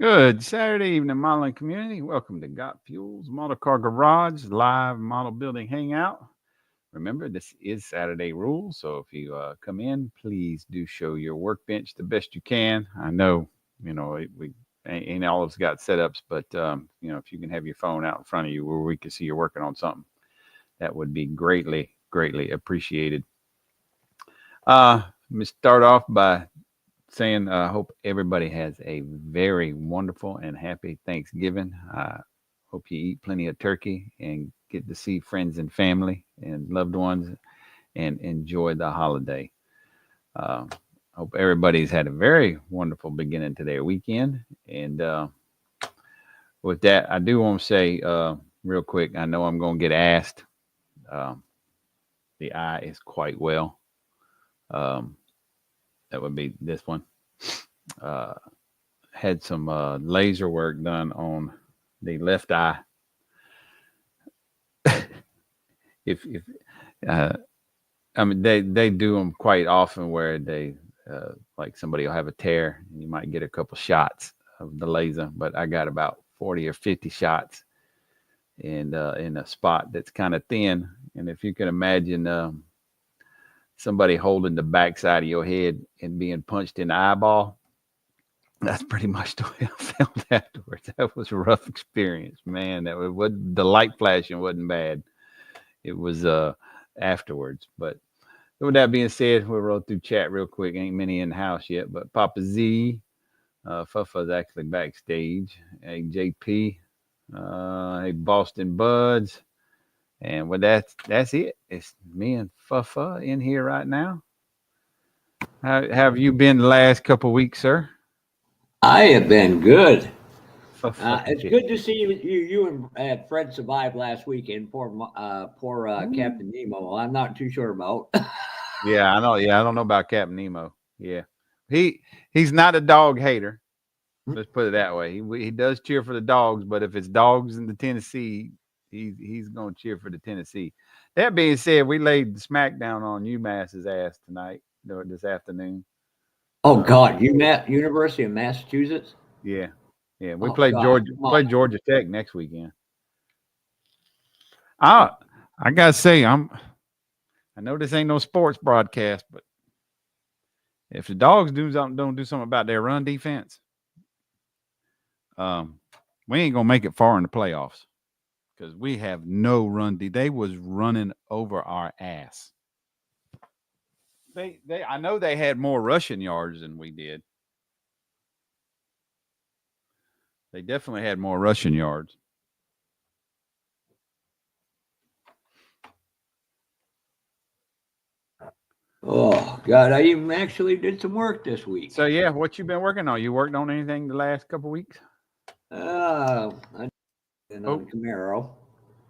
Good Saturday evening, modeling community. Welcome to Got Fuels Model Car Garage live model building hangout. Remember, this is Saturday rules, so if you come in, please do show your workbench the best you can. I know, we ain't all of us got setups, but if you can have your phone out in front of you where we can see you're working on something, that would be greatly, greatly appreciated. Let me start off by saying I hope everybody has a very wonderful and happy Thanksgiving. I hope you eat plenty of turkey and get to see friends and family and loved ones and enjoy the holiday. Uh, hope everybody's had a very wonderful beginning to their weekend. And with that, I do want to say real quick, I know I'm going to get asked. Um, the eye is quite well. Um, that would be this one. Uh, had some laser work done on the left eye. if uh, I mean they do them quite often where they like somebody will have a tear and you might get a couple shots of the laser, but I got about 40 or 50 shots in a spot that's kind of thin, and if you can imagine somebody holding the backside of your head and being punched in the eyeball. That's pretty much the way I felt afterwards. That was a rough experience, man. That was the light flashing wasn't bad. It was afterwards. But with that being said, we'll roll through chat real quick. Ain't many in the house yet, but Papa Z, Fuffa's actually backstage. Hey JP, hey Boston Buds, and with that's it. It's me and Fuffa in here right now. How have you been the last couple of weeks, sir? I have been good. Fuffa. It's good to see you and Fred survived last weekend. Poor Captain Nemo. I'm not too sure about. Yeah, I know. Yeah, I don't know about Captain Nemo. Yeah, he's not a dog hater. Let's put it that way. He does cheer for the dogs, but if it's dogs in the Tennessee, he's gonna cheer for the Tennessee. That being said, we laid the smackdown on UMass's ass tonight, this afternoon. Oh God, University of Massachusetts. Yeah, yeah. We Oh played God, Georgia. come on. Play Georgia Tech next weekend. I gotta say, I know this ain't no sports broadcast, but if the dogs don't do something about their run defense, um, we ain't gonna make it far in the playoffs because we have no run. They was running over our ass. I know they had more rushing yards than we did. They definitely had more rushing yards. Oh God, I even actually did some work this week. So yeah, what you been working on? You worked on anything the last couple weeks? I did Oh, on Camaro.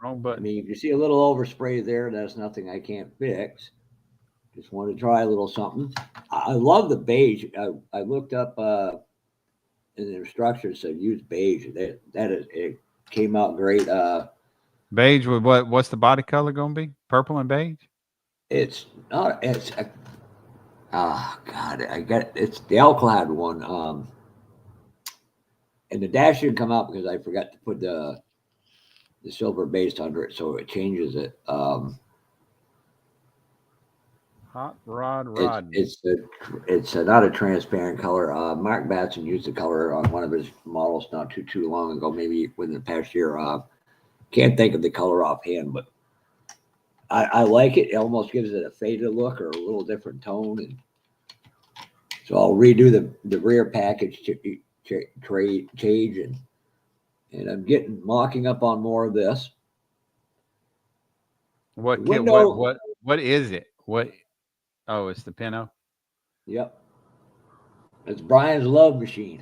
wrong I button. mean, if you see a little overspray there, that's nothing I can't fix. Just want to try a little something. I love the beige. I looked up in the instructions said use beige. That is it came out great. Beige with what? What's the body color gonna be? Purple and beige. It's not. It's God. I got it's the Alclad one. And the dash didn't come out because I forgot to put the silver base under it, so it changes it. Hot Rod It's Rodney. it's a, it's not a transparent color. Mark Batson used the color on one of his models not too long ago, maybe within the past year. Can't think of the color offhand, but I like it. It almost gives it a faded look or a little different tone, and so I'll redo the rear package change, and I'm getting mocking up on more of this. The What kid? window, What is it? What? Oh, it's the Pinto. yep, it's Brian's love machine.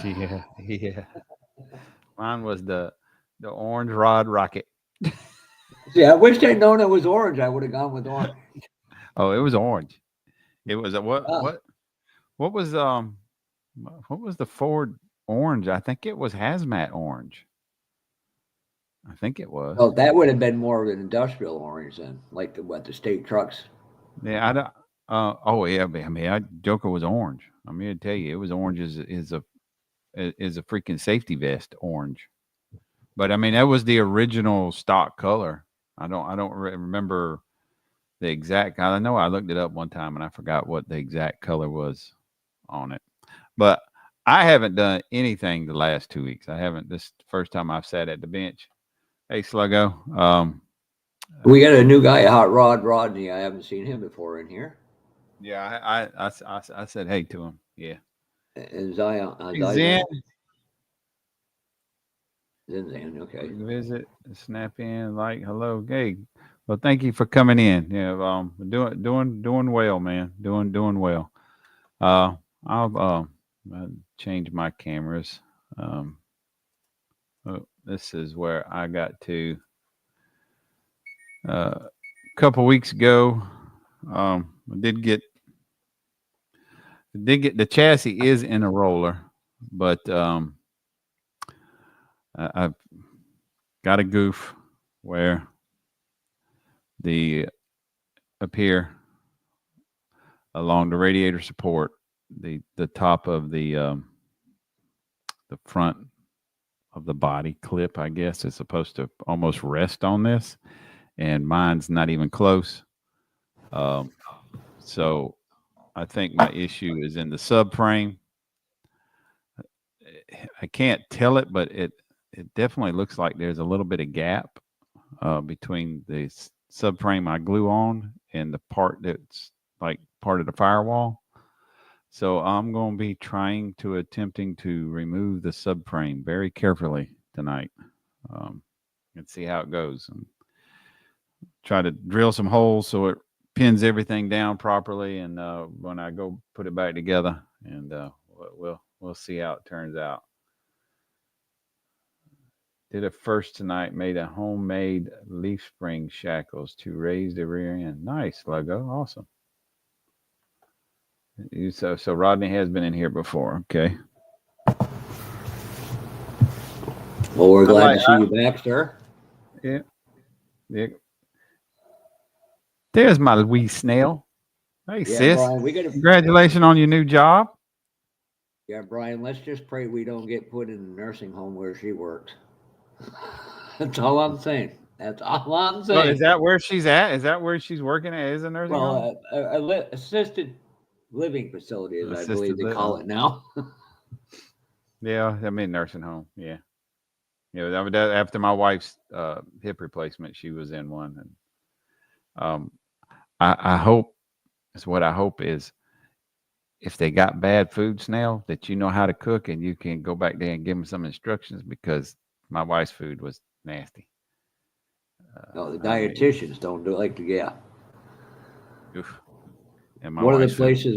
Yeah, yeah. Mine was the orange rod rocket. See, I wish I'd known it was orange. I would have gone with orange. Oh, it was orange. It was a Ah, what was what was the Ford orange? I think it was hazmat orange. I think it was. well, that would have been more of an industrial orange then, like the state trucks. Yeah, I don't. Oh yeah, I mean, Joker was orange. I'm here to tell you, it was orange as a is a freaking safety vest, orange. But I mean, that was the original stock color. I don't remember the exact. I know I looked it up one time and I forgot what the exact color was on it. But I haven't done anything the last 2 weeks. I haven't. This is the first time I've sat at the bench. Hey, Sluggo. We got a new guy, Hot Rod Rodney. I haven't seen him before in here. Yeah, I said hey to him. Yeah, And Zion, he's in. Zinzan, okay. Visit, snap in, like, hello, hey. Well, thank you for coming in. Yeah, doing well, man. Doing well. I'll change my cameras. Um, this is where I got to. A couple weeks ago, I did get the chassis is in a roller, but I've got a goof where the up here along the radiator support, the top of the front of the body clip, I guess, is supposed to almost rest on this, and mine's not even close. Um, so I think my issue is in the subframe. I can't tell it, but it definitely looks like there's a little bit of gap between the subframe I glue on and the part that's like part of the firewall. So I'm going to be attempting to remove the subframe very carefully tonight, um, and see how it goes. And try to drill some holes so it pins everything down properly. And when I go put it back together, and we'll see how it turns out. Did it first tonight. Made a homemade leaf spring shackles to raise the rear end. Nice logo, awesome. So Rodney has been in here before. Okay. Well, we're glad to see you back, sir. Yeah. Yeah. There's my wee snail. Hey, sis. Brian, Congratulations on your new job. Yeah, Brian, let's just pray we don't get put in the nursing home where she works. That's all I'm saying. That's all I'm saying. Well, is that where she's at? Is that where she's working at? Is a nursing home? Assisted living facility, as I believe they call it now. Yeah, I mean nursing home. Yeah. Yeah, after my wife's hip replacement, she was in one, and I hope is what I hope is if they got bad food, Snail, that you know how to cook and you can go back there and give them some instructions, because my wife's food was nasty. No, the dietitians don't do it like the Oof. And one of the places,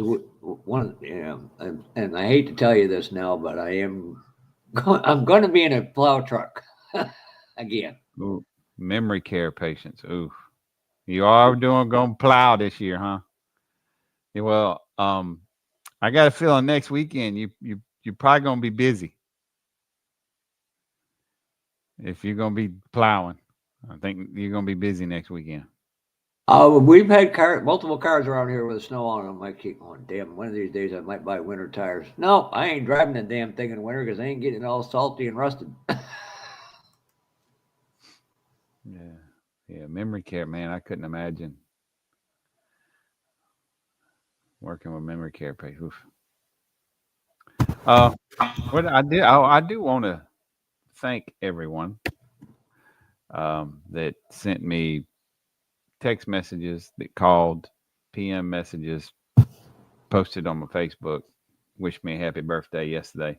and I hate to tell you this now, but I'm going to be in a plow truck again. Ooh, memory care patients. Ooh, you are going plow this year, huh? Yeah, well, I got a feeling next weekend you're probably gonna be busy. If you're gonna be plowing, I think you're gonna be busy next weekend. We've had multiple cars around here with snow on them. I keep going, damn, one of these days I might buy winter tires. No, I ain't driving the damn thing in winter because I ain't getting all salty and rusted. Yeah, memory care, man. I couldn't imagine working with memory care patients. What I do want to thank everyone that sent me text messages, that called, PM messages, posted on my Facebook, wished me a happy birthday yesterday.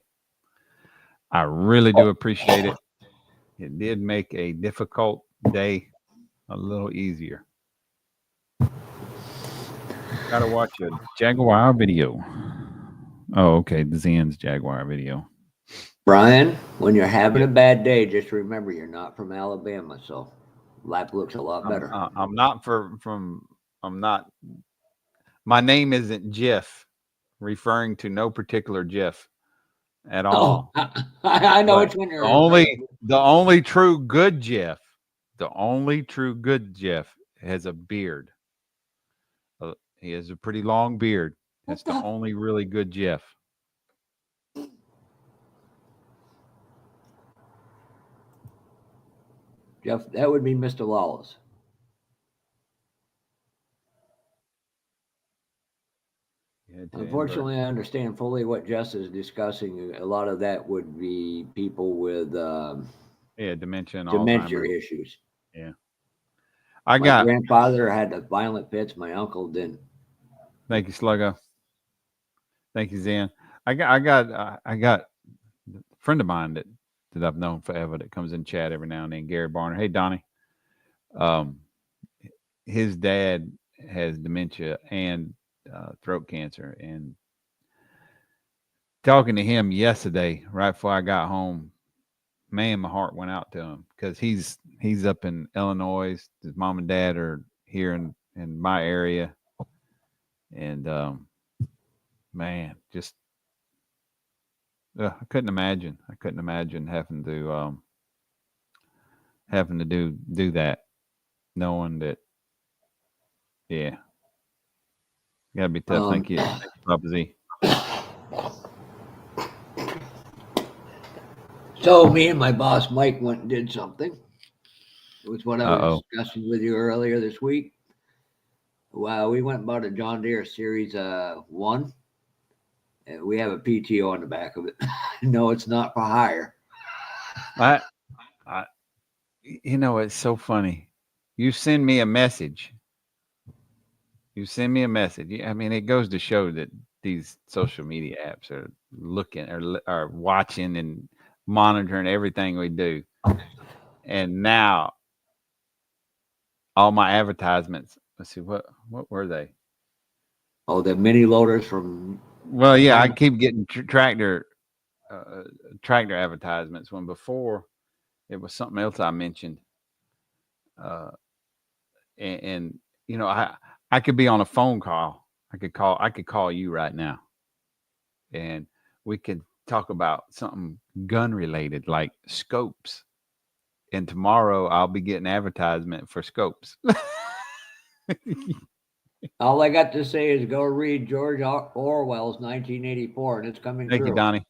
I really do appreciate it. It did make a difficult day a little easier. Gotta watch a Jaguar video. Oh, okay. The Zen's Jaguar video. Brian, when you're having a bad day, just remember you're not from Alabama, so life looks a lot better. I'm not I'm not. My name isn't Jeff, referring to no particular Jeff at all. I know which one you're the only true good Jeff. The only true good Jeff has a beard. He has a pretty long beard. That's the only really good Jeff. Jeff, that would be Mr. Lawless. You had to invert. Unfortunately, I understand fully what Jess is discussing. A lot of that would be people with Yeah, dementia and dementia Alzheimer's. issues. Yeah. I My got, grandfather had the violent fits. My uncle didn't. thank you, Sluggo. Thank you, Zen. I got a friend of mine that I've known forever that comes in chat every now and then, Gary Barner. Hey, Donnie. Um, his dad has dementia and throat cancer. And talking to him yesterday, right before I got home, man, my heart went out to him because he's up in Illinois. His mom and dad are here in my area, and man, just I couldn't imagine. I couldn't imagine having to do that, knowing that. Yeah, gotta be tough. Um, Thank you, Papa Z. so me and my boss Mike went and did something. It was what I was Oh, discussing with you earlier this week. Well, we went and bought a John Deere Series 1. And we have a PTO on the back of it. No, it's not for hire. I, I, it's so funny. You send me a message. You send me a message. I mean, it goes to show that these social media apps are looking are watching and monitoring everything we do. And now all my advertisements. Let's see what were they? Oh, the mini loaders from Well, yeah, I keep getting uh, tractor advertisements when before it was something else I mentioned. Uh, and I could be on a phone call. I could call you right now, and we could talk about something gun related like scopes. And tomorrow I'll be getting advertisement for scopes. all I got to say is go read George Orwell's 1984, and it's coming Thank you, true. Donnie.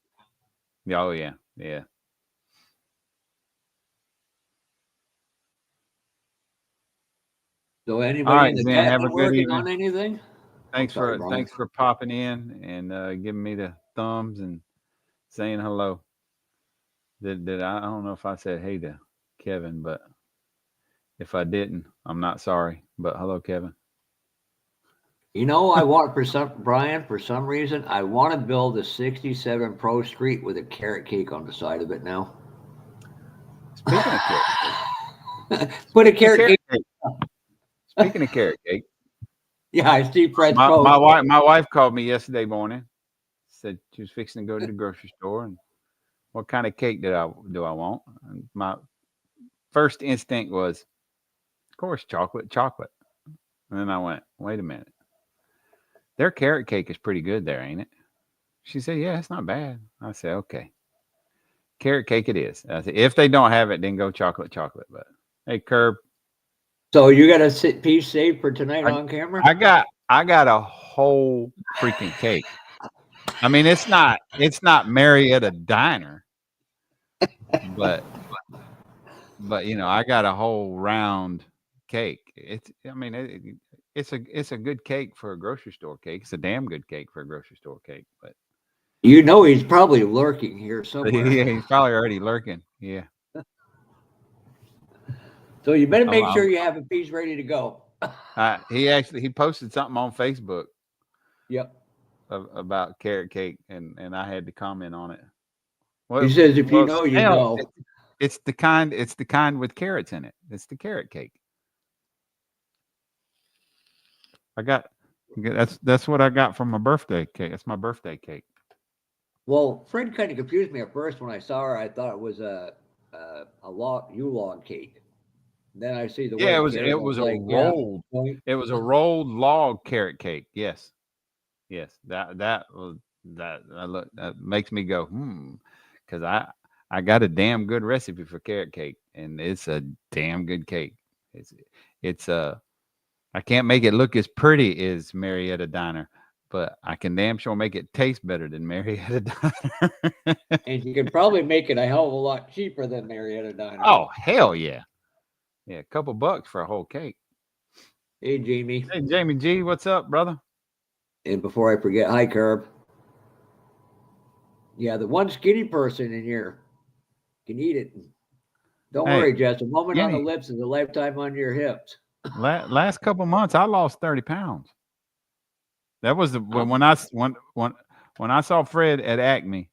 Yeah, oh yeah, yeah. So All anybody right, in the Zen. chat Have a been good working evening. on anything? I'm sorry, Brian. Thanks for popping in and giving me the thumbs and saying hello. Did I don't know if I said hey to Kevin, but if I didn't, I'm not sorry. But hello, Kevin. You know, I want for some reason, I want to build a 67 Pro Street with a carrot cake on the side of it now. Speaking of carrot Put a Speaking of carrot carrot cake. cake, speaking of carrot cake, Yeah, I see Fred's my, post. my wife called me yesterday morning. Said she was fixing to go to the grocery store and what kind of cake do I want? And my first instinct was, of course, chocolate. And then I went, wait a minute, their carrot cake is pretty good there, ain't it? She said, yeah, it's not bad. I said, okay, carrot cake it is. I said, if they don't have it, then go chocolate. But hey, Curb, So you got a piece saved for tonight I on camera? I got a whole freaking cake. I mean, it's not Marietta Diner, but I got a whole round cake. It's a good cake for a grocery store cake. It's a damn good cake for a grocery store cake. But You know he's probably lurking here somewhere. yeah, he's probably already lurking. Yeah, So you better I'm, make sure I'm, you have a piece ready to go. he posted something on Facebook Yep. about carrot cake, and I had to comment on it. He Well, says if you well, know, you hell, know. it's the kind with carrots in it. It's the carrot cake. I got that's what I got from my birthday cake. That's my birthday cake. Well, Fred kind of confused me at first when I saw her. I thought it was a log log cake. Then I see the Yeah, white carrot. I was like, yeah. Point. it was a rolled log carrot cake. Yes. Yes. That makes me go, because I got a damn good recipe for carrot cake and it's a damn good cake. It's I can't make it look as pretty as Marietta Diner, but I can damn sure make it taste better than Marietta Diner. And you can probably make it a hell of a lot cheaper than Marietta Diner. Oh, hell yeah. Yeah, a couple bucks for a whole cake. Hey, Jamie. Hey, Jamie G, what's up, brother? And before I forget, hi, Curb. Yeah, the one skinny person in here can eat it. Don't Hey, worry, Jess. A moment on the Kenny, lips is a lifetime on your hips. last couple months I lost 30 pounds. That was the I'm, when I saw Fred at Acme,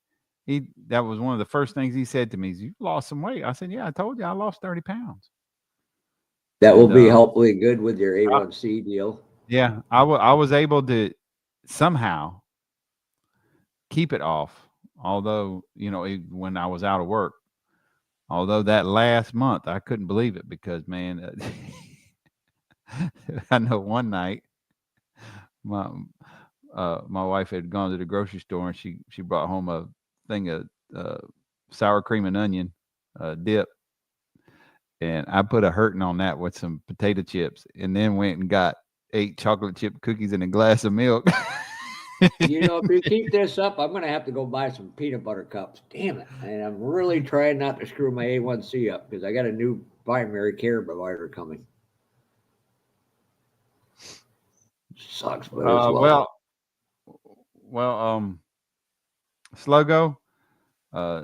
that was one of the first things he said to me. Is, you lost some weight. I said, yeah, I told you I lost 30 pounds. that will And be hopefully good with your A1C deal. yeah, I was able to somehow keep it off. Although, when I was out of work, although that last month I couldn't believe it because, man, I know one night my my wife had gone to the grocery store and she brought home a thing of uh, sour cream and onion dip, and I put a hurting on that with some potato chips, and then went and got 8 chocolate chip cookies and a glass of milk. If you keep this up, I'm going to have to go buy some peanut butter cups. Damn it. And I'm really trying not to screw my A1C up because I got a new primary care provider coming. Sucks, but it's well. Well, Sluggo, uh,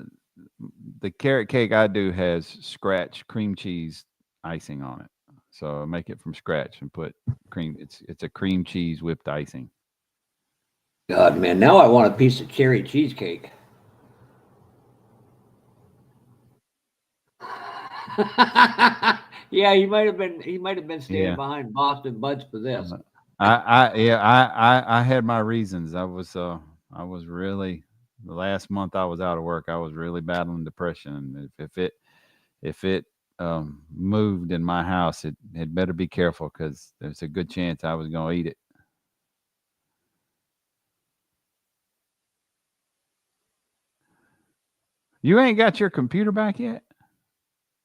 the carrot cake I do has scratch cream cheese icing on it. So I make it from scratch and put cream. It's a cream cheese whipped icing. God, man. Now I want a piece of cherry cheesecake. Yeah, he might have been standing Yeah. behind Boston Buds for this. I had my reasons. I was really the last month I was out of work. I was really battling depression. And if it moved in my house, it had better be careful because there's a good chance I was going to eat it. You ain't got your computer back yet?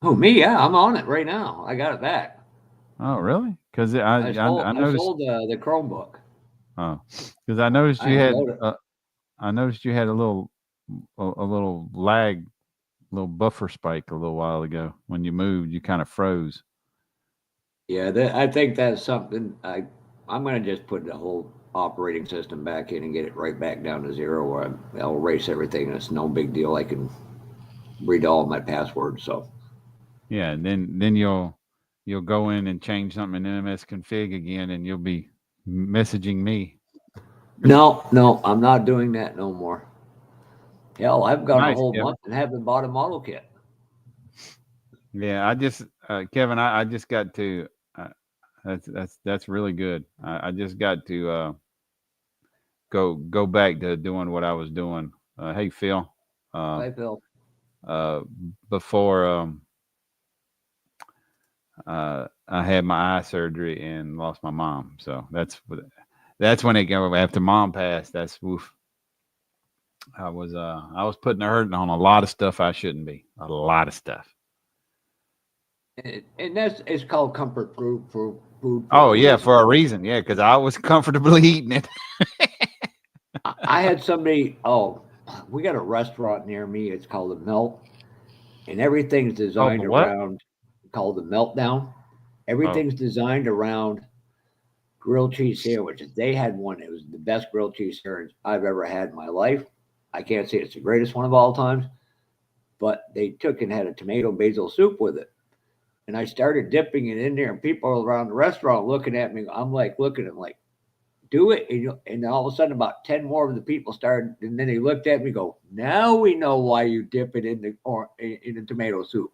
Oh, me? Yeah, I'm on it right now. I got it back. Oh, really? Because I sold I I noticed. sold the Chromebook. Oh, because I noticed I you had unloaded. I noticed you had a little lag, little buffer spike a little while ago when you moved. You kind of froze. Yeah, I think that's something I'm gonna just put the whole operating system back in and get it right back down to zero, where I'll erase everything. It's no big deal. I can read all my passwords. So Yeah, and then you'll go in and change something in MS config again, and you'll be messaging me. no, no, I'm not doing that no more. Hell, I've gone a Nice, whole Kevin. month and haven't bought a model kit. Yeah, I just Kevin, I just got to. That's really good. I just got to go back to doing what I was doing. Hey Phil, uh, I feel uh, before I had my eye surgery and lost my mom. So that's when it go after mom passed. That's woof. I was putting a hurting on a lot of stuff I shouldn't be. A lot of stuff. and that's it's called comfort food for a Oh yeah, reason. for a reason. Yeah, because I was comfortably eating it. I had somebody. Oh, we got a restaurant near me. It's called the Melt, and everything's Oh, the designed what? around called the Meltdown. Oh, Everything's designed around grilled cheese sandwiches. They had one. It was the best grilled cheese sandwich I've ever had in my life. I can't say it's the greatest one of all times, but they took and had a tomato basil soup with it. And I started dipping it in there, and people around the restaurant looking at me. I'm like looking at them like, do it. And all of a sudden, about 10 more of the people started, and then they looked at me, go, now we know why you dip it in the tomato soup.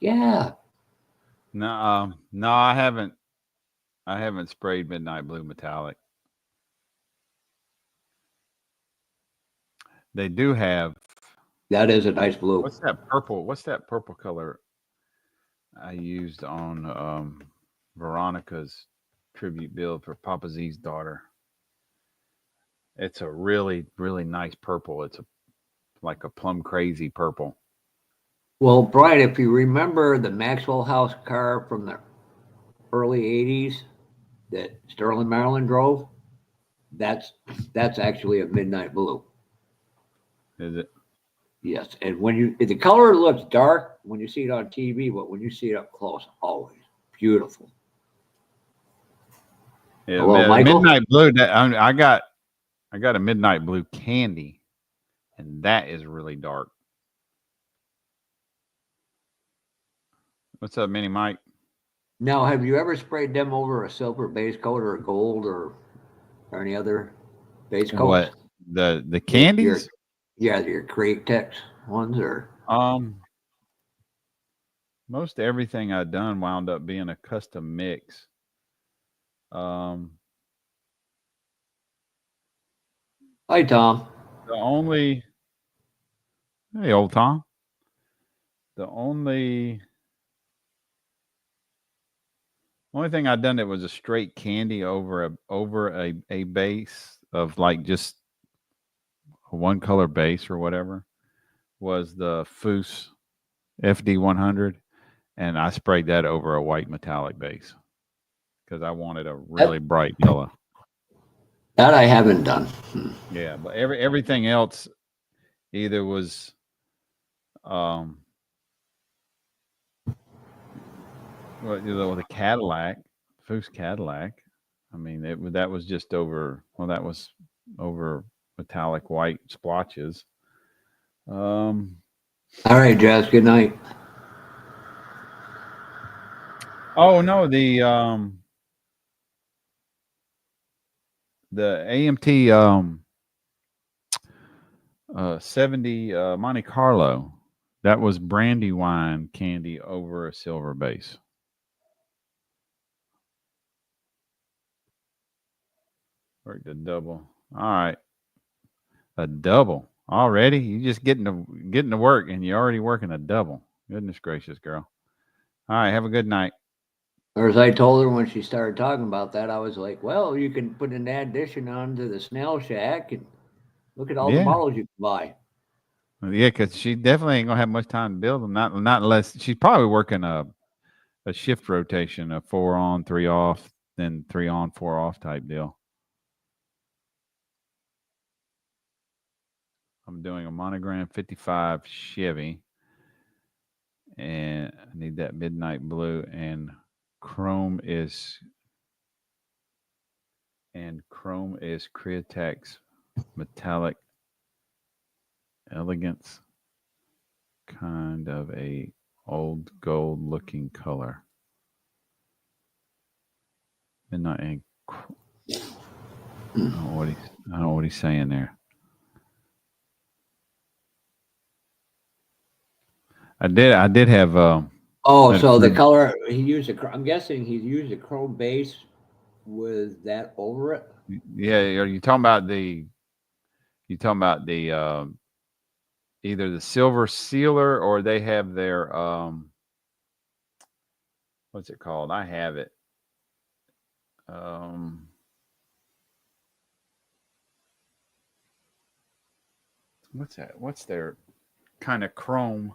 Yeah. no, I haven't. I haven't sprayed Midnight Blue Metallic. They do have. That is a nice blue. What's that purple? What's that purple color I used on Veronica's tribute build for Papa Z's daughter? It's a really nice purple. It's like a plum crazy purple. Well, Brian, if you remember the Maxwell House car from the early 80s that Sterling Maryland drove, that's that's actually a midnight blue. Is it? Yes, and when the color looks dark when you see it on TV, but when you see it up close, always beautiful. Yeah, Hello, Michael. midnight blue. I got a midnight blue candy, and that is really dark. What's up, Mini Mike? Now, have you ever sprayed them over a silver base coat or a gold or any other base coats? What the Your candies? yeah, your Create Tex ones or Um, most everything I done wound up being a custom mix. Um, hi Tom. the only hey old Tom, the only thing I done that was a straight candy over a base of like just a one color base or whatever was the Foose FD 100, and I sprayed that over a white metallic base because I wanted a really That bright yellow. that I haven't done. Yeah, but everything else either was um well, the Cadillac, Foose Cadillac. I mean, that was just over. Well, that was over metallic white splotches. Um. All right, Jazz. Good night. Oh no, the AMT 70 Monte Carlo. That was Brandywine candy over a silver base. Worked a double. All right, a double already. You just getting to work, and you're already working a double. Goodness gracious, girl. All right, have a good night. Or as I told her when she started talking about that, I was like, "Well, you can put an addition onto the Snell Shack and look at all the Yeah, models you can buy." yeah, because she definitely ain't gonna have much time to build them. Not unless she's probably working a shift rotation, a 4 on, 3 off, then 3 on, 4 off type deal. I'm doing a monogram 55 Chevy, and I need that midnight blue, and chrome is Createx metallic elegance, kind of a old gold looking color. Midnight and I don't know what he's saying there. I did have Oh, had a so the friend. color he used I'm guessing he used a chrome base with that over it. Yeah, are you talking about the either the silver sealer, or they have their what's it called? I have it. Um, what's that? What's their kind of chrome?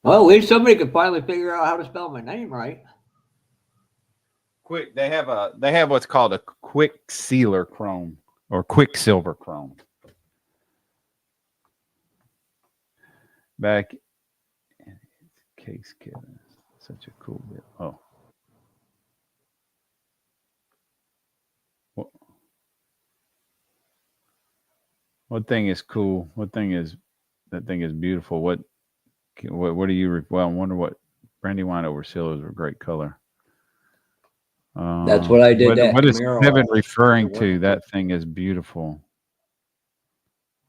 Well, at least somebody could finally figure out how to spell my name right. Quick, they have what's called a quick sealer chrome or quicksilver chrome. Back in its case, Kevin. Such a cool bit. Oh, what, what thing is cool? What thing is that thing is beautiful? What do you? Well, I wonder what Brandywine over Sealers are great color. That's what I did that What is Camaro Kevin on. referring It to? worked. That thing is beautiful.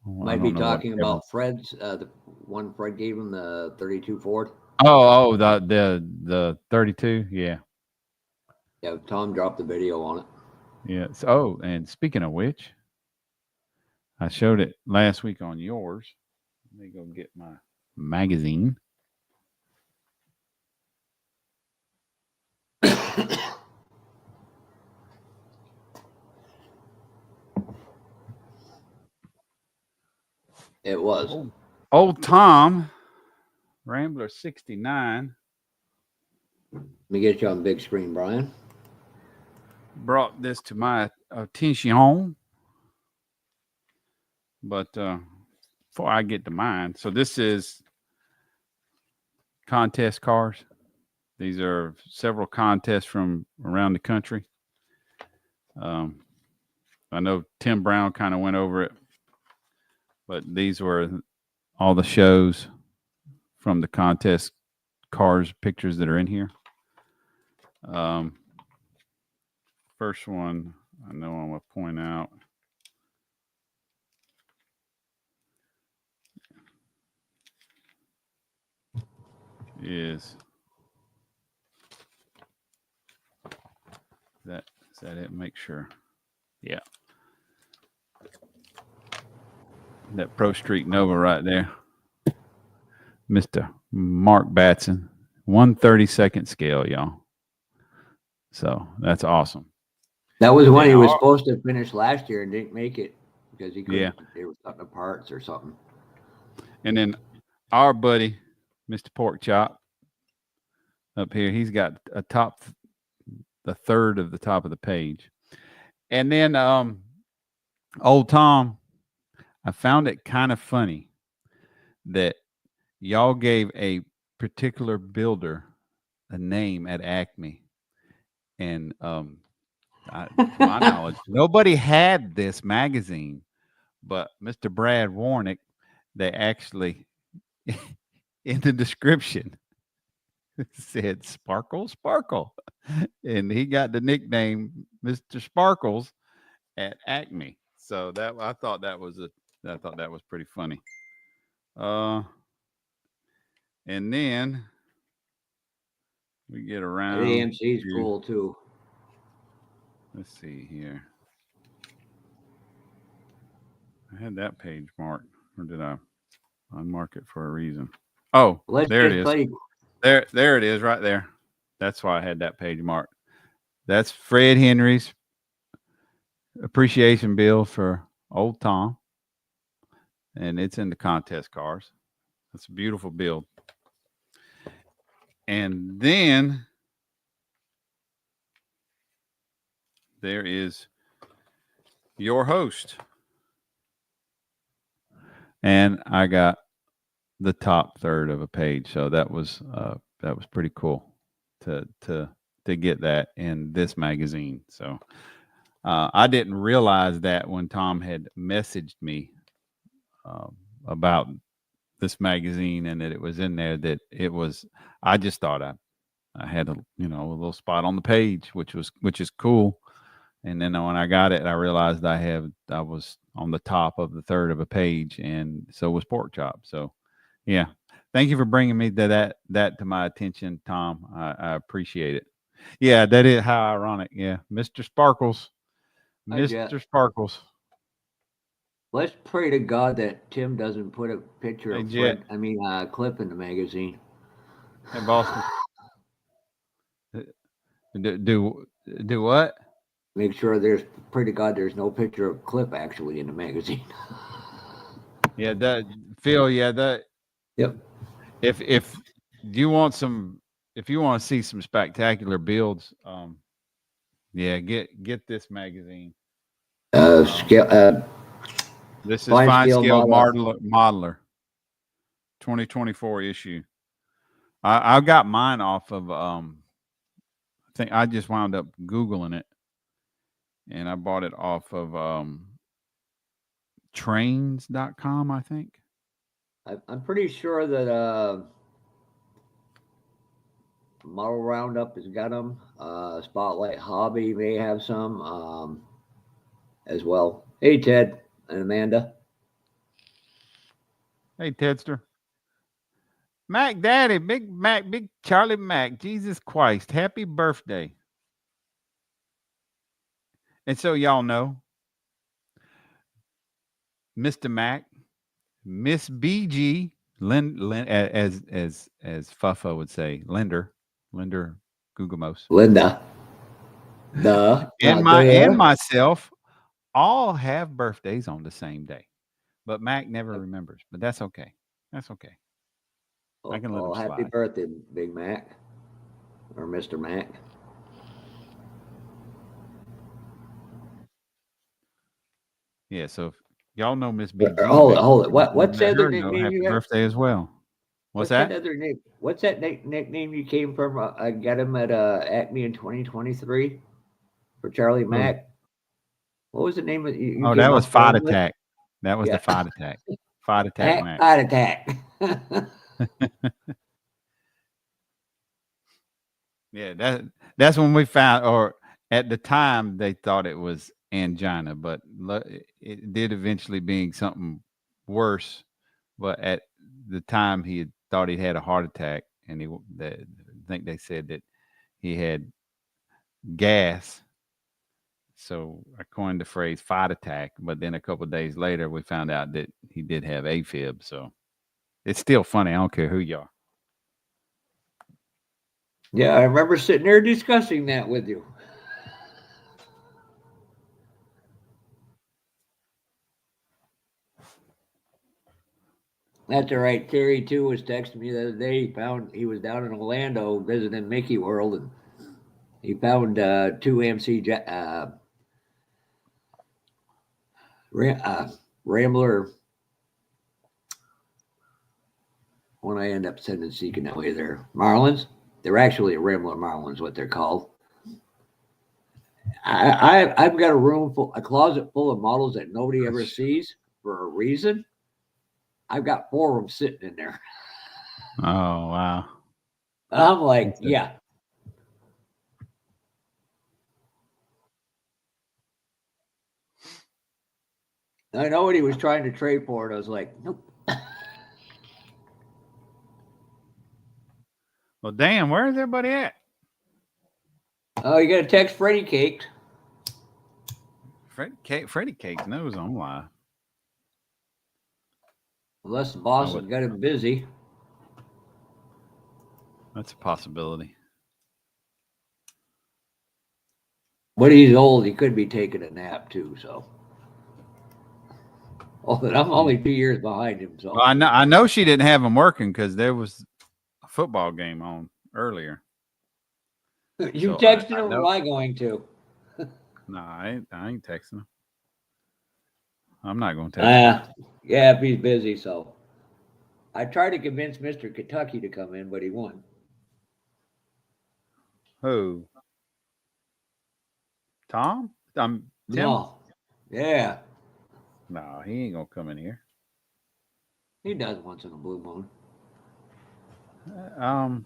Oh, I Might don't be know what talking Kevin. about Fred's the one Fred gave him the 32 Ford. The 32. Yeah, Yeah, Tom dropped the video on it. yeah. So, and speaking of which, I showed it last week on yours. Let me go get my magazine. It was. Old Tom Rambler 69 Let me get you on big screen, Brian. brought this to my attention, but before I get to mine, so this is contest cars. These are several contests from around the country. Um, I know Tim Brown kind of went over it, but these were all the shows from the contest cars pictures that are in here. Um, First one I know I'm gonna point out is that is that it? Make sure. Yeah, that Pro Street Nova right there, Mister Mark Batson, 1/32 scale, y'all. So that's awesome. That was And when then he was our, supposed to finish last year and didn't make it because he yeah, couldn't. They were cutting the parts or something. and then our buddy, Mister Pork Chop, up here, he's got a top, the third of the top of the page, and then old Tom. I found it kind of funny that y'all gave a particular builder a name at Acme, and to my knowledge, nobody had this magazine, but Mr. Brad Warnick, they actually in the description said Sparkle Sparkle, and he got the nickname Mr. Sparkles at Acme. So that I thought that was pretty funny. Uh, and then we get That around AMC is to, cool too. let's see here. I had that page marked, or did I unmark it for a reason? Oh, Let's there it just is. play. There it is, right there. That's why I had that page marked. That's Fred Henry's appreciation bill for old Tom, and it's in the contest cars. That's a beautiful build. And then there is your host, and I got the top third of a page. So that was pretty cool to get that in this magazine. So I didn't realize that when Tom had messaged me um, about this magazine and that it was in there, that it was. I just thought I had a little spot on the page, which is cool. And then when I got it, I realized I was on the top of the third of a page, and so was Pork Chop. So yeah, thank you for bringing me that to my attention, Tom. I appreciate it. Yeah, that is how ironic. Yeah, Mr. Sparkles, Hi, Jet. Mr. Sparkles. Let's pray to God that Tim doesn't put a picture Hey of Jet. Fred. I mean, clip in the magazine. Hey Boston. Uh, do what? Make sure there's. Pray to God there's no picture of Clip actually in the magazine. Yeah, that Phil. Yeah, that Yep. if you want some, if you want to see some spectacular builds, yeah, get this magazine. Um, Scale. this is Fine Fine scale Scale model. Modeler 2024 issue. I got mine off of I think I just wound up googling it, and I bought it off of trains.com, I think. I'm pretty sure that Model Roundup has got them. Spotlight Hobby may have some as well. Hey, Ted and Amanda. Hey Tedster. Mac Daddy, Big Mac, Big Charlie Mac, Jesus Christ, happy birthday. And so y'all know, Mr. Mac, Miss BG, as Fuffa would say, Linder Gugamos, Linda. Duh. and Not my and there. myself all have birthdays on the same day. But Mac never remembers. But that's okay. That's okay. I Oh, can let him oh, happy slide. birthday, Big Mac. or Mr. Mac. Yeah, so if y'all know Miss BG, Hold it, make hold it. sure you What's the let other her know nickname happy you got? birthday as well. What's What's that that? other name? What's that nickname you came from? I got him at Acme in 2023 for Charlie Oh, Mack. What was the name of you oh, came that was off phone Fight with? Attack. That was the Yeah, Fight Attack. Fight Attack Mac. heart attack. Yeah, that's when we found, or at the time they thought it was angina, but it did eventually being something worse. But at the time, he had thought he had a heart attack, and I think they said that he had gas. So I coined the phrase "fight attack." But then a couple of days later, we found out that he did have AFib. So it's still funny. I don't care who you are. Yeah, I remember sitting there discussing that with you. That's all right. Terry too was texting me the other day. He was down in Orlando visiting Mickey World, and he found two Rambler. When I end up sending Seeking that way, they're Marlins. They're actually a Rambler Marlins, what they're called. I've got a closet full of models that nobody ever Gosh. sees for a reason. I've got four of them sitting in there. Oh wow. I'm like, That's a, yeah. I know what he was trying to trade for, and I was like, nope. well, damn. Where is everybody at? Oh, you got to text Freddie Cakes. Freddie Cakes knows I'm live. Unless the Oh, boss has what? got him busy. That's a possibility. But he's old. He could be taking a nap too. So, oh, and I'm Yeah. only 2 years behind him. Well, So, I know she didn't have him working because there was a football game on earlier. you So I texting him or am know. I going to? No, I ain't texting him. I'm not gonna text him. Uh, yeah, if he's busy. So, I tried to convince Mr. Kentucky to come in, but he won. Who? Tom? Tim? No. Yeah, No, he ain't gonna come in here. he does once in a blue moon. Um,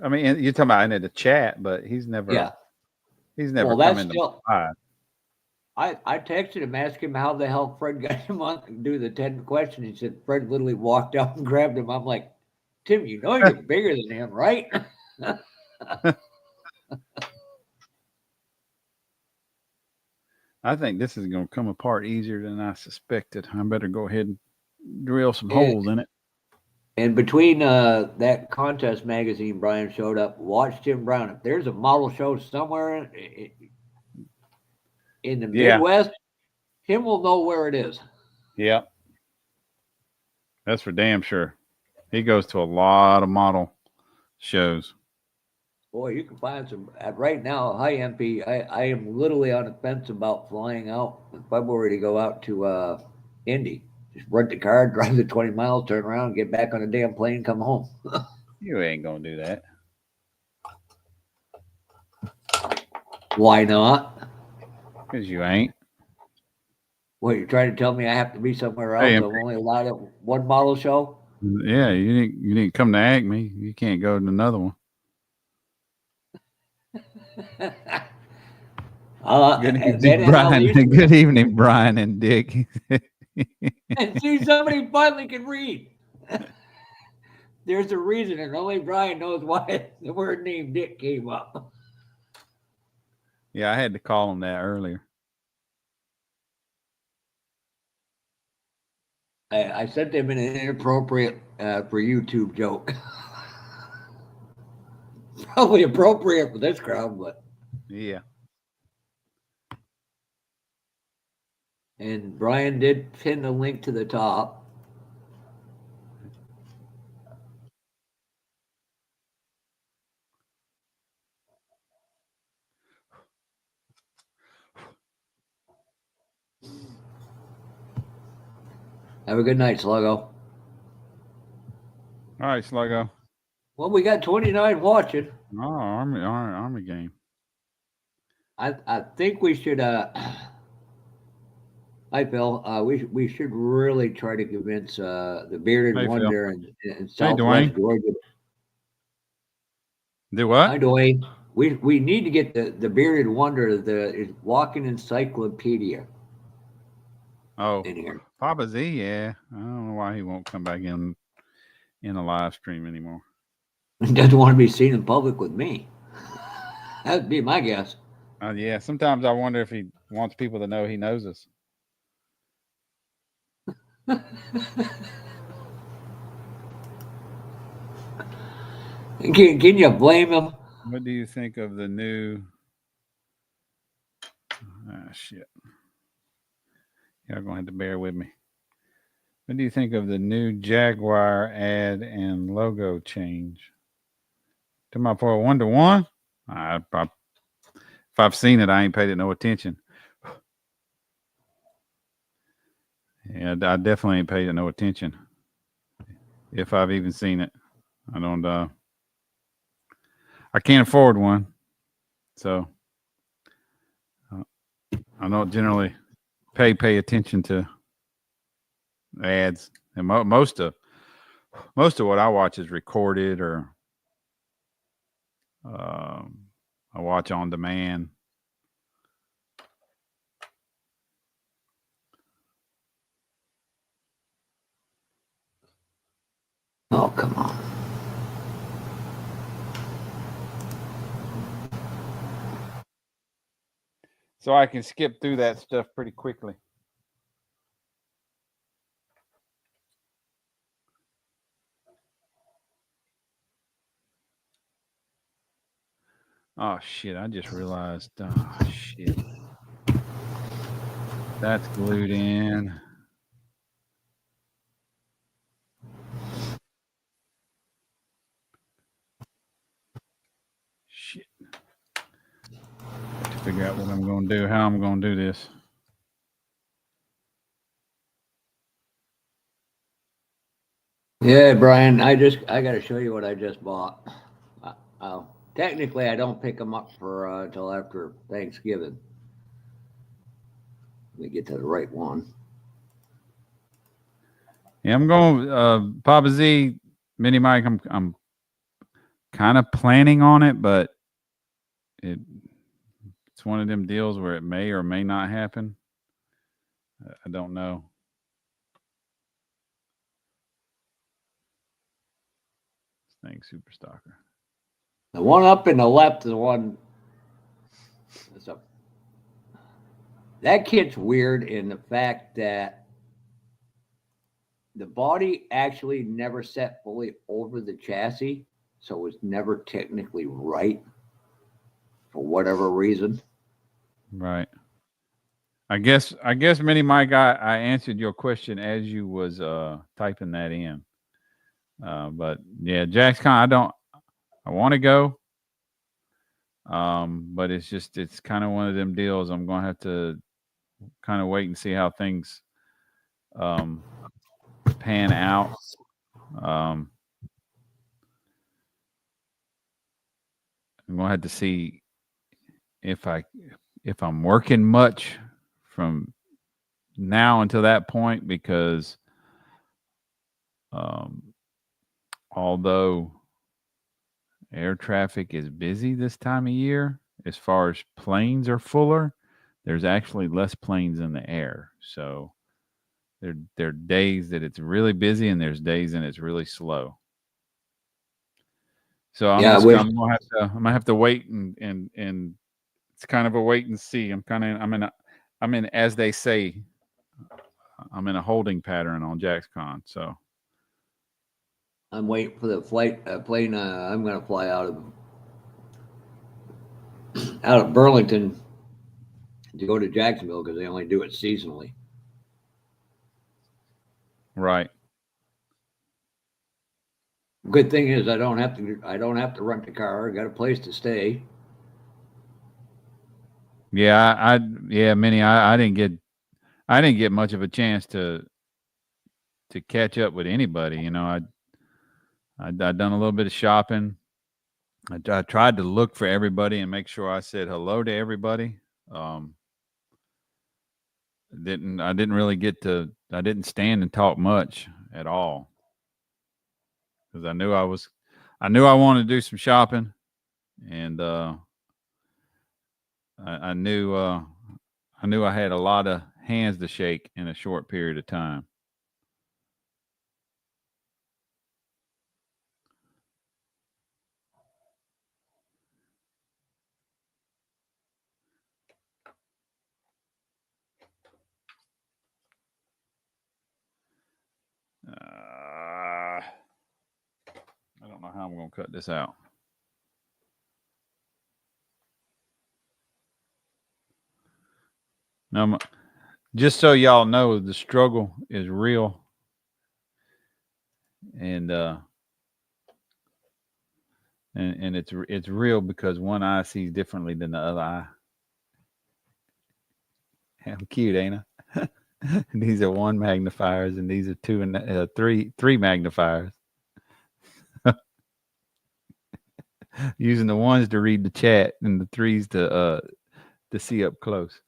I mean, you're talking about in the chat, but Yeah. he's never Well, come that's into still. my live. I texted him, asked him how the hell Fred got him on to do the 10 question. He said Fred literally walked out and grabbed him. I'm like, Tim, you know you're bigger than him, right? I think this is gonna come apart easier than I suspected. I better go ahead and drill some and, holes in it. and between that contest magazine, Brian showed up. Watch Tim Brown. If there's a model show somewhere in the Yeah, Midwest, Tim will know where it is. yeah, that's for damn sure. He goes to a lot of model shows. Boy, you can find some. Right now, hi, MP. I am literally on the fence about flying out in February to go out to Indy. Just rent the car, drive the 20 miles, turn around, get back on the damn plane, come home. You ain't gonna do that Why not? because you ain't. What, you're trying to tell me I have to be somewhere Hey, else? I'm only allowed at one model show? yeah, you didn't come to Acme. You can't go to another one. Good evening, Then hell, Brian. these. Good evening, Brian and Dick. And see, somebody finally can read. There's a reason, and only Brian knows why the word name Dick came up. Yeah, I had to call him that earlier. I sent them an inappropriate for YouTube joke. Probably appropriate for this crowd, but Yeah. and Brian did pin the link to the top. Have a good night, Sluggo. All right, Sluggo. Well, we got 29 watching. Oh, army game. I think we should. Hi, Phil. We should really try to convince the bearded Hey, Phil. wonder in Hey, Southwest Dwayne. Georgia. Do Hi, what? Dwayne. We need to get the bearded wonder, the walking encyclopedia Oh, in here. Papa Z. Yeah, I don't know why he won't come back in a live stream anymore. He doesn't want to be seen in public with me. That'd be my guess. Yeah, sometimes I wonder if he wants people to know he knows us. Can you blame him? What do you think of the new? Ah, shit. Y'all gonna have to bear with me. What do you think of the new Jaguar ad and logo change? To my for 1-to-1. If I've seen it, I ain't paid it no attention. Yeah, I definitely ain't paid it no attention. If I've even seen it, I don't. I can't afford one, so uh, I don't generally pay attention to ads. And most of what I watch is recorded or um, I watch on demand. Oh, come on. So I can skip through that stuff pretty quickly. Oh shit! I just realized. Oh shit! That's glued in. Shit! Got to figure out what I'm going to do. How I'm going to do this. Yeah, Brian. I got to show you what I just bought. Technically, I don't pick them up for till after Thanksgiving. Let me get to the right one. Yeah, I'm going. Papa Z, Mini Mike. I'm kind of planning on it, but it's one of them deals where it may or may not happen. I don't know. Thanks, Super Stalker. The one up in the left is the one. A, that kit's weird in the fact that the body actually never set fully over the chassis, so it was never technically right for whatever reason. Right. I guess Mini Mike, I answered your question as you was typing that in. But yeah, JaxCon, I want to go. But it's kind of one of them deals. I'm gonna have to kind of wait and see how things um pan out. Um I'm gonna have to see if I'm working much from now until that point because um although air traffic is busy this time of year, as far as planes are fuller, there's actually less planes in the air. So there are days that it's really busy and there's days and it's really slow. So Yeah, I wish. I'm gonna have to wait and it's kind of a wait and see. I'm in as they say I'm in a holding pattern on JaxCon. So I'm waiting for the plane. I'm going to fly out of Burlington to go to Jacksonville because they only do it seasonally. right. Good thing is I don't have to. I don't have to rent a car. I got a place to stay. Yeah, I yeah, Minnie, I didn't get much of a chance catch up with anybody. I done a little bit of shopping. I tried to look for everybody and make sure I said hello to everybody. Um, didn't I didn't really get to I didn't stand and talk much at all because I knew I wanted to do some shopping, and I knew I knew I had a lot of hands to shake in a short period of time. I don't know how I'm going to cut this out. Now, just so y'all know, the struggle is real, and and it's real because one eye sees differently than the other eye. I'm cute, ain't I? These are one magnifiers, and these are two and three magnifiers. Using the ones to read the chat and the threes to see up close.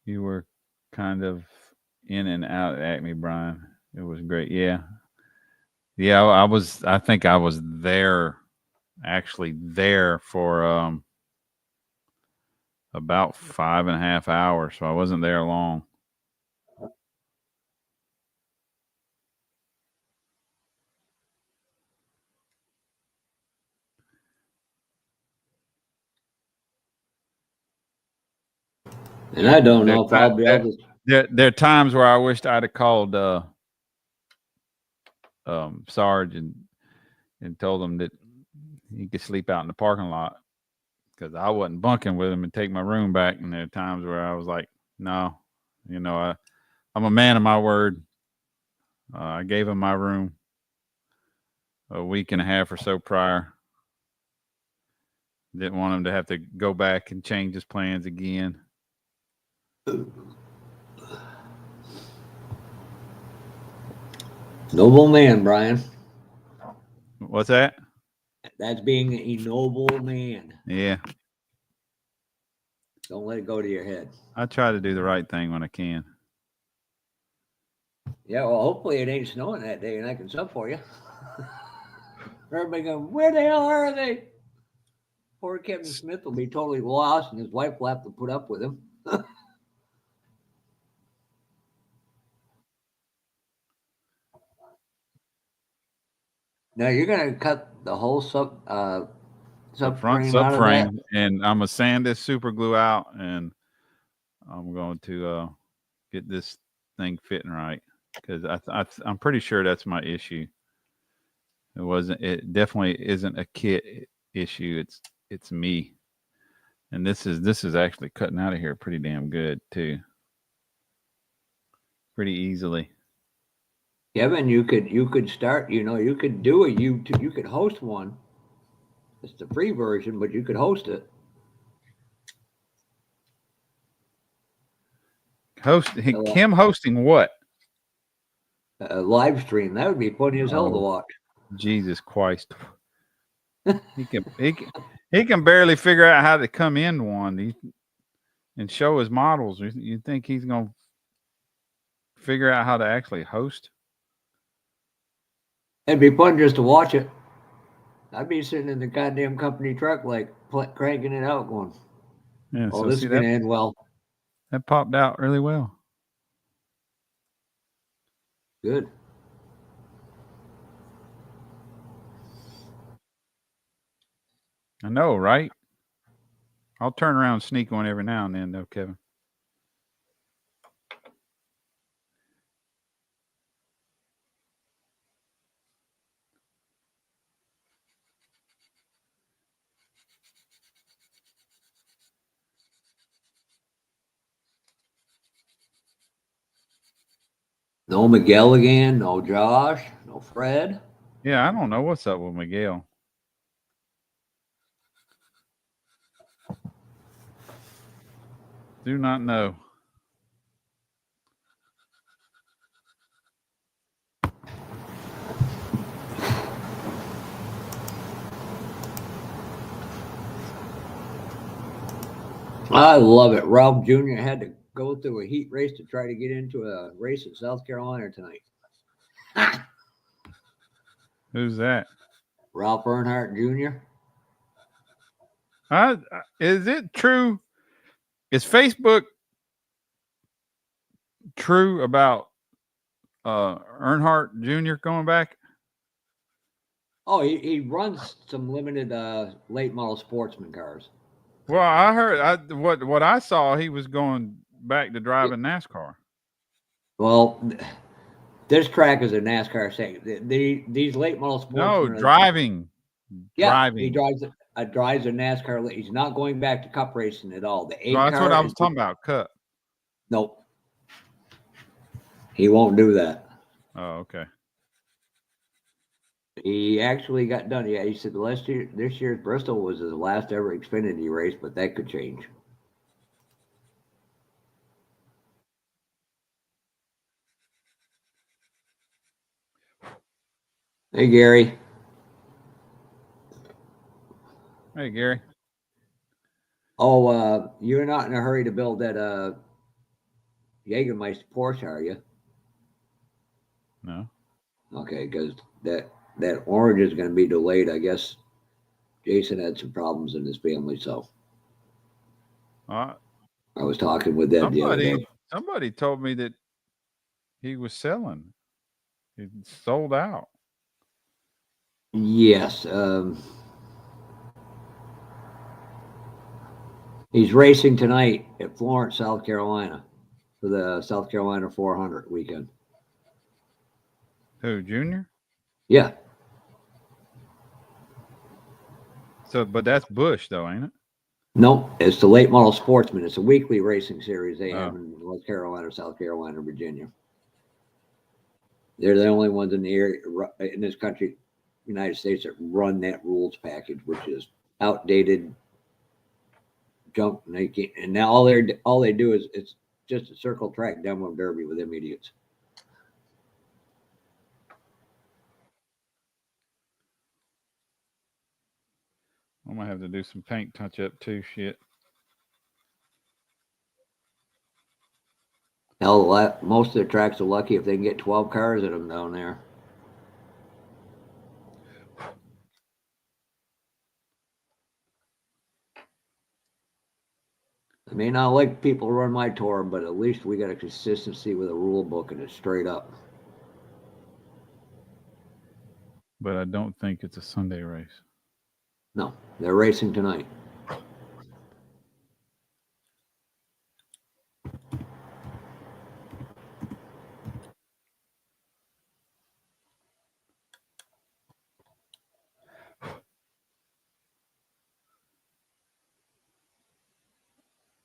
You were kind of in and out at Acme, Brian. It was great. Yeah. Yeah, I was I think I was there actually there for about 5.5 hours, so I wasn't there long. And I don't know if I'll be able to. There are times where I wished I'd have called Sarge and told him that he could sleep out in the parking lot because I wasn't bunking with him and take my room back. And there are times where I was like, no, I'm a man of my word. I gave him my room a week and a half or so prior. Didn't want him to have to go back and change his plans again. Noble man, Brian. What's that? That's being a noble man. Yeah. Don't let it go to your head. I try to do the right thing when I can. Yeah, well, hopefully it ain't snowing that day and I can sub for you. Everybody going, where the hell are they? Poor Kevin Smith will be totally lost and his wife will have to put up with him. Now you're going to cut the whole The front subframe out of that? subframe, and I'm gonna sand this super glue out, and I'm going to get this thing fitting right because I'm pretty sure that's my issue. It wasn't. It definitely isn't a kit issue. It's me, and this is actually cutting out of here pretty damn good too, pretty easily. Kevin, you could start. You could do a YouTube. You could host one. It's the free version, but you could host it. Kim hosting what? A live stream. That would be funny as hell to watch. Jesus Christ. He can barely figure out how to come in one and show his models. You think he's gonna figure out how to actually host? It'd be fun just to watch it. I'd be sitting in the goddamn company truck, like cranking it out, going, Yeah. "Oh, So this see is gonna that end well." that popped out really well. Good. I know, right? I'll turn around and sneak one every now and then, though, Kevin. No Miguel again. No Josh. No Fred. Yeah, I don't know what's up with Miguel. Do not know. I love it. Ralph Jr. had to go through a heat race to try to get into a race in South Carolina tonight. Who's that? Ralph Earnhardt Jr. Is it true? Is Facebook true about Earnhardt Jr. going back? Oh, he runs some limited late model sportsman cars. Well, I heard what I saw. He was going back to driving NASCAR. Well, this track is a NASCAR thing. These late model No, sportsmen are, driving, yeah, he driving. drives a NASCAR. He's not going back to cup racing at all. The Well, eight that's what car I is was talking about. Cut. nope. He won't do that. Oh, okay. He actually got done. Yeah, he said this year's Bristol was his last ever Xfinity race, but that could change. Hey, Gary. Hey, Gary. Oh, you're not in a hurry to build that Jägermeister Porsche, are you? No. Okay, because that orange is going to be delayed. I guess Jason had some problems in his family, so Uh, I was talking with Ed the other day. somebody told me that he was selling. He sold out. Yes, he's racing tonight at Florence, South Carolina, for the South Carolina 400 weekend. Who, Junior? Yeah, So, but that's Bush, though, ain't it? no, it's the late model sportsman. It's a weekly racing series they have Oh, in North Carolina, South Carolina, Virginia. They're the only ones in the area in this country, United States, that run that rules package, which is outdated junk. And they can't, and now all they do is it's just a circle track demo derby with them idiots. I'm gonna have to do some paint touch up too. Shit. Hell, most of the tracks are lucky if they can get 12 cars in them down there. I may not like people run my tour, but at least we got a consistency with a rule book and it's straight up. But I don't think it's a Sunday race. No, they're racing tonight.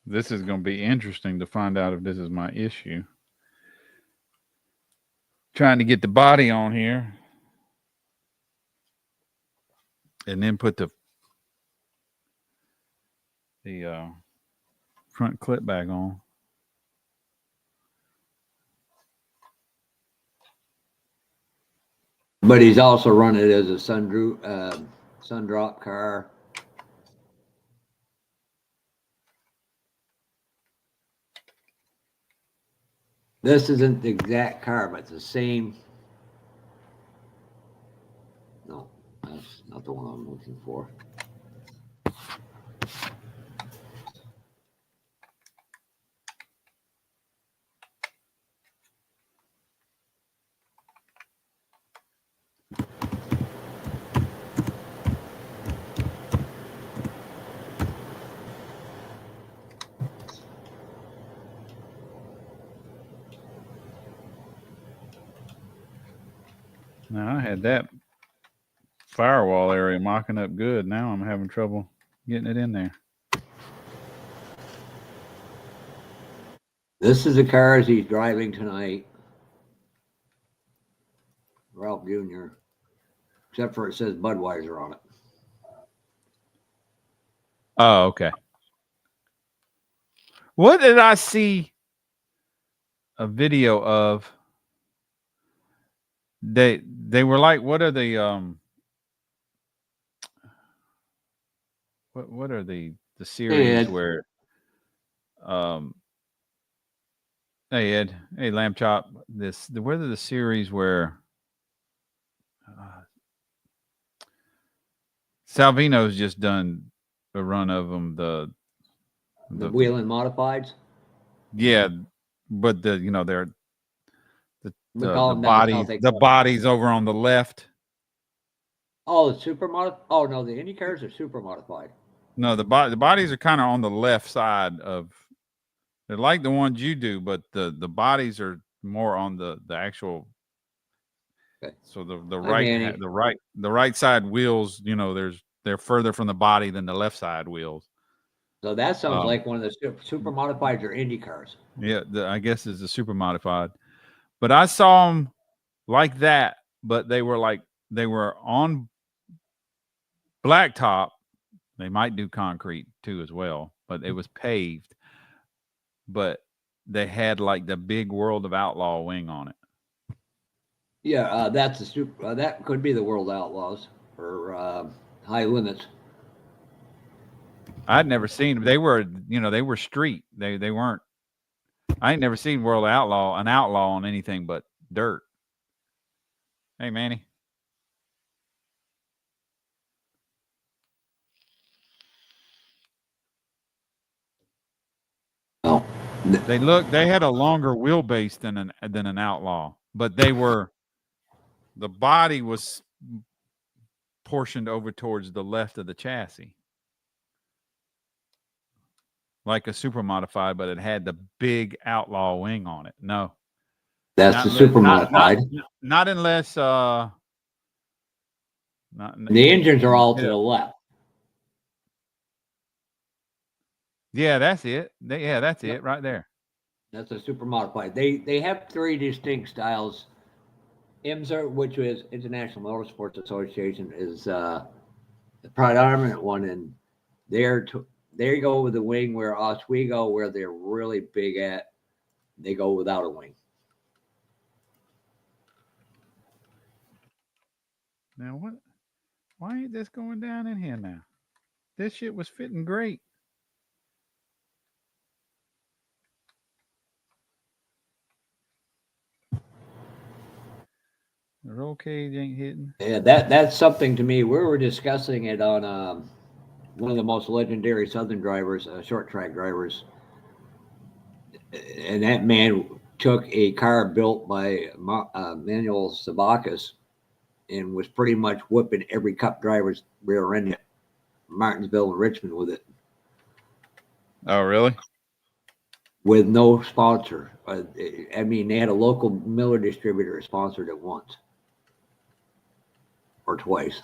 This is gonna be interesting to find out if this is my issue. Trying to get the body on here, and then put the front clip back on. But he's also running it as a sun drop car. This isn't the exact car, but it's the same. No, that's not the one I'm looking for. Now I had that firewall area mocking up good. Now I'm having trouble getting it in there. This is the cars he's driving tonight. Ralph Jr., except for it says Budweiser on it. Oh, okay. What did I see a video of? They were like, what are the what are the series And where um hey Ed, hey Lamb Chop, what are the series where uh, Salvino's just done a run of them. the The Wheeling Modifieds, yeah, but they're we call them now. That's how bodies they the call them. bodies over on the left. Oh, the super mod. Oh no, the Indy cars are super modified. No, the bodies are kind of on the left side of. They're like the ones you do, but the bodies are more on the actual. Okay. So the Hi, Manny. the right side wheels. They're further from the body than the left side wheels. So that sounds Um, like one of the super modifieds or Indy cars. yeah, I guess it's a super modified. But I saw them like that, but they were on blacktop. They might do concrete too as well, but it was paved. But they had like the big World of Outlaw wing on it. Yeah, that's a super. That could be the World Outlaws or High Limits. I'd never seen them. They were street. They weren't. I ain't never seen an outlaw on anything but dirt. Hey, Manny, Oh, they had a longer wheelbase than an outlaw, but the body was portioned over towards the left of the chassis, like a super modified, but it had the big outlaw wing on it. No, that's not the unless super modified. not unless not And the engines are all to yeah, the left. yeah, that's it. That's Yep, it right there. that's a super modified. They have three distinct styles. IMSA, which is International Motorsports Association, is the predominant one, and they're to, they go with the wing where Oswego, where they're really big at, they go without a wing. Now what? Why ain't this going down in here now? This shit was fitting great. The roll cage ain't hitting. Yeah, that's something to me. We were discussing it on one of the most legendary Southern drivers, short track drivers, and that man took a car built by Manuel Sabacus and was pretty much whipping every Cup driver's rear end at Martinsville and Richmond with it, Oh, really? with no sponsor. I mean, they had a local Miller distributor sponsored it once or twice.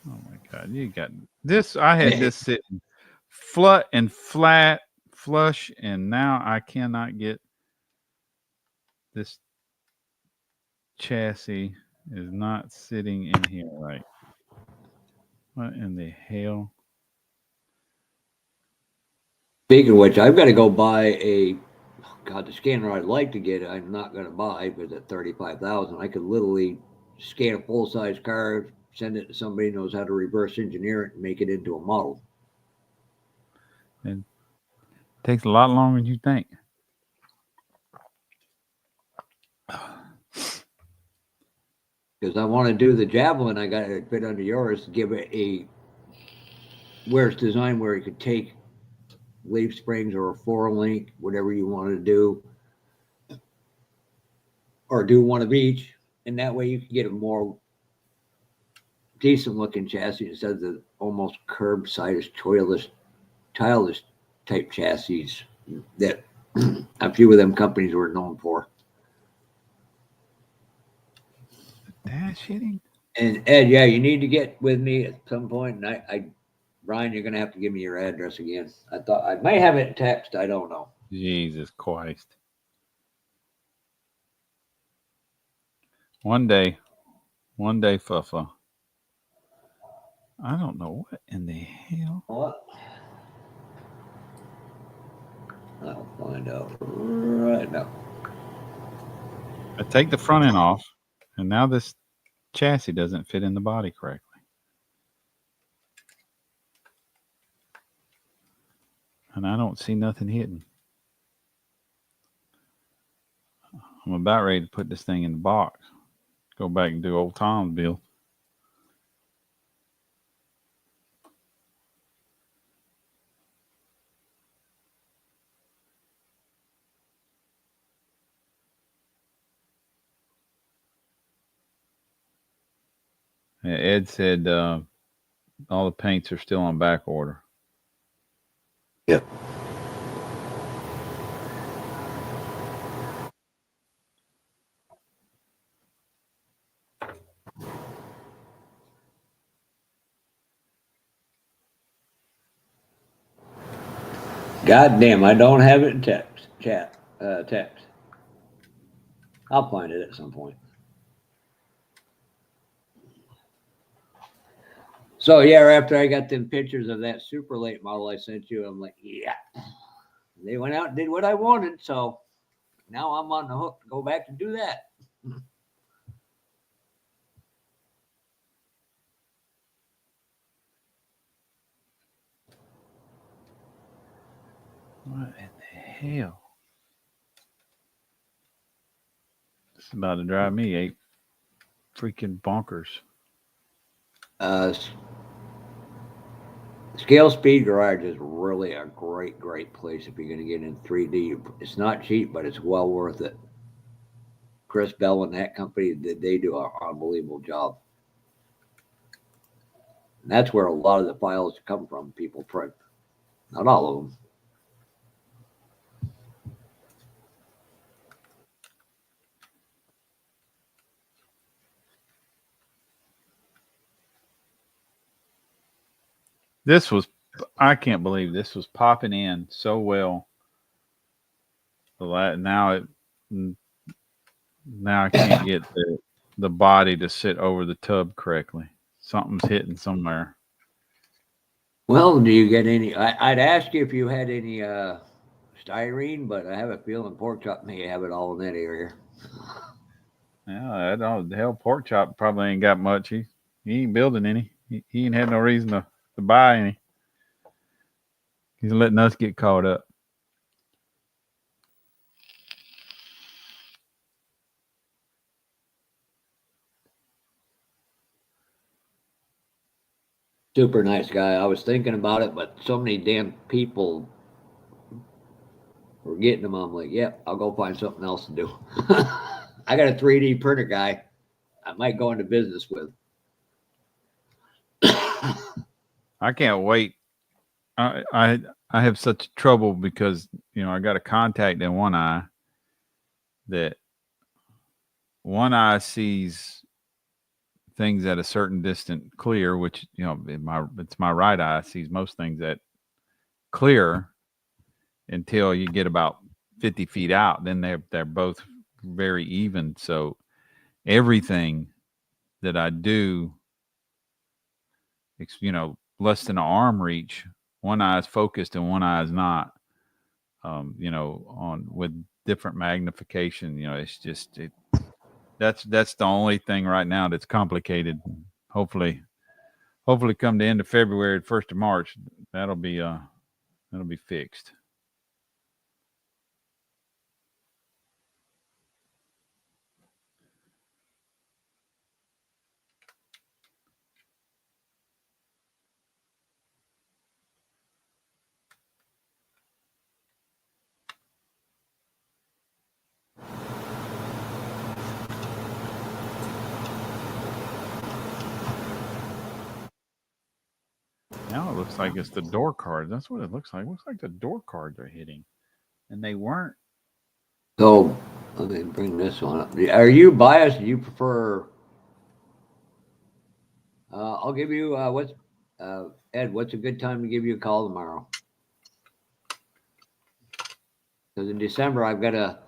Oh my god, you got this. I had Eh, this sitting flat, flush, and now I cannot get this chassis is not sitting in here right. What in the hell? Speaking of which, I've got to go buy a God, the scanner I'd like to get, I'm not going to buy because at 35,000, I could literally scan a full size car, send it to somebody who knows how to reverse engineer it, and make it into a model. It takes a lot longer than you think. Because I want to do the Javelin, I got it fit under yours, give it a where it's designed where you could take leaf springs or a 4 link, whatever you want to do, or do one of each, and that way you can get a more decent looking chassis instead of the almost curbside tileless type chassis that a few of them companies were known for. Dash hitting. And Ed, yeah, you need to get with me at some point. And Brian, you're gonna have to give me your address again. I thought I might have it in text. I don't know. Jesus Christ. One day, Fuffa. I don't know what in the hell. What? I'll find out right now. I take the front end off, and now this chassis doesn't fit in the body correctly. And I don't see nothing hidden. I'm about ready to put this thing in the box. Go back and do old Tom's build. Ed said all the paints are still on back order. Yep. God damn, I don't have it in text. I'll find it at some point. So yeah, after I got them pictures of that super late model I sent you, I'm like, yeah, they went out and did what I wanted. So now I'm on the hook to go back and do that. What in the hell? This is about to drive me eight freaking bonkers. Uh, Scale Speed Garage is really a great place if you're going to get in 3D. It's not cheap, but it's well worth it. Chris Bell and that company, they do an unbelievable job. And that's where a lot of the files come from. People print, not all of them. This was, I can't believe this was popping in so well. Now now I can't get the body to sit over the tub correctly. Something's hitting somewhere. Well, do you get any? I'd ask you if you had any styrene, but I have a feeling pork chop may have it all in that area. Yeah, I don't. Hell, pork chop probably ain't got much. He ain't building any. He ain't had no reason to buy any. He's letting us get caught up. Super nice guy. I was thinking about it, but so many damn people were getting them. I'm like, yep, I'll go find something else to do. I got a 3D printer guy I might go into business with. I can't wait. I have such trouble because I got a contact in one eye that one eye sees things at a certain distance clear, which it's my right eye sees most things at clear until you get about 50 feet out. Then they're both very even. So everything that I do, less than an arm reach, one eye is focused and one eye is not. On with different magnification, it's just that's the only thing right now that's complicated. Hopefully, come the end of February, 1st of March, that'll be fixed. Now it looks like it's the door cards. That's what it looks like. It looks like the door cards are hitting, and they weren't. So let me bring this one up. Are you biased? Do you prefer? I'll give you what's Ed. What's a good time to give you a call tomorrow? Because in December I've got to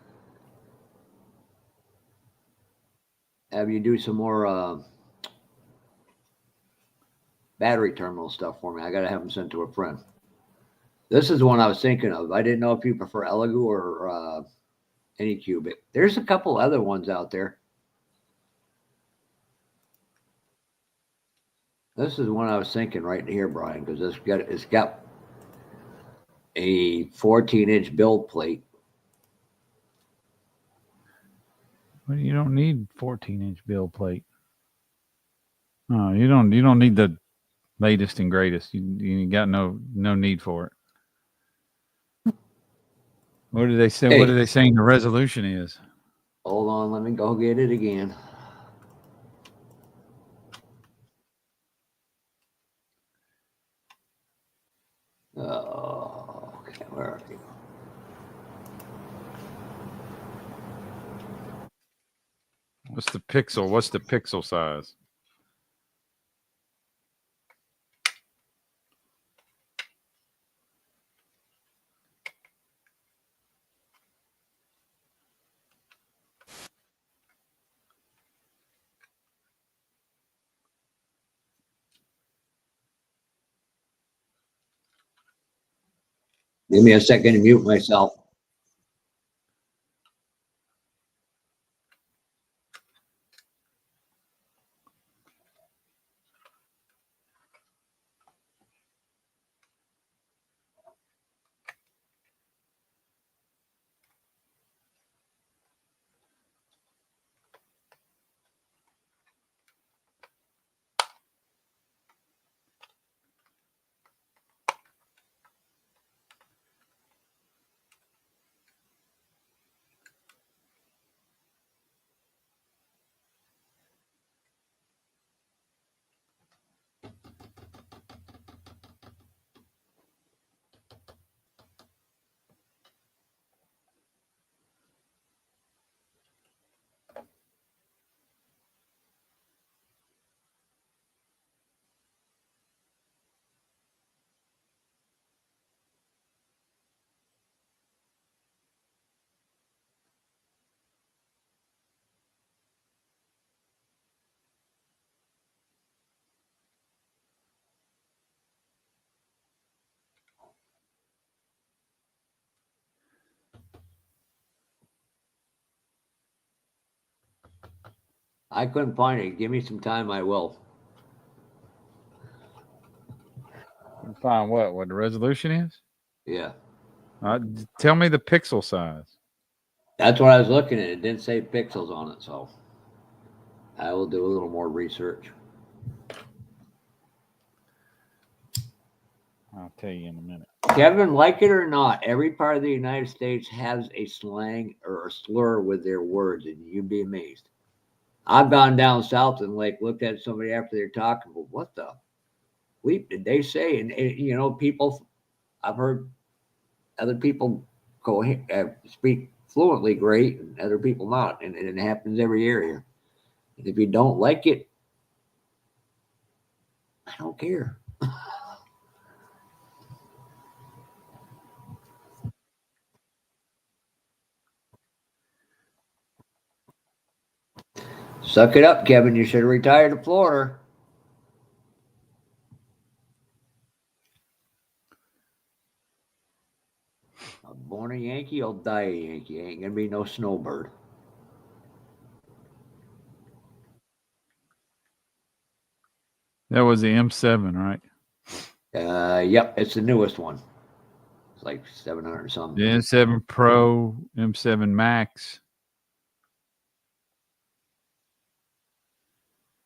have you do some more battery terminal stuff for me. I got to have them sent to a friend. This is the one I was thinking of. I didn't know if you prefer Elegoo or any cubic. There's a couple other ones out there. This is one I was thinking right here, Brian, because it's got a 14-inch build plate. Well, you don't need 14-inch build plate. Oh, you don't. You don't need the latest and greatest. You got no need for it. What do they say? What Hey, are they saying the resolution is? hold on, let me go get it again. Oh, okay, where are you? What's the pixel? What's the pixel size? Give me a second to mute myself. I couldn't find it. Give me some time, I will. Find what? What the resolution is? Yeah, Tell me the pixel size. that's what I was looking at. It didn't say pixels on it, so I will do a little more research. I'll tell you in a minute. Kevin, like it or not, every part of the United States has a slang or a slur with their words, and you'd be amazed. I've gone down south and like looked at somebody after they're talking, but what the bleep did they say? And people, I've heard other people speak fluently great, and other people not, and it happens every year here. And if you don't like it, I don't care. Suck it up, Kevin. You should have retired to Florida. Born a Yankee, you'll die a Yankee. Ain't gonna be no snowbird. That was the M7, right? Yep, it's the newest one. It's like 700 The something. M7 Pro, M7 Max.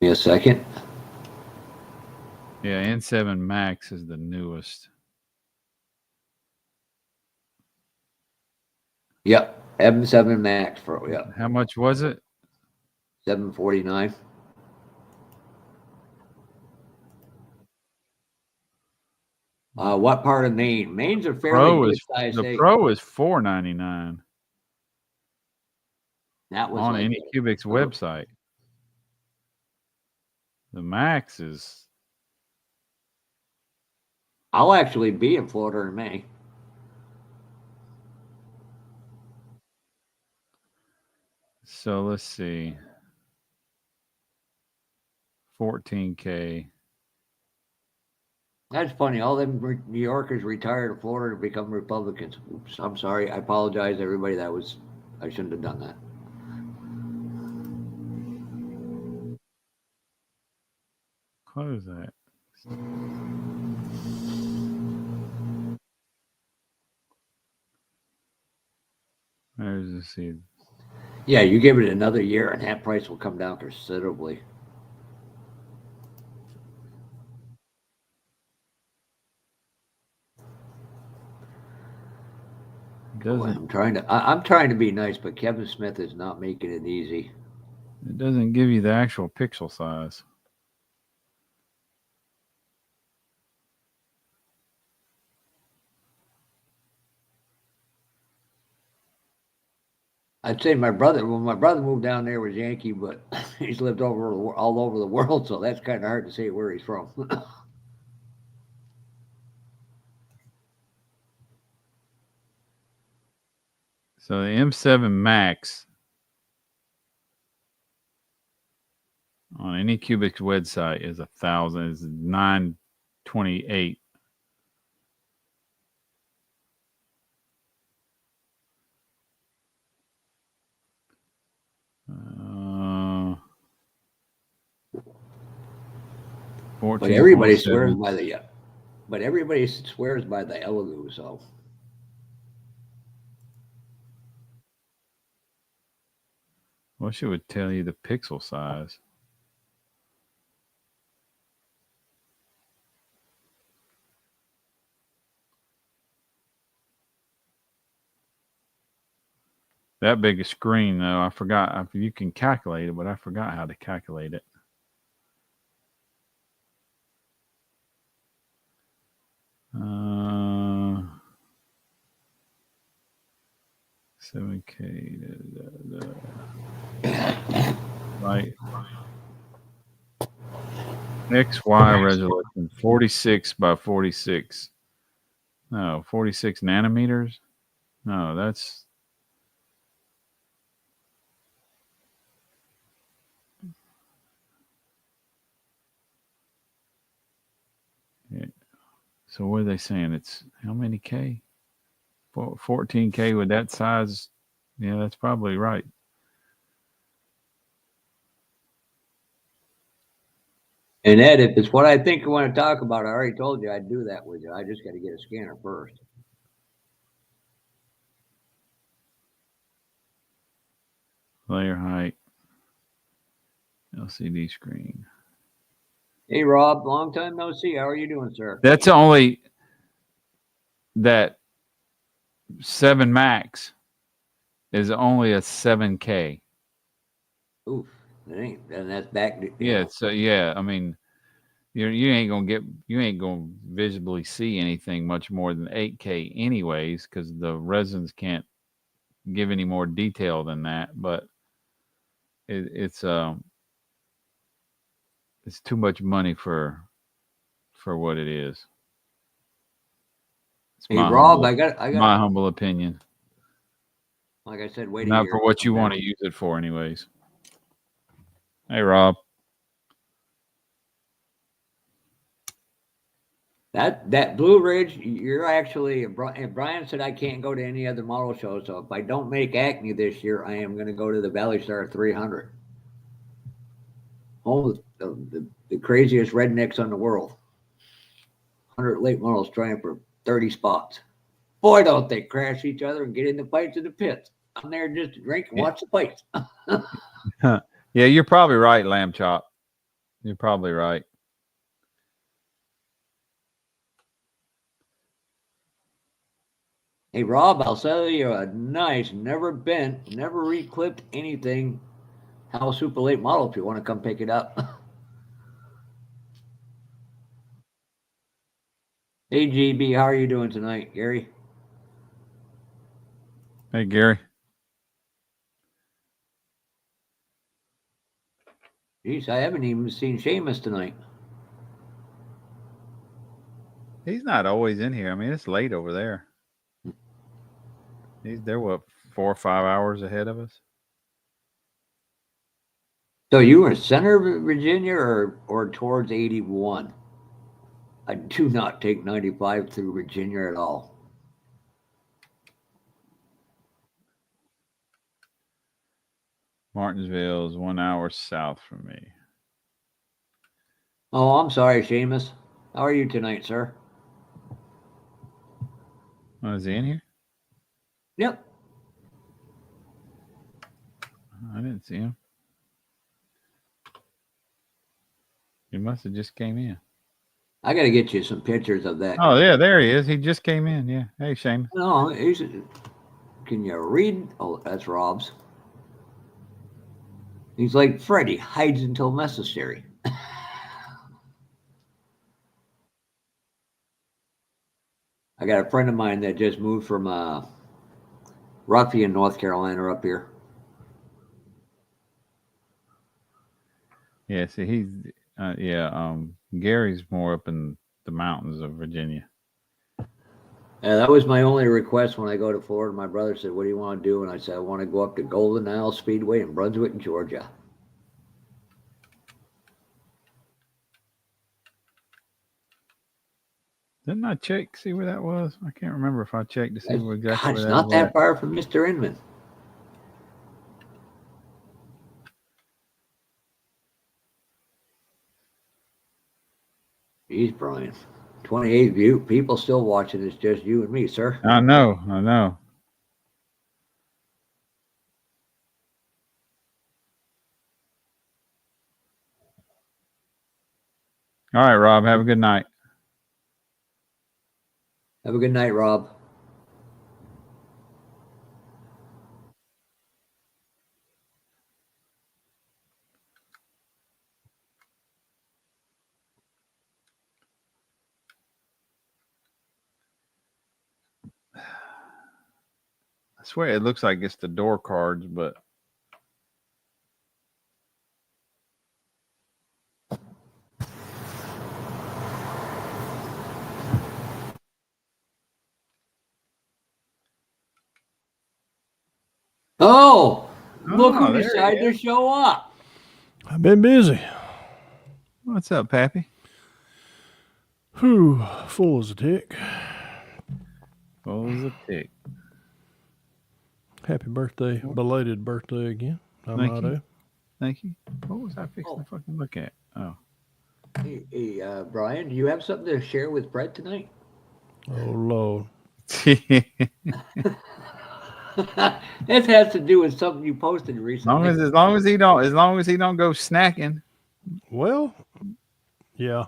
Give me a second. Yeah, N7 Max is the newest. Yep, M7 Max Pro. Yep, How much was it? 749. What part of Maine? Maine's a fairly Pro good is size the state. Pro is $499 That was on like, Anycubic's uh, website. The Max is I'll actually be in Florida in May. so let's see. 14K. That's funny. All them New Yorkers retire to Florida to become Republicans. Oops, I'm sorry. I apologize, everybody. I shouldn't have done that. Close that. There's the seed. Yeah, you give it another year, and that price will come down considerably. Boy, Doesn't I'm trying to be nice, but Kevin Smith is not making it easy. it doesn't give you the actual pixel size. I'd say my brother, when my brother moved down there, was Yankee, but he's lived all over the world, so that's kind of hard to say where he's from. So the M7 Max on any Cubic website is 1,000. Is 928. Uh, but everybody 1447. swears by the, but everybody swears by the Elegoo. So Well, she would tell you the pixel size. That big a screen, though, I forgot. You can calculate it, but I forgot how to calculate it. Uh, 7K. Right. XY resolution 46 by 46. No, 46 nanometers. No, that's yeah. So what are they saying? It's how many K? 14K with that size. Yeah, that's probably right. and Ed, if it's what I think you want to talk about, I already told you I'd do that with you. I just got to get a scanner first. Layer height. LCD screen. Hey Rob, long time no see. How are you doing, sir? That's only that 7 Max is only a 7K. Oof, it ain't, and that's back. Yeah, so yeah, I mean, you ain't gonna visibly see anything much more than 8K anyways, because the resins can't give any more detail than that. But it, it's too much money for what it is. It's Hey Rob, I got. my humble opinion. Like I said, wait a Not year. for what Come you want back. to use it for, anyways. Hey, Rob. That Blue Ridge, you're actually. And Brian said I can't go to any other model show, so if I don't make Acme this year, I am going to go to the Valley Star 300. Home of the craziest rednecks on the world. 100 late models trying for 30 spots. Boy, don't they crash each other and get into fights in the pits. I'm there just to drink and Yeah, watch the fights. yeah, you're probably right, Lamb Chop. You're probably right. Hey Rob, I'll sell you a nice, never bent, never reclipped anything House Super Late model if you want to come pick it up. Hey GB, how are you doing tonight, Gary? Hey, Gary. Jeez, I haven't even seen Seamus tonight. He's not always in here. I mean, it's late over there. They're what, 4 or 5 hours ahead of us. So you were center of Virginia or towards 81? I do not take 95 through Virginia at all. Martinsville is 1 hour south from me. Oh, I'm sorry, Seamus. How are you tonight, sir? Oh, is he in here? Yep. I didn't see him. He must have just came in. I got to get you some pictures of that. Oh, yeah, there he is. He just came in. Yeah. Hey, Shane. No, can you read? Oh, that's Rob's. He's like Freddy, hides until necessary. I got a friend of mine that just moved from Ruffian, North Carolina, up here. Yeah, see, he's, Gary's more up in the mountains of Virginia. Yeah, that was my only request when I go to Florida. My brother said, "What do you want to do?" And I said, "I want to go up to Golden Isle Speedway in Brunswick, Georgia." Didn't I check, see where that was? I can't remember if I checked to see exactly God, where it's that not was. that far from Mr. Inman. Geez, Brian. 28 view people still watching. It's just you and me, sir. I know. All right, Rob, have a good night. Have a good night, Rob. I swear it looks like it's the door cards, but Oh, look who there he decided to is. show up. I've been busy. What's up, Pappy? Whew, full as a tick. Full as a tick. Happy birthday, belated birthday again. Thank you. Thank you. What was I fixing to fucking look at? Oh. Hey, Brian, do you have something to share with Brett tonight? Oh Lord. This has to do with something you posted recently. as long as he don't go snacking. Well, yeah.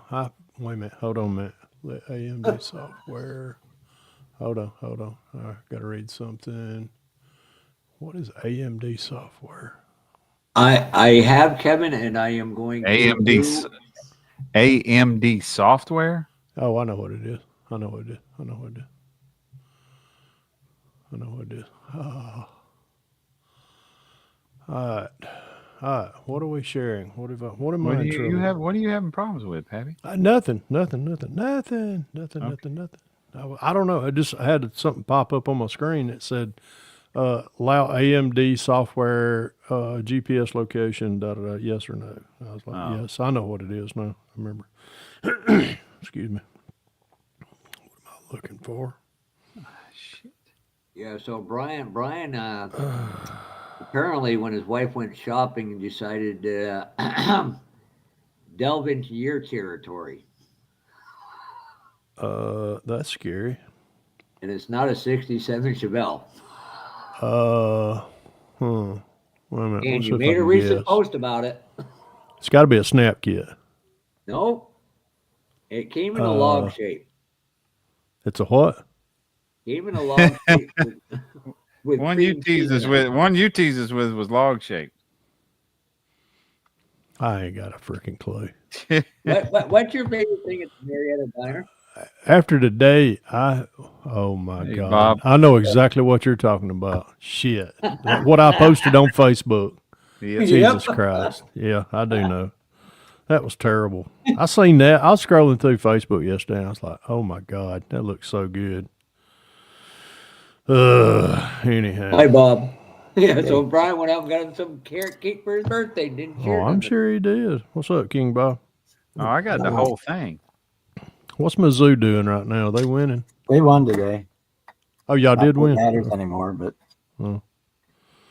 Wait a minute. Hold on a minute. Let AMD software. Hold on. I got to read something. What is AMD software? I have Kevin, and I am going to AMD software. Oh, I know what it is. I know what it is. Oh. All right. What are we sharing? What am I in trouble? What are you having problems with, Pappy? Nothing. I don't know. I had something pop up on my screen that said, allow AMD software, GPS location, yes or no. I was like, yes, I know what it is now. I remember. Excuse me. What am I looking for? Shit. Yeah, so Brian, apparently when his wife went shopping and decided to delve into your territory. That's scary. And it's not a 67 Chevelle. Wait a minute. And you made a recent post about it. It's got to be a snap kit. Nope. It came in a log shape. It's a what? Came in a log shape with one you teased us with was log shaped. I ain't got a freaking clue. What's your favorite thing at the Marietta Diner? After today, oh my God. Bob. I know exactly what you're talking about. Shit. What I posted on Facebook. Yep. Jesus Christ. Yeah, I do know. That was terrible. I seen that. I was scrolling through Facebook yesterday and I was like, oh my God, that looks so good. Anyhow. Hi, Bob. Yeah, so Brian went out and got him some carrot cake for his birthday, didn't share I'm nothing. sure he did. What's up, King Bob? Oh, I got the whole thing. What's Mizzou doing right now? Are they winning? They won today. Oh, y'all Not did that it win. matters anymore, but Well,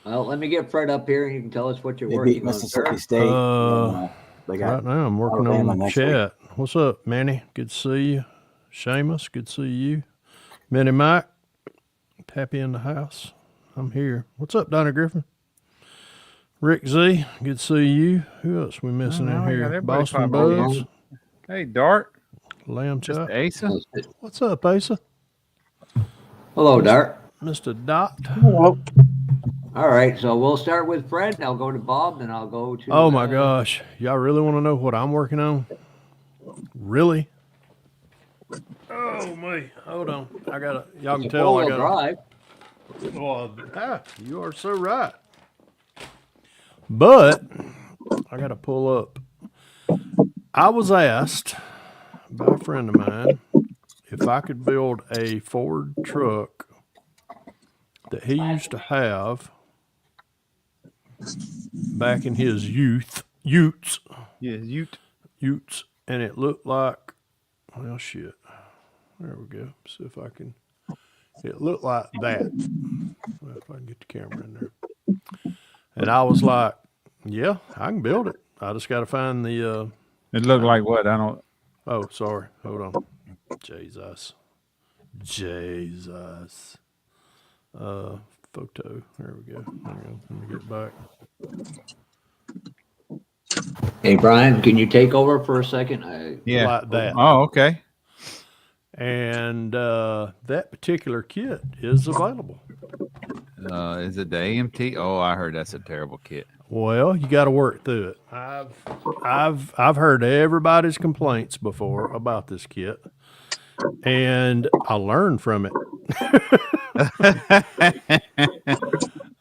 let me get Fred up here and you can tell us what you're they beat working on, Mississippi sir. State. and, they got Right now, I'm working Alabama on next week. chat. What's up, Manny? Good to see you. Seamus, good to see you. Minnie Mike, happy in the house. I'm here. What's up, Donna Griffin? Rick Z, good to see you. Who else we missing in here? Boston Buds, Hey, Dart. Lamb Just Chop. Asa. What's up, Asa? Hello, Dart. Mr. Dot. All right, so we'll start with Fred. I'll go to Bob, then I'll go to. Oh my gosh, y'all really want to know what I'm working on? Really? Oh me, hold on. I gotta. Y'all can tell I gotta. Drive. Well, you are so right. But I got to pull up. I was asked by a friend of mine if I could build a Ford truck that he used to have back in his utes, Yeah, and it looked like, well, shit. There we go. See if I can. It looked like that. Well, if I can get the camera in there. And I was like, yeah, I can build it. I just got to find the. It looked like what? I don't. Oh, sorry. Hold on. Jesus. Photo. There we go. Let me get back. Hey, Brian, can you take over for a second? Yeah. Like that. Oh, okay. And that particular kit is available. Is it the AMT? Oh, I heard that's a terrible kit. Well, you got to work through it. I've heard everybody's complaints before about this kit, and I learned from it.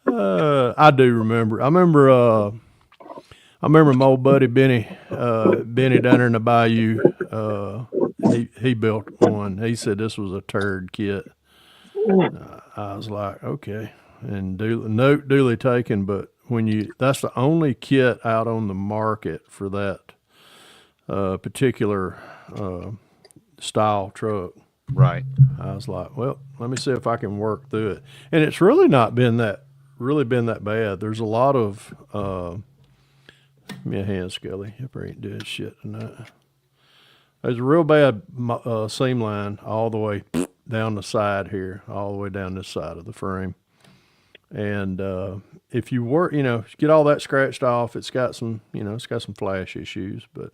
I do remember. I remember my old buddy Benny down there in the bayou. He built one. He said this was a turd kit. I was like, okay, and note duly taken. But that's the only kit out on the market for that particular style truck. Right. I was like, well, let me see if I can work through it. And it's really not been that bad. There's a lot of give me a hand, Scully. If I ain't doing shit tonight. There's a real bad seam line all the way down the side here, all the way down this side of the frame. And if you work, get all that scratched off, it's got some flash issues, but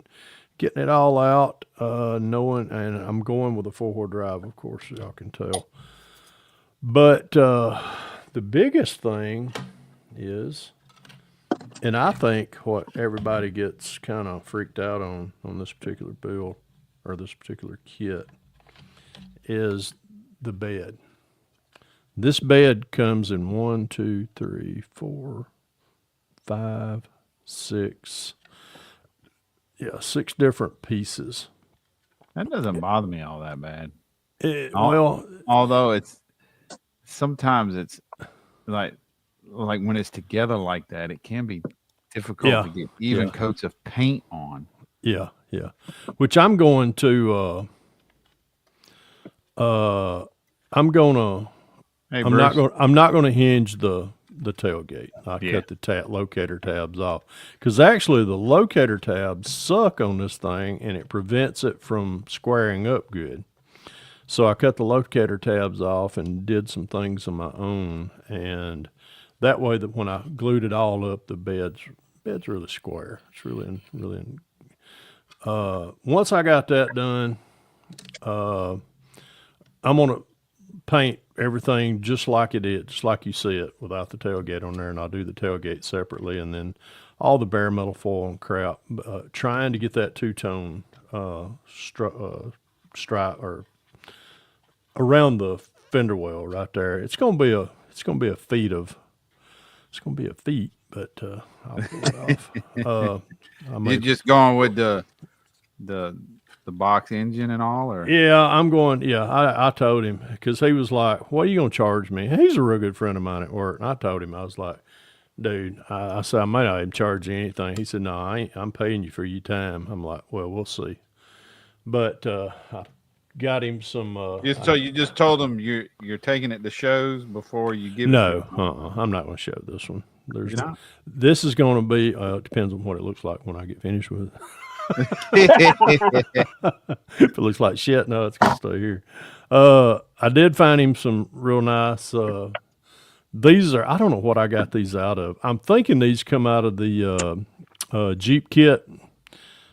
getting it all out, knowing, and I'm going with a 4-wheel drive, of course, as y'all can tell. But the biggest thing is, and I think what everybody gets kind of freaked out on this particular build or this particular kit is the bed. This bed comes in 1, 2, 3, 4, 5, 6. Yeah, 6 different pieces. That doesn't bother me all that bad. Although sometimes it's like when it's together like that, it can be difficult to get even coats of paint on. Yeah. Which I'm going to. I'm not going to hinge the tailgate. I cut the locator tabs off because actually the locator tabs suck on this thing and it prevents it from squaring up good. So I cut the locator tabs off and did some things on my own, and that way that when I glued it all up, the bed's really square. It's really. Once I got that done, I'm gonna paint everything just like it is, just like you see it, without the tailgate on there, and I'll do the tailgate separately, and then all the bare metal foil and crap. Trying to get that two-tone stripe or around the fender well right there. It's gonna be a feat, but I'll pull it off. You're just going with the box engine and all, or I'm going. Yeah, I told him because he was like, "What are you gonna charge me?" And he's a real good friend of mine at work, and I told him I was like, "Dude," I said I might not even charge you anything. He said, "No, I ain't. I'm paying you for your time." I'm like, "Well, we'll see." But I got him some. So you just told them you're taking it to shows before you give No, it to them? I'm not going to show this one. There's You're not? This is going to be. It depends on what it looks like when I get finished with it. If it looks like shit, no, it's going to stay here. I did find him some real nice. These are. I don't know what I got these out of. I'm thinking these come out of the Jeep kit.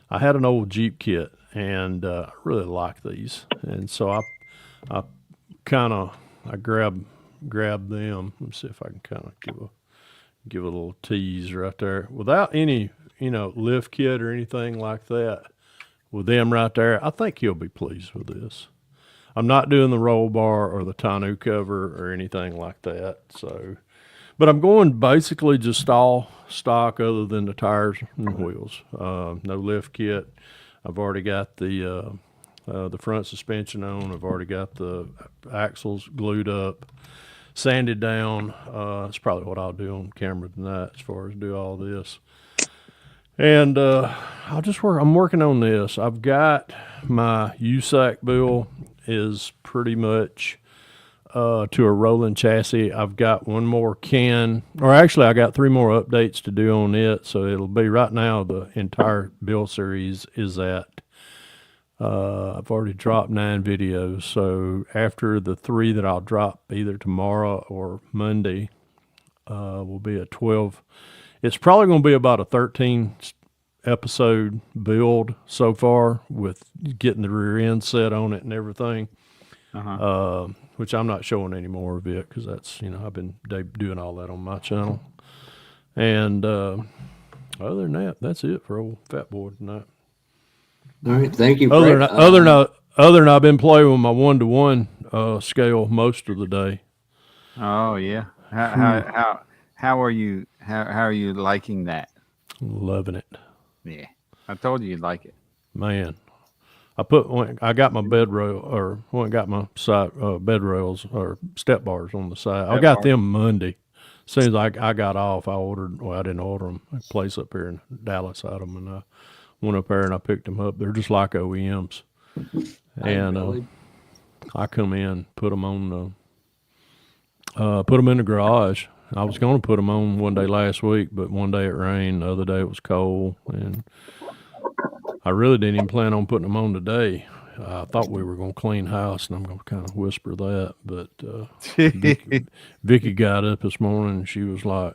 I had an old Jeep kit, and I really like these, and so I kind of I grab them. Let me see if I can kind of give a little tease right there without any lift kit or anything like that. With them right there, I think you'll be pleased with this. I'm not doing the roll bar or the tonneau cover or anything like that. So, but I'm going basically just all stock other than the tires and wheels. No lift kit. I've already got the front suspension on. I've already got the axles glued up, sanded down. That's probably what I'll do on camera tonight as far as do all this. And I'm working on this. I've got my USAC bill is pretty much to a rolling chassis. I've got one more I got 3 more updates to do on it. So it'll be right now the entire build series is at I've already dropped 9 videos. So after the 3 that I'll drop either tomorrow or Monday, will be a 12. It's probably going to be about a 13 episode build so far with getting the rear end set on it and everything. Which I'm not showing any more of it because that's, I've been doing all that on my channel. And other than that, that's it for old Fat Boy tonight. All right, thank you. Other than I've been playing with my 1-to-1 scale most of the day. Oh yeah. How are you? How are you liking that? Loving it. Yeah, I told you you'd like it, man. I got my bed rail got my side bed rails or step bars on the side. I got them Monday. As soon as I got off, I didn't order them. A place up here in Dallas had them, and I went up there and I picked them up. They're just like OEMs, and I come in, put them on, put them in the garage. I was going to put them on one day last week, but one day it rained, the other day it was cold, and I really didn't even plan on putting them on today. I thought we were going to clean house, and I'm going to kind of whisper that, but Vicky got up this morning, and she was like,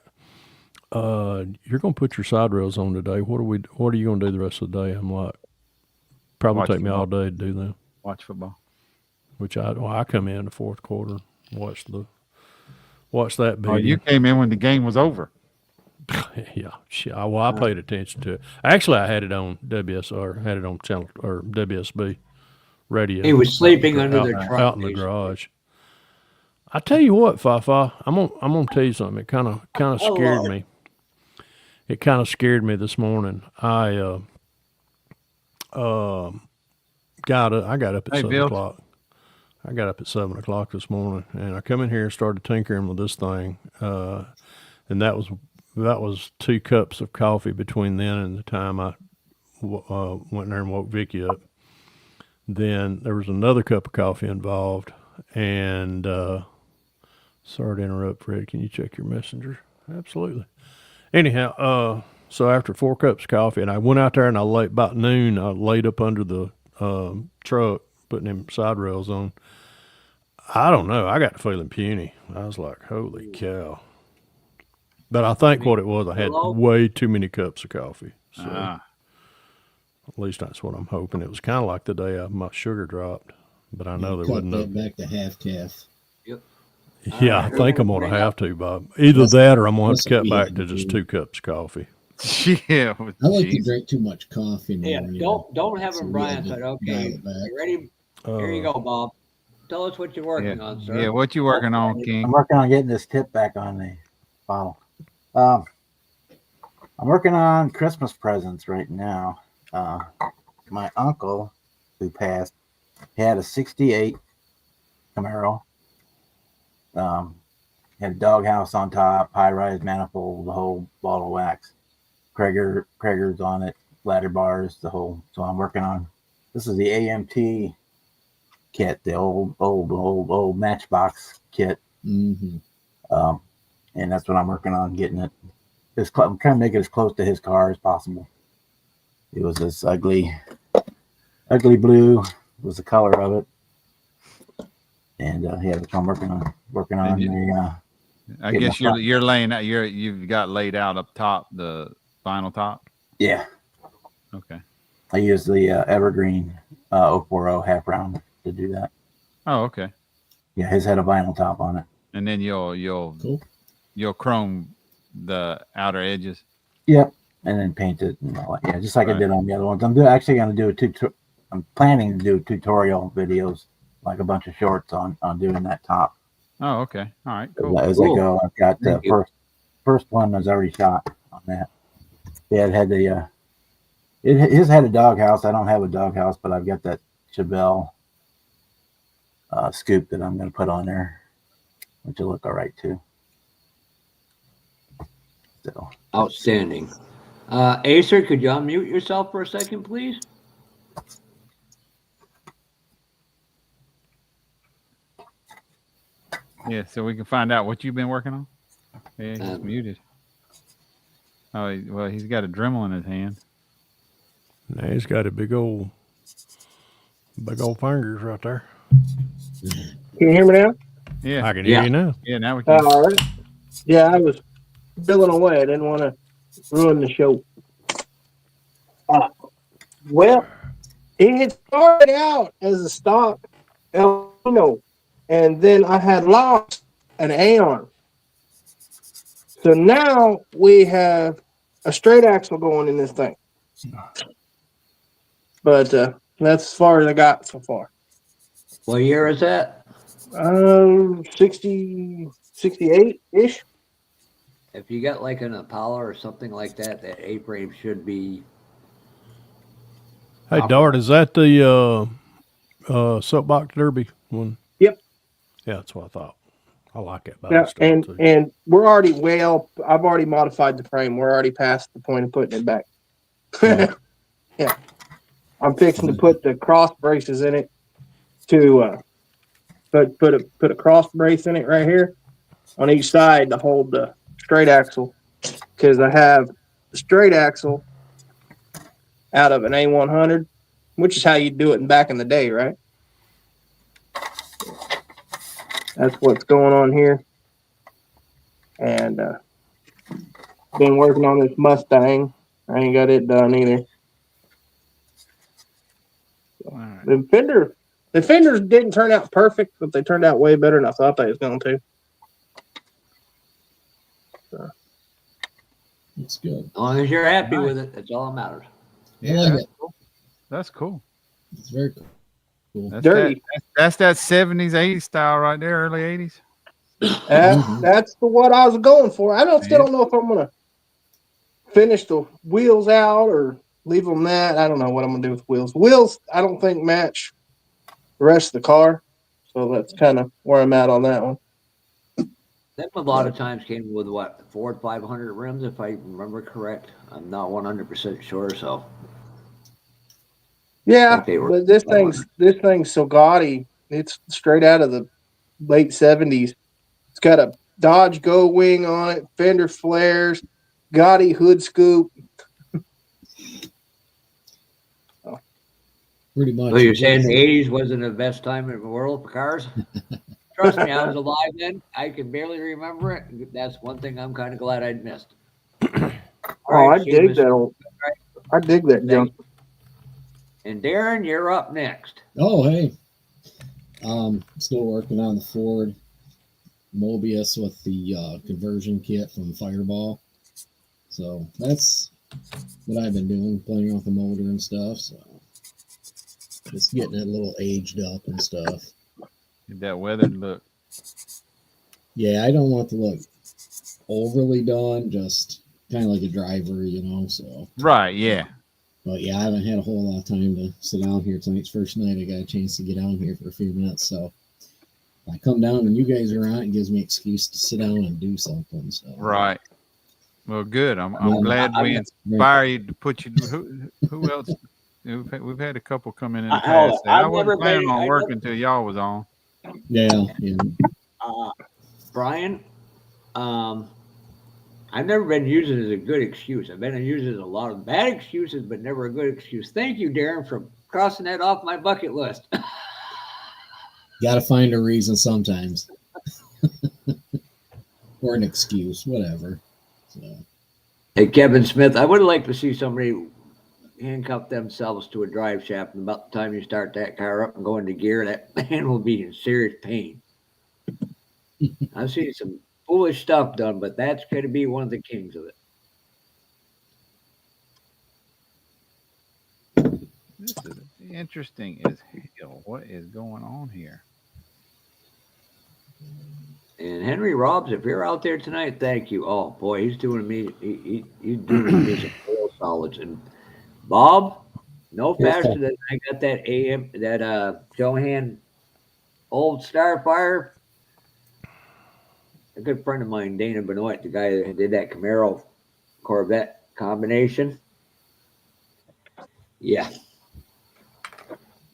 you're going to put your side rails on today. What are you going to do the rest of the day? I'm like, probably take me all day to do that. Watch football. Which I come in the fourth quarter, watch that video. Oh, you came in when the game was over. Yeah, well, I paid attention to it. Actually, I had it on had it on channel or WSB radio. He was sleeping under the truck out in the garage. I tell you what, Fafa, I'm gonna tell you something. It kind of scared me. It kind of scared me this morning. I got up at 7 o'clock. I got up at 7 o'clock this morning, and I come in here and started tinkering with this thing, and that was 2 cups of coffee between then and the time I went in there and woke Vicky up. Then there was another cup of coffee involved, and sorry to interrupt, Fred. Can you check your messenger? Absolutely. Anyhow, so after 4 cups of coffee, and I went out there and about noon, I laid up under the truck, putting them side rails on. I don't know. I got feeling puny. I was like, holy cow. But I think what it was, I had way too many cups of coffee. So at least that's what I'm hoping. It was kind of like the day my sugar dropped, but I know there wasn't no. Back to half calf. Yep. Yeah, I think I'm going to have to, Bob. Either that or I'm going to have to cut back to just 2 cups of coffee. Yeah. I like to drink too much coffee. Yeah, don't have him, Brian. Said, okay, you ready? Here you go, Bob. Tell us what you're working on, sir. Yeah, what you working on, King? I'm working on getting this tip back on the bottle. I'm working on Christmas presents right now. My uncle, who passed, had a 68 Camaro. Had a doghouse on top, high-rise manifold, the whole ball of wax. Krager's on it, ladder bars, the whole. So I'm working on. This is the AMT kit, the old Matchbox kit. Mm-hmm. And that's what I'm working on, getting it. I'm trying to make it as close to his car as possible. It was this ugly blue was the color of it. And yeah, that's what I'm working on. I Get guess my you're laying out. You've got laid out up top the vinyl top. yeah. Okay. I use the Evergreen 040 half round to do that. Oh, okay. Yeah, his had a vinyl top on it. And then you'll chrome the outer edges. Yep, and then paint it and all that. Yeah, just like I Right. did on the other ones. I'm actually going to do I'm planning to do tutorial videos, like a bunch of shorts on doing that top. Oh, okay. All right. Cool. As Cool. I go, I've got the Thank you. first one was already shot on that. Yeah, it had the his had a doghouse. I don't have a doghouse, but I've got that Chevelle scoop that I'm going to put on there, which will look all right too. So Outstanding. Acer, could you unmute yourself for a second, please? Yeah. So we can find out what you've been working on. Yeah, he's muted. Oh, well, he's got a Dremel in his hand. Now he's got a big old fingers right there. Can you hear me now? Yeah. I can hear you now. Yeah. Now we can. All right. Yeah, I was billing away. I didn't want to ruin the show. Well, it started out as a stock Elino, and then I had lost an Aeon. So now we have a straight axle going in this thing. But that's as far as I got so far. What year is that? 68-ish. If you got like an Apollo or something like that, that A-frame should be. Hey, Dart, is that the soapbox derby one? Yep. Yeah, that's what I thought. I like it. Yeah, and we're already I've already modified the frame. We're already past the point of putting it back. Yeah. I'm fixing to put the cross braces in it to put a cross brace in it right here on each side to hold the straight axle, because I have the straight axle out of an A100, which is how you do it back in the day, right? That's what's going on here. And been working on this Mustang. I ain't got it done either. All right. The fenders didn't turn out perfect, but they turned out way better than I thought they was going to. So. It's good. As long as you're happy Nice. with it, that's all that matters. I like it. That's cool. It's very cool. That's Dirty. That's that 70s, 80s style right there, early 80s. That's what I was going for. I still don't know if I'm going to finish the wheels out or leave them that. I don't know what I'm going to do with wheels. Wheels, I don't think match the rest of the car. So that's kind of where I'm at on that one. Them a lot of times came with what, Ford 500 rims, if I remember correct. I'm not 100% sure, so. Yeah, They were- but this thing's so gaudy. It's straight out of the late 70s. It's got a Dodge Go wing on it, fender flares, gaudy hood scoop. Pretty much. So you're saying the 80s wasn't the best time in the world for cars? Trust me, I was alive then. I can barely remember it. That's one thing I'm kind of glad I'd missed. I dig that. I dig that junk. And Darren, you're up next. Oh, hey. Still working on the Ford Mobius with the conversion kit from Fireball. So that's what I've been doing, playing with the motor and stuff. So just getting it a little aged up and stuff. Get that weathered look. Yeah, I don't want to look overly done, just kind of like a driver, so. Right, yeah. But yeah, I haven't had a whole lot of time to sit down here. Tonight's first night. I got a chance to get down here for a few minutes. So I come down and you guys are on, it gives me an excuse to sit down and do something. So Right. Well, good. I'm Well, glad we I'm- inspire you to put you. Who else We've had a couple come in the Hold past. on. Say, I I've wasn't never planning been. on working till y'all was on. Yeah, yeah. Brian, I've never been used it as a good excuse. I've been used it as a lot of bad excuses, but never a good excuse. Thank you, Darren, for crossing that off my bucket list. Got to find a reason sometimes, or an excuse, whatever. So, Hey, Kevin Smith, I would like to see somebody handcuff themselves to a drive shaft, and about the time you start that car up and go into gear, that man will be in serious pain. I've seen some foolish stuff done, but that's going to be one of the kings of it. This is interesting as hell. What is going on here? And Henry Robbs, if you're out there tonight, thank you. Oh boy, he's doing me. He's doing me some real solids. And Bob, no faster than I got that Johan old Starfire. A good friend of mine, Dana Benoit, the guy that did that Camaro Corvette combination. Yeah,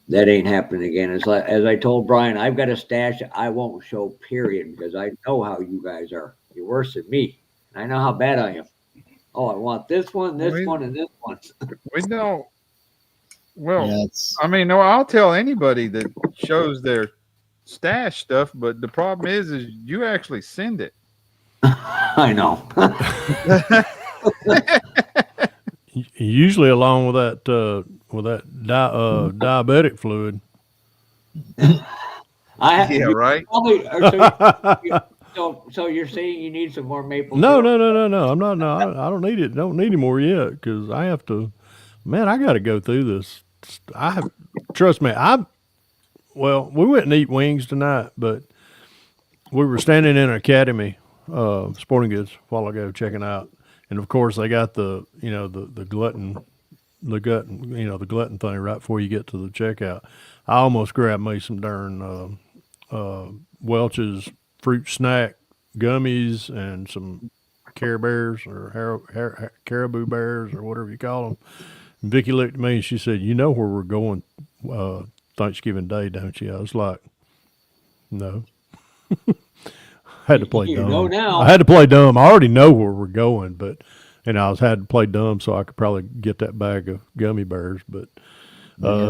that ain't happening again. It's like, as I told Brian, I've got a stash I won't show, period, because I know how you guys are. You're worse than me. I know how bad I am. Oh, I want this one, this one, and this one. We don't. Well, yeah, I mean, no, I'll tell anybody that shows their stash stuff, but the problem is you actually send it. I know. Usually along with that diabetic fluid. Yeah, right. Probably, so you're saying you need some more maple No, syrup? no. I'm not. No, I don't need it. Don't need any more yet because I have to. Man, I got to go through this. I have. Trust me. Well, we went and eat wings tonight, but we were standing in an Academy Sporting Goods a while ago checking out, and of course they got the glutton thing right before you get to the checkout. I almost grabbed me some darn Welch's fruit snack gummies and some Care Bears or Caribou Bears or whatever you call them. And Vicky looked at me and she said, "You know where we're going Thanksgiving Day, don't you?" I was like, "No." I had to play You dumb. know now. I had to play dumb. I already know where we're going, but I had to play dumb so I could probably get that bag of gummy bears. But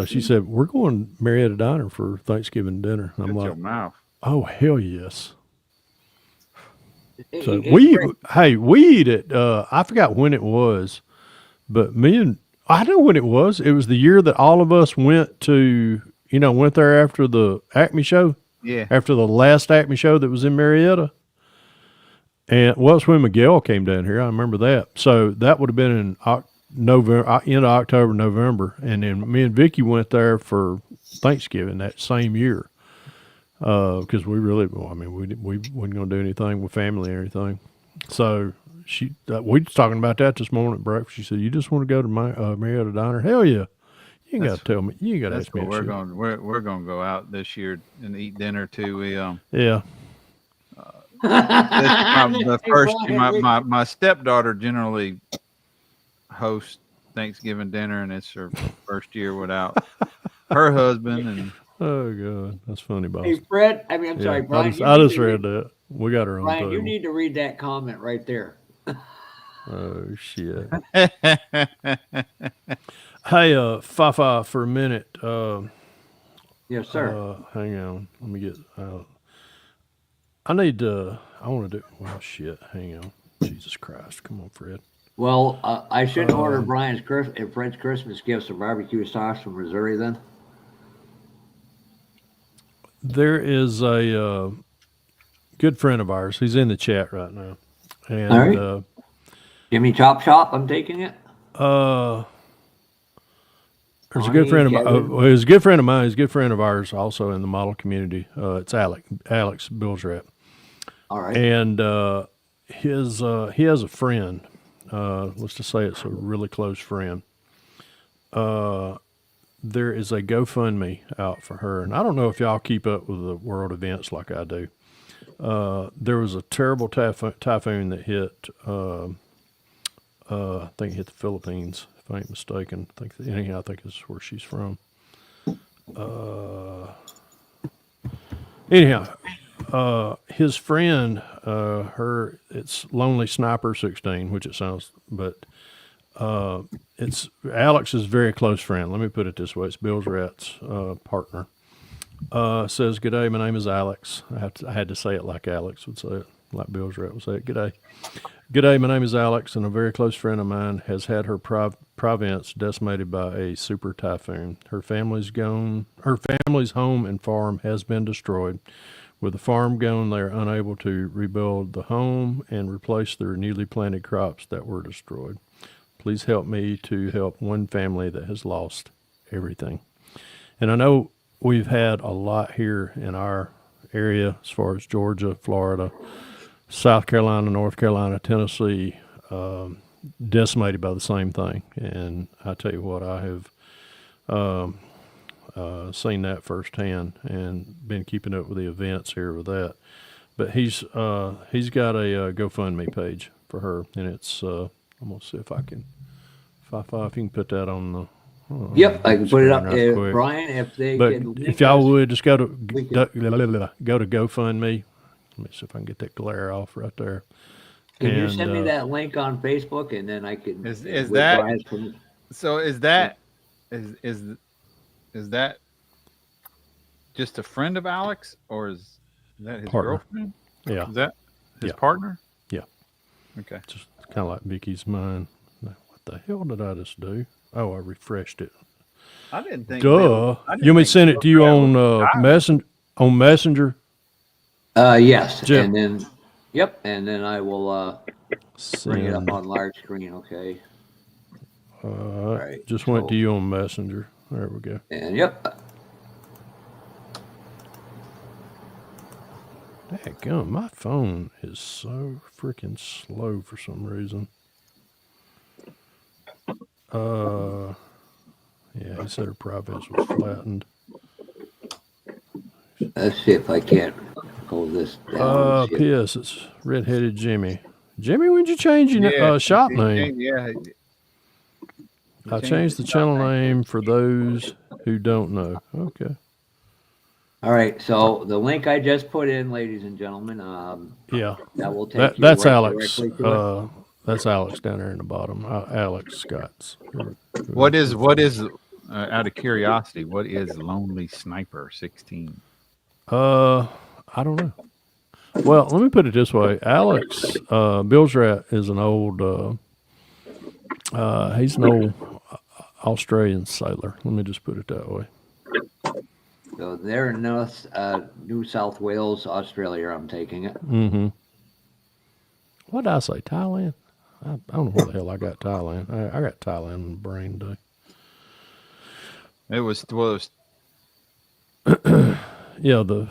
she said, "We're going to Marietta Diner for Thanksgiving dinner." And I'm Shut like, your mouth. "Oh hell yes!" So It's we eat it. I forgot when it was, but I know when it was. It was the year that all of us went there after the Acme show. Yeah. After the last Acme show that was in Marietta. And it's when Miguel came down here. I remember that. So that would have been in November, end of October, November. And then me and Vicky went there for Thanksgiving that same year. Because we wasn't going to do anything with family or anything. So we was talking about that this morning at breakfast. She said, "You just want to go to my Marietta Diner?" Hell yeah. You ain't got to tell me. You ain't got to That's ask me what that we're shit. going. We're going to go out this year and eat dinner too. We Yeah. the first my stepdaughter generally hosts Thanksgiving dinner, and it's her first year without her husband. And Oh God, that's funny, boss. Hey, Fred. I mean, I'm sorry, Brian. I just read that. We got our own Brian, you table. need to read that comment right there. Oh shit. Hey, Fafa, for a minute. Yes, sir. Hang on. Let me get. I need to. I want to do. Well, shit. Hang on. Jesus Christ. Come on, Fred. Well, I should order Fred's Christmas gift some barbecue sauce from Missouri then. There is a good friend of ours. He's in the chat right now, and All right. Jimmy Chop Shop. I'm taking it. There's a good friend of mine. He's a good friend of mine. He's a good friend of ours, also in the model community. It's Alex Billsrap. All right. And he has a friend. Let's just say it's a really close friend. There is a GoFundMe out for her, and I don't know if y'all keep up with the world events like I do. There was a terrible typhoon that hit I think hit the Philippines, if I ain't mistaken. I think this is where she's from. His friend, it's Lonely Sniper 16, which it sounds, but it's Alex's very close friend. Let me put it this way: it's Bill's Rat's partner. Says, "G'day, my name is Alex." I had to say it like Alex would say it, like Bill's Rat would say it. G'day. G'day, my name is Alex, and a very close friend of mine has had her province decimated by a super typhoon. Her family's home and farm has been destroyed. With the farm gone, they are unable to rebuild the home and replace their newly planted crops that were destroyed. Please help me to help one family that has lost everything. And I know we've had a lot here in our area as far as Georgia, Florida, South Carolina, North Carolina, Tennessee, decimated by the same thing. And I tell you what, I have seen that firsthand and been keeping up with the events here with that. But he's got a GoFundMe page for her, and it's I'm gonna see if I can if you can put that on the. Yep, I can put it up, right quick. Brian. If they But can, if y'all would just go to we go to GoFundMe. Let me see if I can get that glare off right there. can you send me that link on Facebook, and then I can. Is with that Brian's permission. so? Is that just a friend of Alex, or is that his Partner. girlfriend? Yeah, Is that his Yeah. partner? Yeah. Okay. just kind of like Vicky's mine. Now, what the hell did I just do? Oh, I refreshed it. I didn't think. Duh. You want me to send it to you on Messenger? Yes, Jim. and then, yep, and then I will bring it up Send. on large screen. Okay, right, Just went so- to you on Messenger. There we go. and yep, Dadgum, my phone is so freaking slow for some reason. Yeah, he said her province was flattened. let's see if I can't pull this down. See if- P.S. It's redheaded Jimmy. Jimmy, when'd you change your shop name? Yeah. I changed the channel name for those who don't know. Okay. All right, so the link I just put in, ladies and gentlemen, Yeah. that will take you That's right Alex. directly to it. That's Alex down there in the bottom. Alex Scott's. What is out of curiosity? What is Lonely Sniper 16? I don't know. Well, let me put it this way. Alex, Bill's Rat is an old, he's an old Australian sailor. Let me just put it that way. So they're in New South Wales, Australia. I'm taking it. Mm-hmm. What did I say? Thailand? I don't know where the hell I got Thailand. I got Thailand in the brain today. It was Yeah, the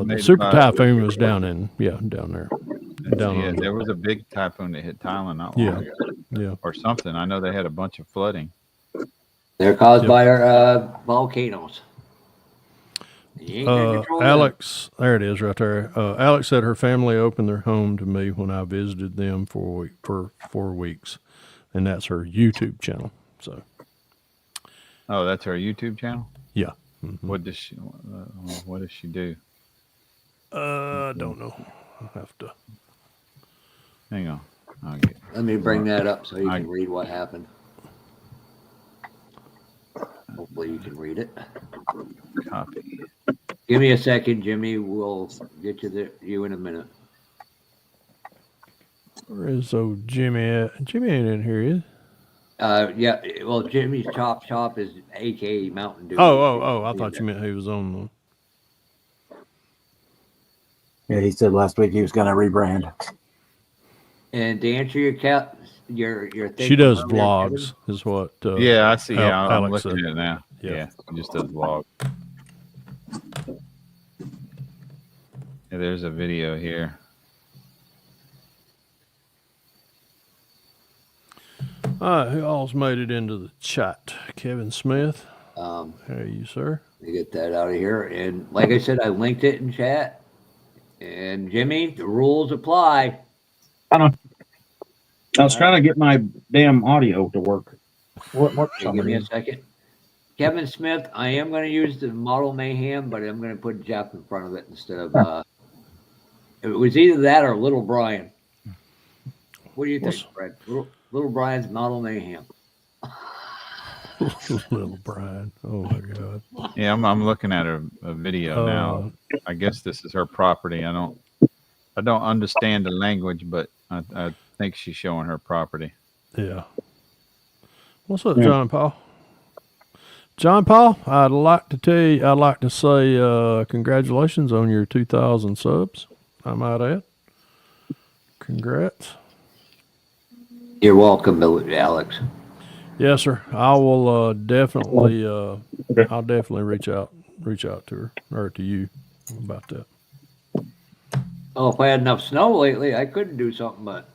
made super by- typhoon was down there. Down yeah. under. There was a big typhoon that hit Thailand not long Yeah. ago, Yeah. or something. I know they had a bunch of flooding. They're caused Yep. by our volcanoes. You ain't gonna control them. Alex, there it is right there. Alex said her family opened their home to me when I visited them for 4 weeks, and that's her YouTube channel. So Oh, that's her YouTube channel. yeah. Mhm. What does she do? I don't know. I'll have to. Hang on. I'll get Let me bring that up so you I- can read what happened. Hopefully you can read it. copy. Give me a second, Jimmy. We'll get you in a minute. Where is old Jimmy at? Jimmy ain't in here, is he? Yeah. Well, Jimmy's Chop Shop is AKA Mountain Dew. Oh! I thought you meant he was on the. Yeah, he said last week he was going to rebrand. And to answer your thing, She does earlier, vlogs, is what. Yeah, I see. Yeah, I'm Alex looking said. at it now. Yeah. Yeah, it just does vlog. Yeah, there's a video here. All right, who all's made it into the chat? Kevin Smith. How are you, sir? Let me get that out of here. And like I said, I linked it in chat. And Jimmy, the rules apply. I was trying to get my damn audio to work. What for Okay, some give me a reason. second. Kevin Smith, I am going to use the Model Mayhem, but I'm going to put Jeff in front of it instead of. It was either that or Little Brian. What do you think, Fred? Little Brian's Model Mayhem. Little Brian. Oh my God. Yeah, I'm looking at a video now. I guess this is her property. I don't understand the language, but I think she's showing her property. Yeah. What's up, John Paul? John Paul, I'd like to say congratulations on your 2,000 subs. I might add. Congrats. You're welcome, Alex. Yes, sir. I will definitely. I'll definitely reach out to her or to you about that. Oh, if I had enough snow lately, I couldn't do something, but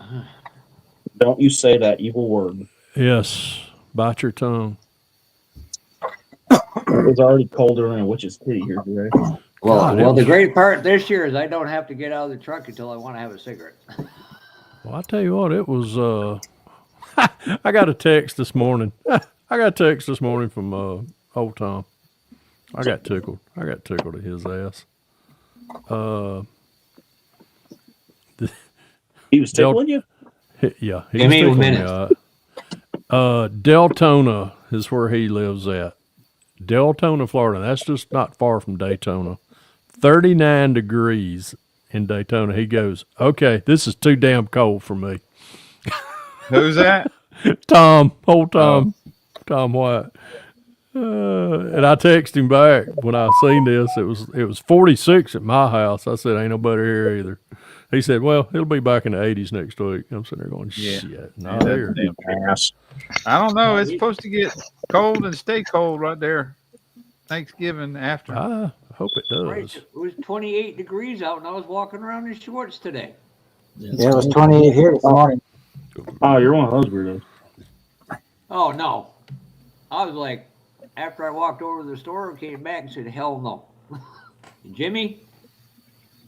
Don't you say that evil word. Yes, bite your tongue. It was already colder than a witch's titty here today. well, the great part this year is I don't have to get out of the truck until I want to have a cigarette. Well, I tell you what, it was. I got a text this morning. From old Tom. I got tickled at his ass. He was tickling you? Yeah, he Give was me a tickling minute. me. Deltona is where he lives at. Deltona, Florida. That's just not far from Daytona. 39 degrees in Daytona. He goes, okay, this is too damn cold for me. Who's that? Tom, old Tom, Tom White. And I texted him back when I seen this. It was 46 at my house. I said, ain't nobody here either. He said, well, it'll be back in the 80s next week. I'm sitting there going, shit, not here. Ass. I don't know. It's supposed to get cold and stay cold right there. Thanksgiving after. I hope it Right, does. it was 28 degrees out, and I was walking around in shorts today. Yeah, it was 28 here this morning. Oh, you're one of those weirdos. Oh no, I was like, after I walked over to the store and came back and said, hell no. Jimmy,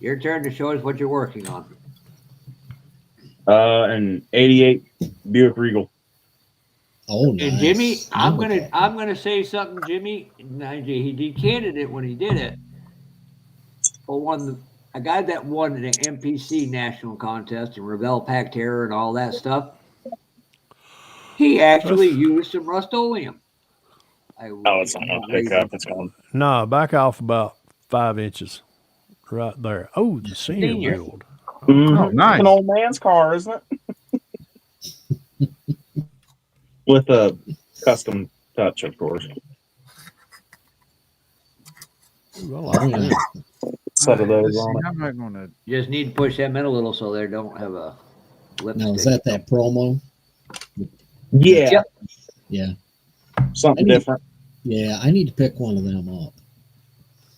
your turn to show us what you're working on. An 88 Buick Regal. Oh, nice. And Jimmy, I'm gonna say something, Jimmy. He decanted it when he did it. For a guy that won an MPC national contest and Revell Pack Terror and all that stuff, he actually used some Rust-Oleum. Oh, it's not going to pick up. It's going. Nah, back off about 5 inches. Right there. Oh, the senior build. Oh, nice. It's an old man's car, isn't it? With a custom touch, of course. Ooh, I like that. Set of those Let's on see, it. how am I gonna? You just need to push them in a little so they don't have a lipstick. Now, is that promo? Yeah, Yep. Yeah. something different. Yeah, I need to pick one of them up.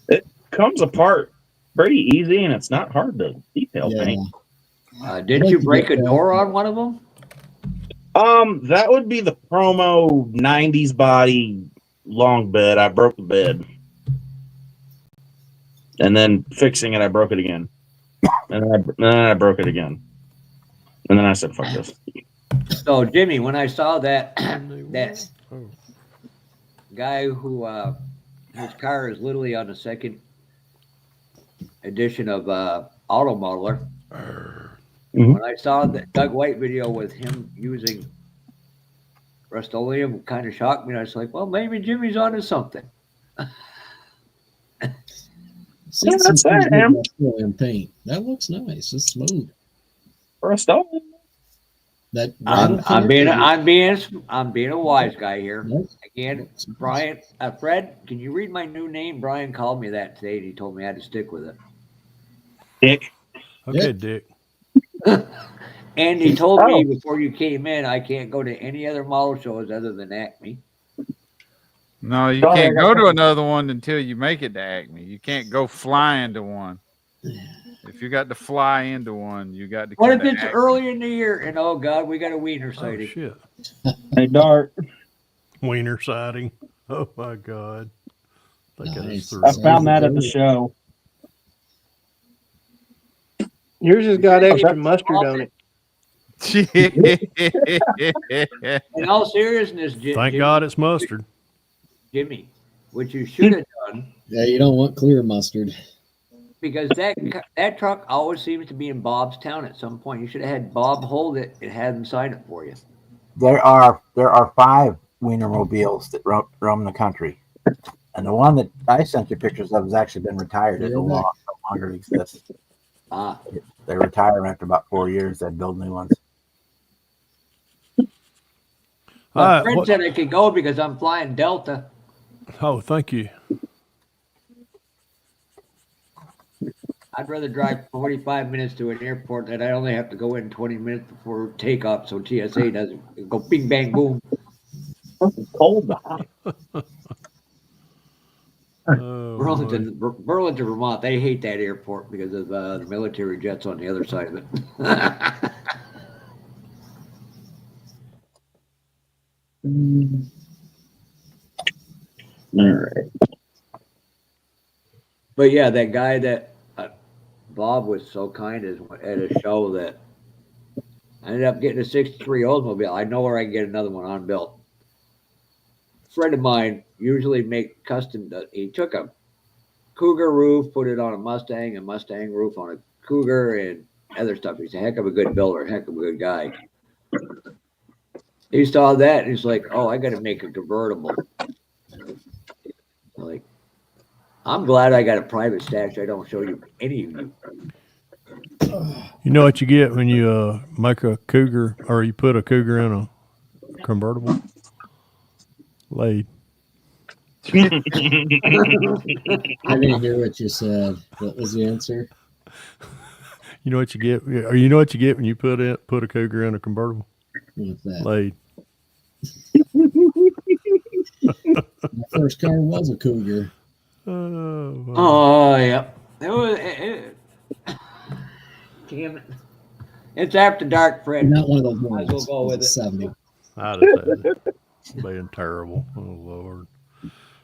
It comes apart pretty easy, and it's not hard to detail paint. Didn't you break a door on one of them? That would be the promo 90s body long bed. I broke the bed. And then fixing it, I broke it again. And then I broke it again. And then I said, fuck this. So, Jimmy, when I saw that guy who his car is literally on the second edition of Auto Modeler, when I saw that Doug White video with him using Rust-Oleum, kind of shocked me. I was like, well, maybe Jimmy's onto something. See, that's that, Rust-Oleum paint. That looks nice. It's smooth. Rust-Oleum. That I'm being a wise guy here. Again, Brian, Fred, can you read my new name? Brian called me that today, and he told me I had to stick with it. Dick. Okay, Yeah. Dick. And he told me before you came in, I can't go to any other model shows other than Acme. No, you can't go to another one until you make it to Acme. You can't go flying to one. If you got to fly into one, you got to. What if it's early in the year and oh god, we got a wiener Oh, sighting? shit. Hey, Dart. Wiener sighting. Oh, my God. Nice. I found that at the show. Yours has got extra mustard on it. In all seriousness, Thank God it's mustard. Jimmy, what you should have done, Yeah, you don't want clear mustard. because that truck always seems to be in Bob's town at some point. You should have had Bob hold it and had him sign it for you. There are 5 Wienermobiles that roam the country, and the one that I sent you pictures of has actually been retired. It no longer exists. Ah, They retire after about 4 years. They build new ones. my friend said I could go because I'm flying Delta. Oh, thank you. I'd rather drive 45 minutes to an airport than I only have to go in 20 minutes before takeoff, so TSA doesn't go bing bang boom. It's cold behind. Burlington, Vermont, they hate that airport because of the military jets on the other side of it. All right. But yeah, that guy that Bob was so kind as at a show that I ended up getting a 63 Oldsmobile. I know where I can get another one on built. A friend of mine usually make custom. He took a Cougar roof, put it on a Mustang roof on a Cougar, and other stuff. He's a heck of a good builder, heck of a good guy. He saw that and he's like, "Oh, I got to make a convertible." Like, I'm glad I got a private stash. I don't show you any of you. You know what you get when you make a Cougar, or you put a Cougar in a convertible? Laid. I didn't hear what you said. What was the answer? You know what you get, or you know what you get when you put a Cougar in a convertible? What's that? Laid. My first car was a Cougar. Oh yeah, damn it! It's after dark, Fred. Not one of those Might as well ones. go with it. 70. I just had it. Being terrible. Oh Lord.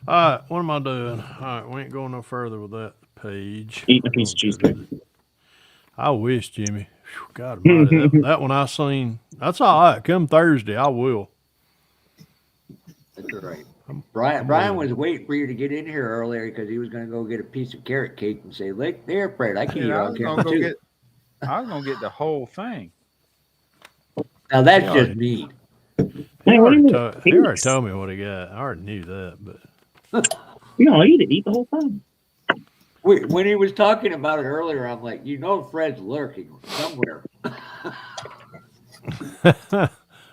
All right, what am I doing? All right, we ain't going no further with that page. Eating a piece of cheesecake. I wish, Jimmy. Whew, God almighty, that one I seen. That's all right. Come Thursday, I will. That's all right. Brian was waiting for you to get in here earlier because he was going to go get a piece of carrot cake and say, "Look there, Fred, I can eat on camera too." I was gonna get the whole thing. Now that's just mean. He already told me what he got. I already knew that, but You know, eat the whole thing. When he was talking about it earlier, I'm like, Fred's lurking somewhere.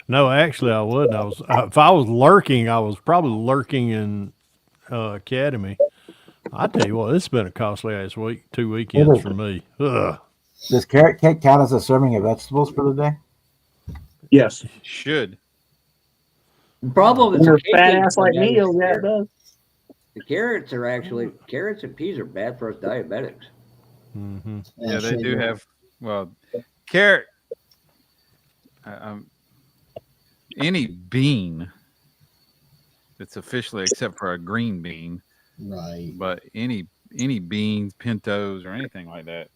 no, actually, I wouldn't. I was if I was lurking, I was probably lurking in Academy. I tell you what, this has been a costly ass week, 2 weekends for me. Ugh. Does carrot cake count as a serving of vegetables for the day? Yes. Should. The problem is You're a fat ass like me, yeah, it does. The carrots and peas are bad for us diabetics. Mm-hmm. Yeah, they do have. Well, carrot. Any bean that's officially, except for a green bean, Right. but any beans, pintos, or anything like that.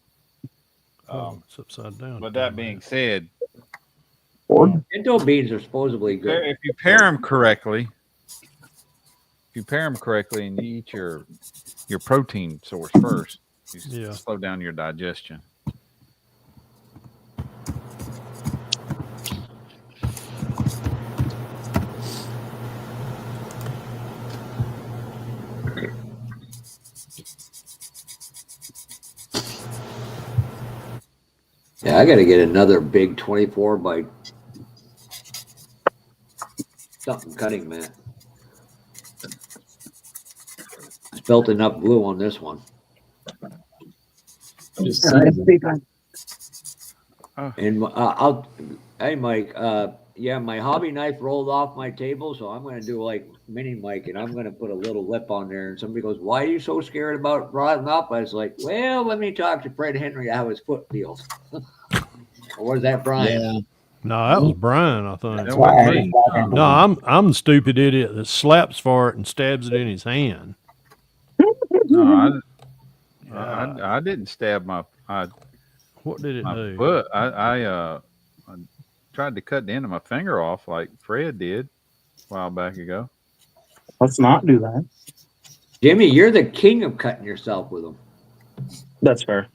It's upside down. But that being said, Pinto beans are supposedly good. if you pair them correctly, and you eat your protein source first, you slow down your digestion. Yeah, I got to get another big 24 by something cutting mat. Spelt enough glue on this one. Just And hey Mike, my hobby knife rolled off my table, so I'm going to do like mini Mike, and I'm going to put a little lip on there. And somebody goes, "Why are you so scared about rotting up?" I was like, "Well, let me talk to Fred Henry how his foot feels." Or was that Brian? Yeah. No, that was Brian, I think. That wasn't me. No, I'm the stupid idiot that slaps for it and stabs it in his hand. No, I didn't stab my What did it do? foot. I tried to cut the end of my finger off like Fred did a while back ago. Let's not do that. Jimmy, you're the king of cutting yourself with them. That's fair.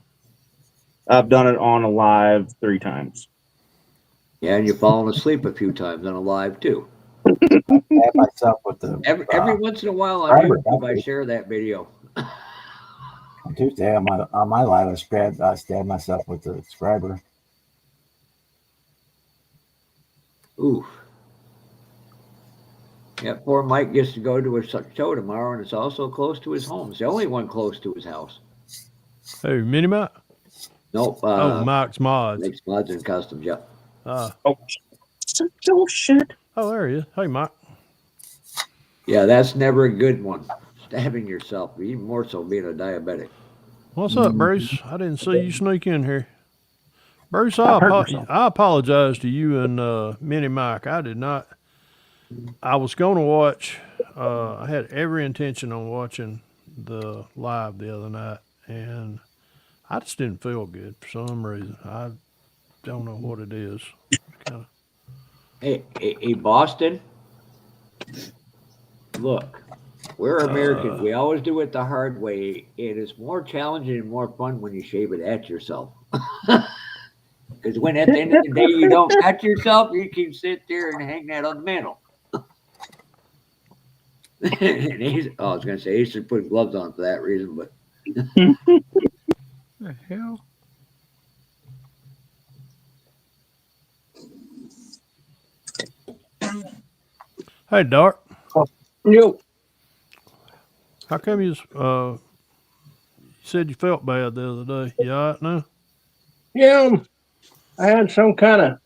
I've done it on a live 3 times. Yeah, and you've fallen asleep a few times on a live too. Stab myself with the Every once in a while on Fiber, YouTube, I okay. share that video. on Tuesday on my live. I stabbed myself with the scriber. Ooh. Yeah, poor Mike gets to go to a show tomorrow, and it's also close to his home. It's the only one close to his house. Hey, Mini Mike? Nope. Mike's Mods. Makes mods and customs. Yep. Oh, shit. oh, there he is. Hey, Mike. Yeah, that's never a good one. Stabbing yourself, even more so being a diabetic. What's up, Bruce? I didn't see you sneak in here. Bruce, I apologize to you and Mini Mike. I did not. I was going to watch. I had every intention on watching the live the other night, and I just didn't feel good for some reason. I don't know what it is. Kinda. Hey, Boston. Look, we're Americans. We always do it the hard way. It is more challenging and more fun when you shave it at yourself. Because when at the end of the day you don't cut yourself, you can sit there and hang that on the mantle. And I was going to say he should put gloves on for that reason, but The hell? Hey, Dart. Yo, How come you said you felt bad the other day? You all right now? yeah, I had some kind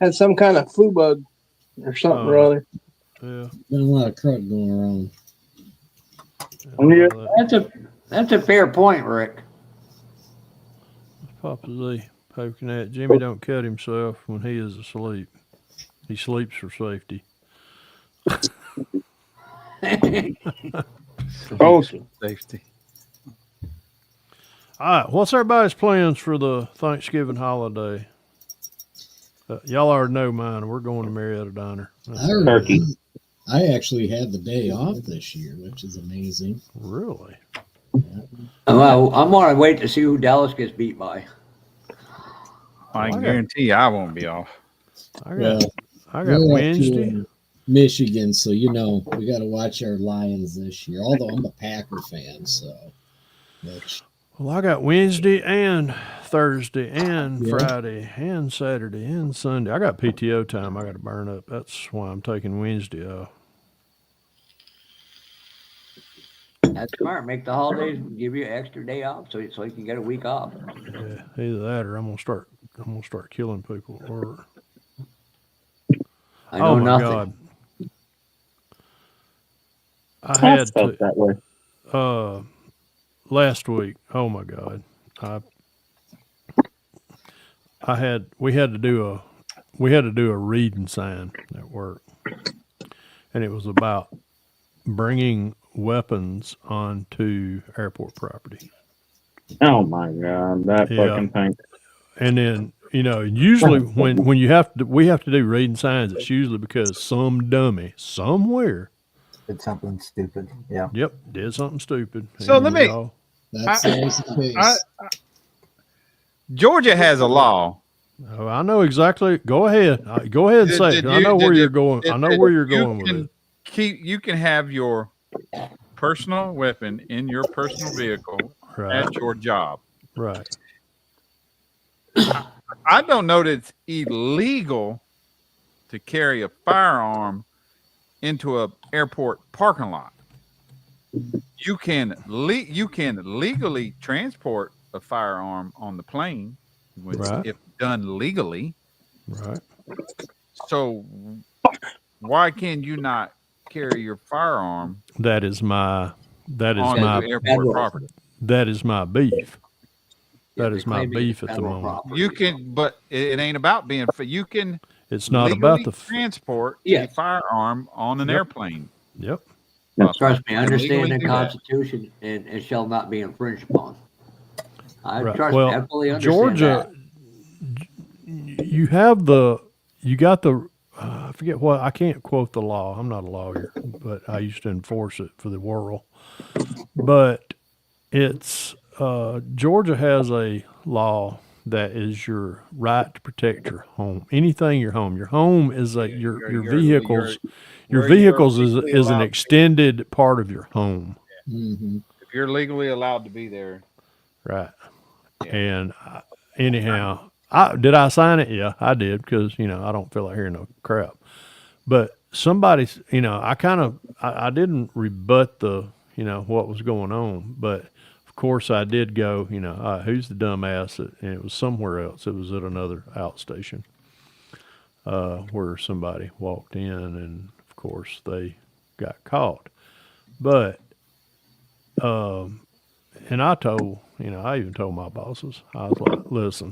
of flu bug or something or other. Yeah. Been a lot of crud going around. Yeah. that's a fair point, Rick. Papa Z poking at Jimmy. Don't cut himself when he is asleep. He sleeps for safety. Oh, Safety. All right, what's everybody's plans for the Thanksgiving holiday? Y'all already know mine. We're going to Marietta Diner. Turkey. I actually had the day off this year, which is amazing. Really? Well, I'm going to wait to see who Dallas gets beat by. I can guarantee you I won't be off. I Well, got we're up to, Wednesday. Michigan, so we got to watch our Lions this year. Although I'm a Packer fan, so. Well, I got Wednesday and Thursday and Yeah. Friday and Saturday and Sunday. I got PTO time I got to burn up. That's why I'm taking Wednesday off. That's smart. Make the holidays give you an extra day off, so you can get a week off. Yeah, either that or I'm gonna start killing people. Or I know nothing. God, I had felt that way. last week. Oh my God, we had to do a reading sign at work, and it was about bringing weapons onto airport property. Oh my god, that fucking thing. And then usually when we have to do reading signs, it's usually because some dummy somewhere Did something stupid. Yeah. did something stupid. So And let me- That's always the case. Georgia has a law. Oh, I know exactly. Go ahead. Go ahead and say it. 'Cause I know where you're going. I know where you're going with it. You can have your personal weapon in your personal vehicle Right. at your job. Right. I don't know that it's illegal to carry a firearm into a airport parking lot. You can legally transport a firearm on the plane, Right. if done legally. Right. So why can you not carry your firearm That is my on the airport federal property? that is my beef. That Yeah, is my they're claiming beef it's at the federal moment. property. You can, but it ain't about being. You can It's not legally about the. transport a Yes. firearm on an Yep. airplane. Yep. Trust me, I understand Legally the do that. Constitution and it shall not be infringed upon. I Right. trust Well, me, I fully understand Georgia, that. you got the I forget what, I can't quote the law. I'm not a lawyer, but I used to enforce it for the world. But it's Georgia has a law that is your right to protect your home. Anything your home. Your home is a your vehicles. Your where you're vehicles legally is an allowed. extended part of your home, Mm-hmm. If you're legally allowed to be there, right? yeah. And anyhow, did I sign it? Yeah, I did because I don't feel like hearing no crap. But somebody's, I didn't rebut the what was going on, but of course I did go, who's the dumbass? And it was somewhere else. It was at another outstation where somebody walked in, and of course they got caught. But and I even told my bosses, I was like, listen,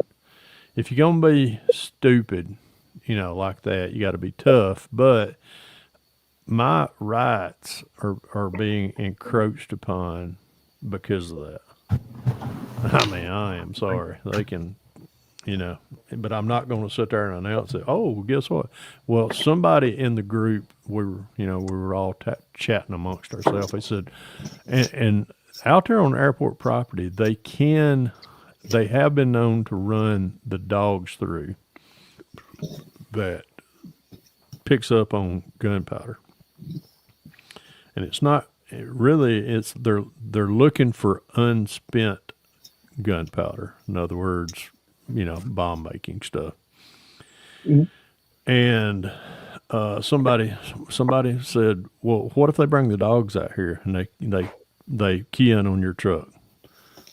if you're gonna be stupid, like that, you got to be tough. But my rights are being encroached upon because of that. I mean, I am sorry. They can, but I'm not going to sit there and announce it. Oh, guess what? Well, somebody in the group, we were all chatting amongst ourselves. They said, and out there on airport property, they have been known to run the dogs through that picks up on gunpowder. And it's not it's they're looking for unspent gunpowder. In other words, bomb making stuff. Mhm. And somebody said, "Well, what if they bring the dogs out here and they key in on your truck?"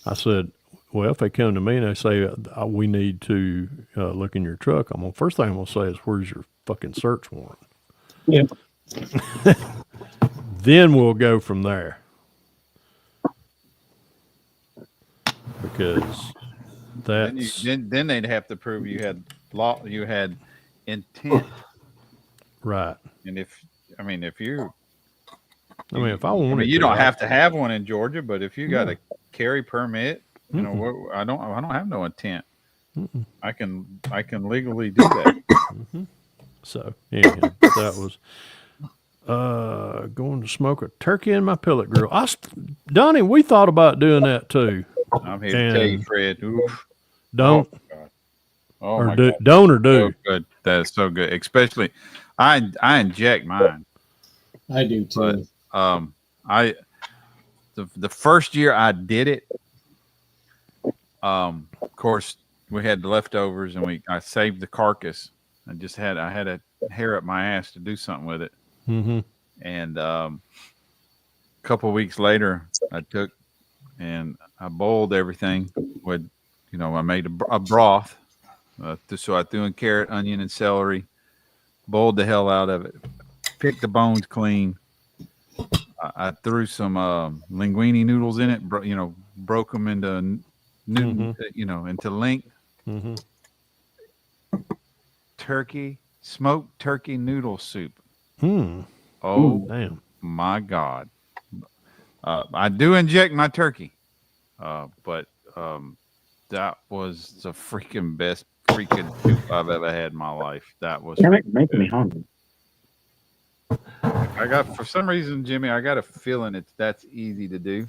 I said, "Well, if they come to me and they say we need to look in your truck, first thing I'm gonna say is, where's your fucking search warrant?" Yeah. Then we'll go from there. Because that's then they'd have to prove you had intent. right. And if you If I wanted you to, don't have to have one in Georgia, but if you got No. a carry permit, Mm-mm. I don't have no intent. Mm-mm. I can legally do that. So anyhow, that was going to smoke a turkey in my pellet grill. Donnie, we thought about doing that too. I'm here to tell you, And Fred. Oof. don't Oh, God. Oh or my do God. don't or So do. good. That is so good. Especially, I inject mine, I do but too. I the first year I did it, of course we had the leftovers and I saved the carcass. I had a hair up my ass to do something with it, Mm-hmm. and a couple of weeks later I took and I boiled everything with, I made a broth. So I threw in carrot, onion, and celery, boiled the hell out of it, picked the bones clean. I threw some linguine noodles in it, broke them into Newton, into length. Mm-hmm. Smoked turkey noodle soup. Hmm. Oh Damn. my God. I do inject my turkey, but that was the freaking best freaking soup I've ever had in my life. That was Damn freaking it, making me good. hungry. I got, for some reason, Jimmy, I got a feeling that's easy to do.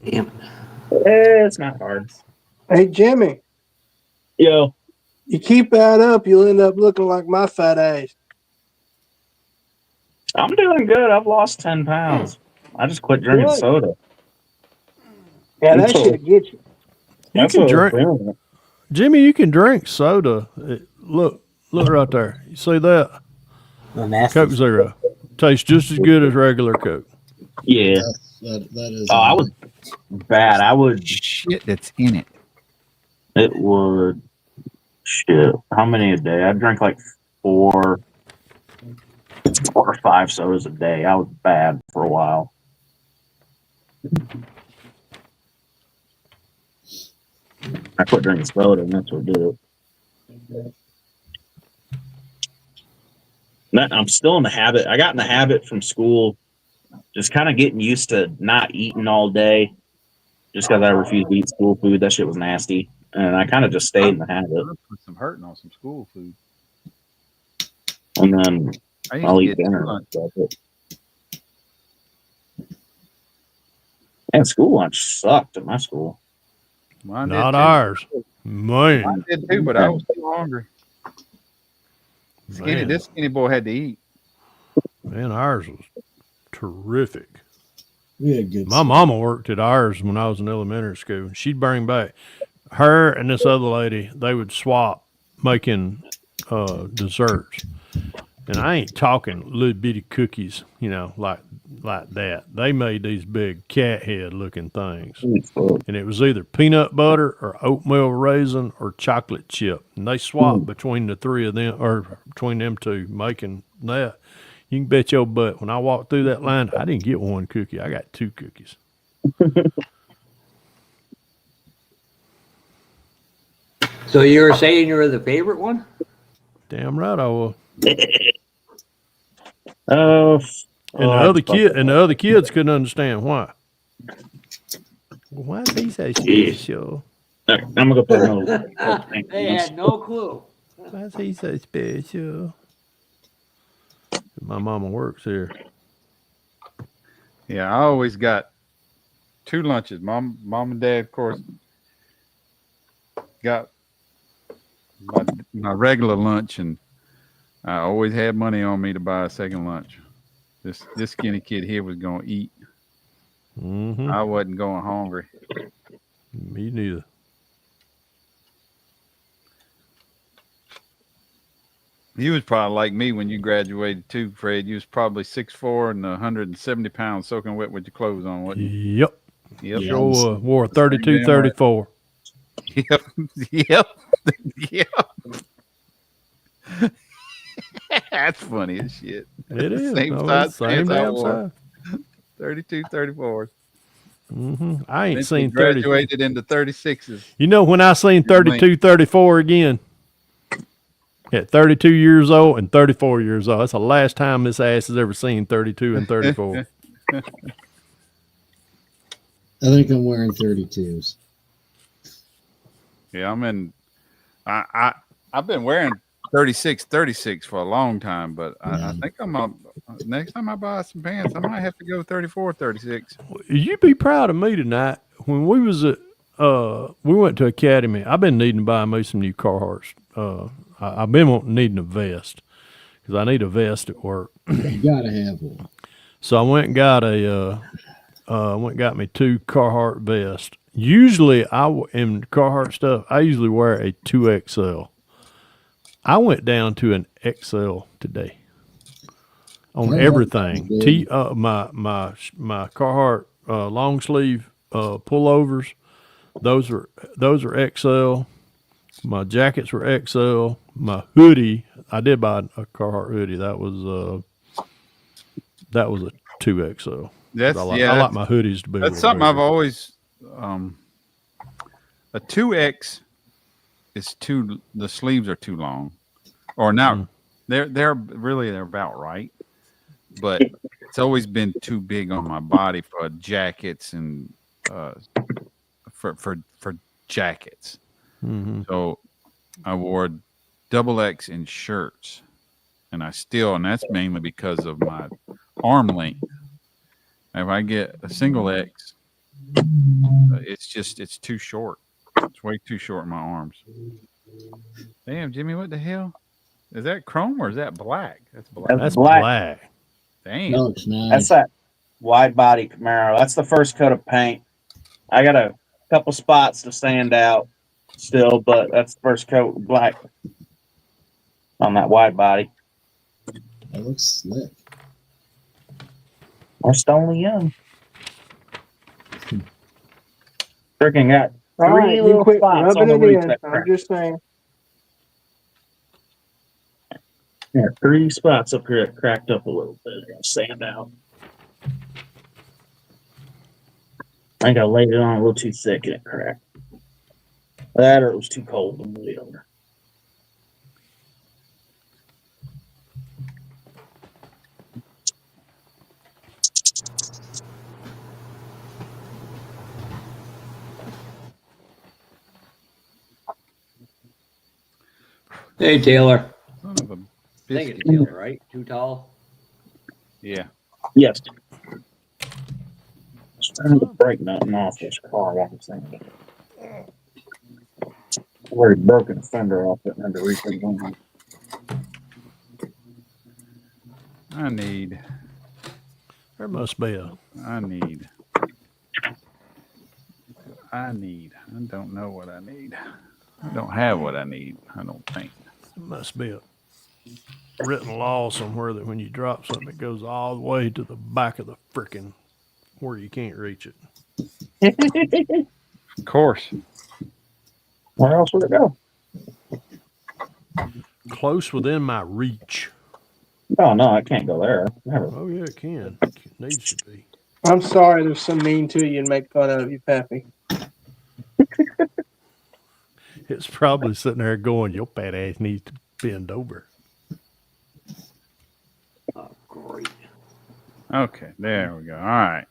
Damn. It's not hard. Hey, Jimmy, Yo, you keep that up, you'll end up looking like my fat ass. I'm doing good. I've lost 10 pounds. I just quit drinking Good. soda. Yeah, that That's what, shit gets you. You that's can what I was drink, doing. Jimmy. You can drink soda. Look right there. You see that? The nasty Coke Zero tastes just as good as regular Coke. Yeah. That is. Oh, I was bad. I would, Shit that's in it. it would, shit. How many a day? I drank like 4 or 5 sodas a day. I was bad for a while. I quit drinking soda, and that's what did it. I'm still in the habit. I got in the habit from school, just kind of getting used to not eating all day. just because I refused to eat school food. That shit was nasty, and I kind of just stayed in the habit. Put some hurting on some school food. And then I used I'll to eat get dinner. lunch. And school lunch sucked at my school. Mine did Not too. ours. Mine Man, did too, but I was too hungry. man, This skinny boy had to eat. man, ours was terrific. We had good. My stuff. mama worked at ours when I was in elementary school. She'd bring back her and this other lady. They would swap making desserts, and I ain't talking little bitty cookies, you know, like that. They made these big cat head looking things, and it was either peanut butter or oatmeal raisin or chocolate chip, and they swapped between the three of them or between them two making that. You can bet your butt when I walked through that line, I didn't get one cookie. I got 2 cookies. So you were saying you were the favorite one? Damn right I was. Oh, And the other kids couldn't understand why. Why is he so special? I'm gonna go put another. They had no clue. Why is he so special? My mama works here. Yeah, I always got 2 lunches. Mom and dad, of course, got my regular lunch, and I always had money on me to buy a second lunch. This skinny kid here was gonna eat. Mm-hmm. I wasn't going hungry. Me neither. You was probably like me when you graduated too, Fred. You was probably 6'4" and 170 pounds, soaking wet with your clothes on, wasn't you? Yep. Yep. Yeah. Sure wore a Same 32, damn 34. Yep. Yep. Yep. That's funny as shit. It is. Same No, size it's same pants I damn wore. size. 32, 34. Mm-hmm. I ain't Eventually seen 30. graduated into 36s. You know when I seen 32, 34 again? At 32 years old and 34 years old. That's the last time this ass has ever seen 32 and 34. I think I'm wearing 32s. Yeah, I'm in. I've been wearing 36 for a long time, but I think I'm up. Next time I buy some pants, I might have to go 34, 36. You'd be proud of me tonight. When we was at, we went to Academy. I've been needing to buy me some new Carhartts. I've been needing a vest because I need a vest at work. You gotta have one. So I went and got got me 2 Carhartt vests. Usually in Carhartt stuff, I usually wear a 2XL. I went down to an XL today on everything. My Carhartt long sleeve pullovers, those are XL. My jackets were XL. My hoodie, I did buy a Carhartt hoodie. That was a 2XL. That's I like my hoodies to be. That's something I've always. A 2X is too. The sleeves are too long, or not. They're about right, but it's always been too big on my body for jackets and for jackets. Mm-hmm. So I wore XX in shirts, and that's mainly because of my arm length. If I get a single X, it's too short. It's way too short in my arms. Damn, Jimmy, what the hell? Is that chrome or is that black? That's black. That's black. Damn. No, it's nice. That's that wide body Camaro. That's the first coat of paint. I got a couple spots to stand out still, but that's the first coat of black on that wide body. That looks slick. We're still only young. Freaking got All right, three you little quit spots on rubbing the it roof. in. That I'm crack. just saying. Yeah, 3 spots up here that cracked up a little bit. I gotta sand out. I think I laid it on a little too thick and it cracked. That or it was too cold to move it over. Hey, Taylor. Son of a I think biscuit. it's Taylor, right? Too tall. Yeah. Yes. Just trying to break nothing off this car. I was thinking. Already broken a fender off it and had to refit one. I need. There must be a. I need. I don't know what I need. I don't have what I need. I don't think. There must be a written law somewhere that when you drop something, it goes all the way to the back of the frickin' where you can't reach it. Of course. Where else would it go? Close within my reach. Oh no, I can't go there. Never. Oh yeah, it can. It needs to be. I'm sorry there's some mean to you and make fun of you, Pappy. It's probably sitting there going, "Your fat ass needs to bend over." Oh, great. Okay, there we go. All right.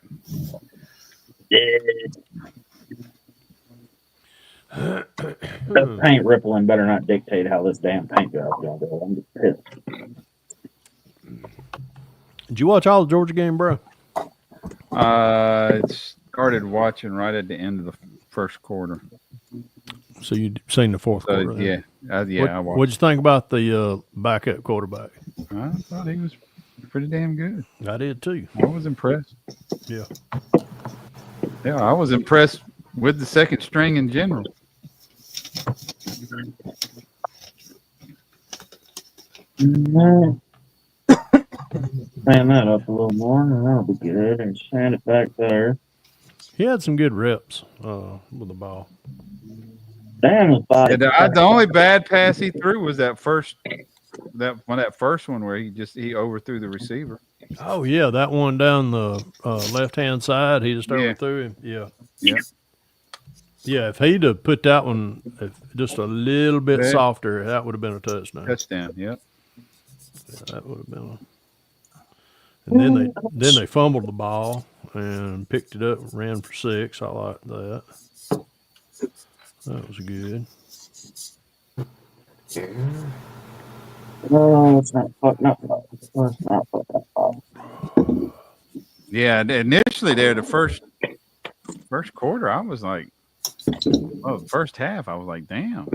That paint rippling better not dictate how this damn paint job's gonna go. I'm just pissed. Did you watch all the Georgia game, bro? It started watching right at the end of the first quarter. So you seen the fourth So quarter? yeah, I watched. What'd you think about the backup quarterback? I thought he was pretty damn good. I did too. I was impressed. Yeah. Yeah, I was impressed with the second string in general. Man that up a little more, and that'll be good. And sand it back there. He had some good reps with the ball. Damn, his body. Yeah, the only bad pass he threw was that first one where he overthrew the receiver. Oh yeah, that one down the left hand side, he just Yeah. overthrew him. Yeah. Yeah. Yeah, if he'd have put that one just a little bit Yeah. softer, that would have been a touchdown. Touchdown. Yep. Yeah, that would have been. And then they fumbled the ball and picked it up, ran for 6. I like that. That was good. No, it's not fucking. Yeah. Initially, there the first quarter, I was like, the first half, I was like, damn,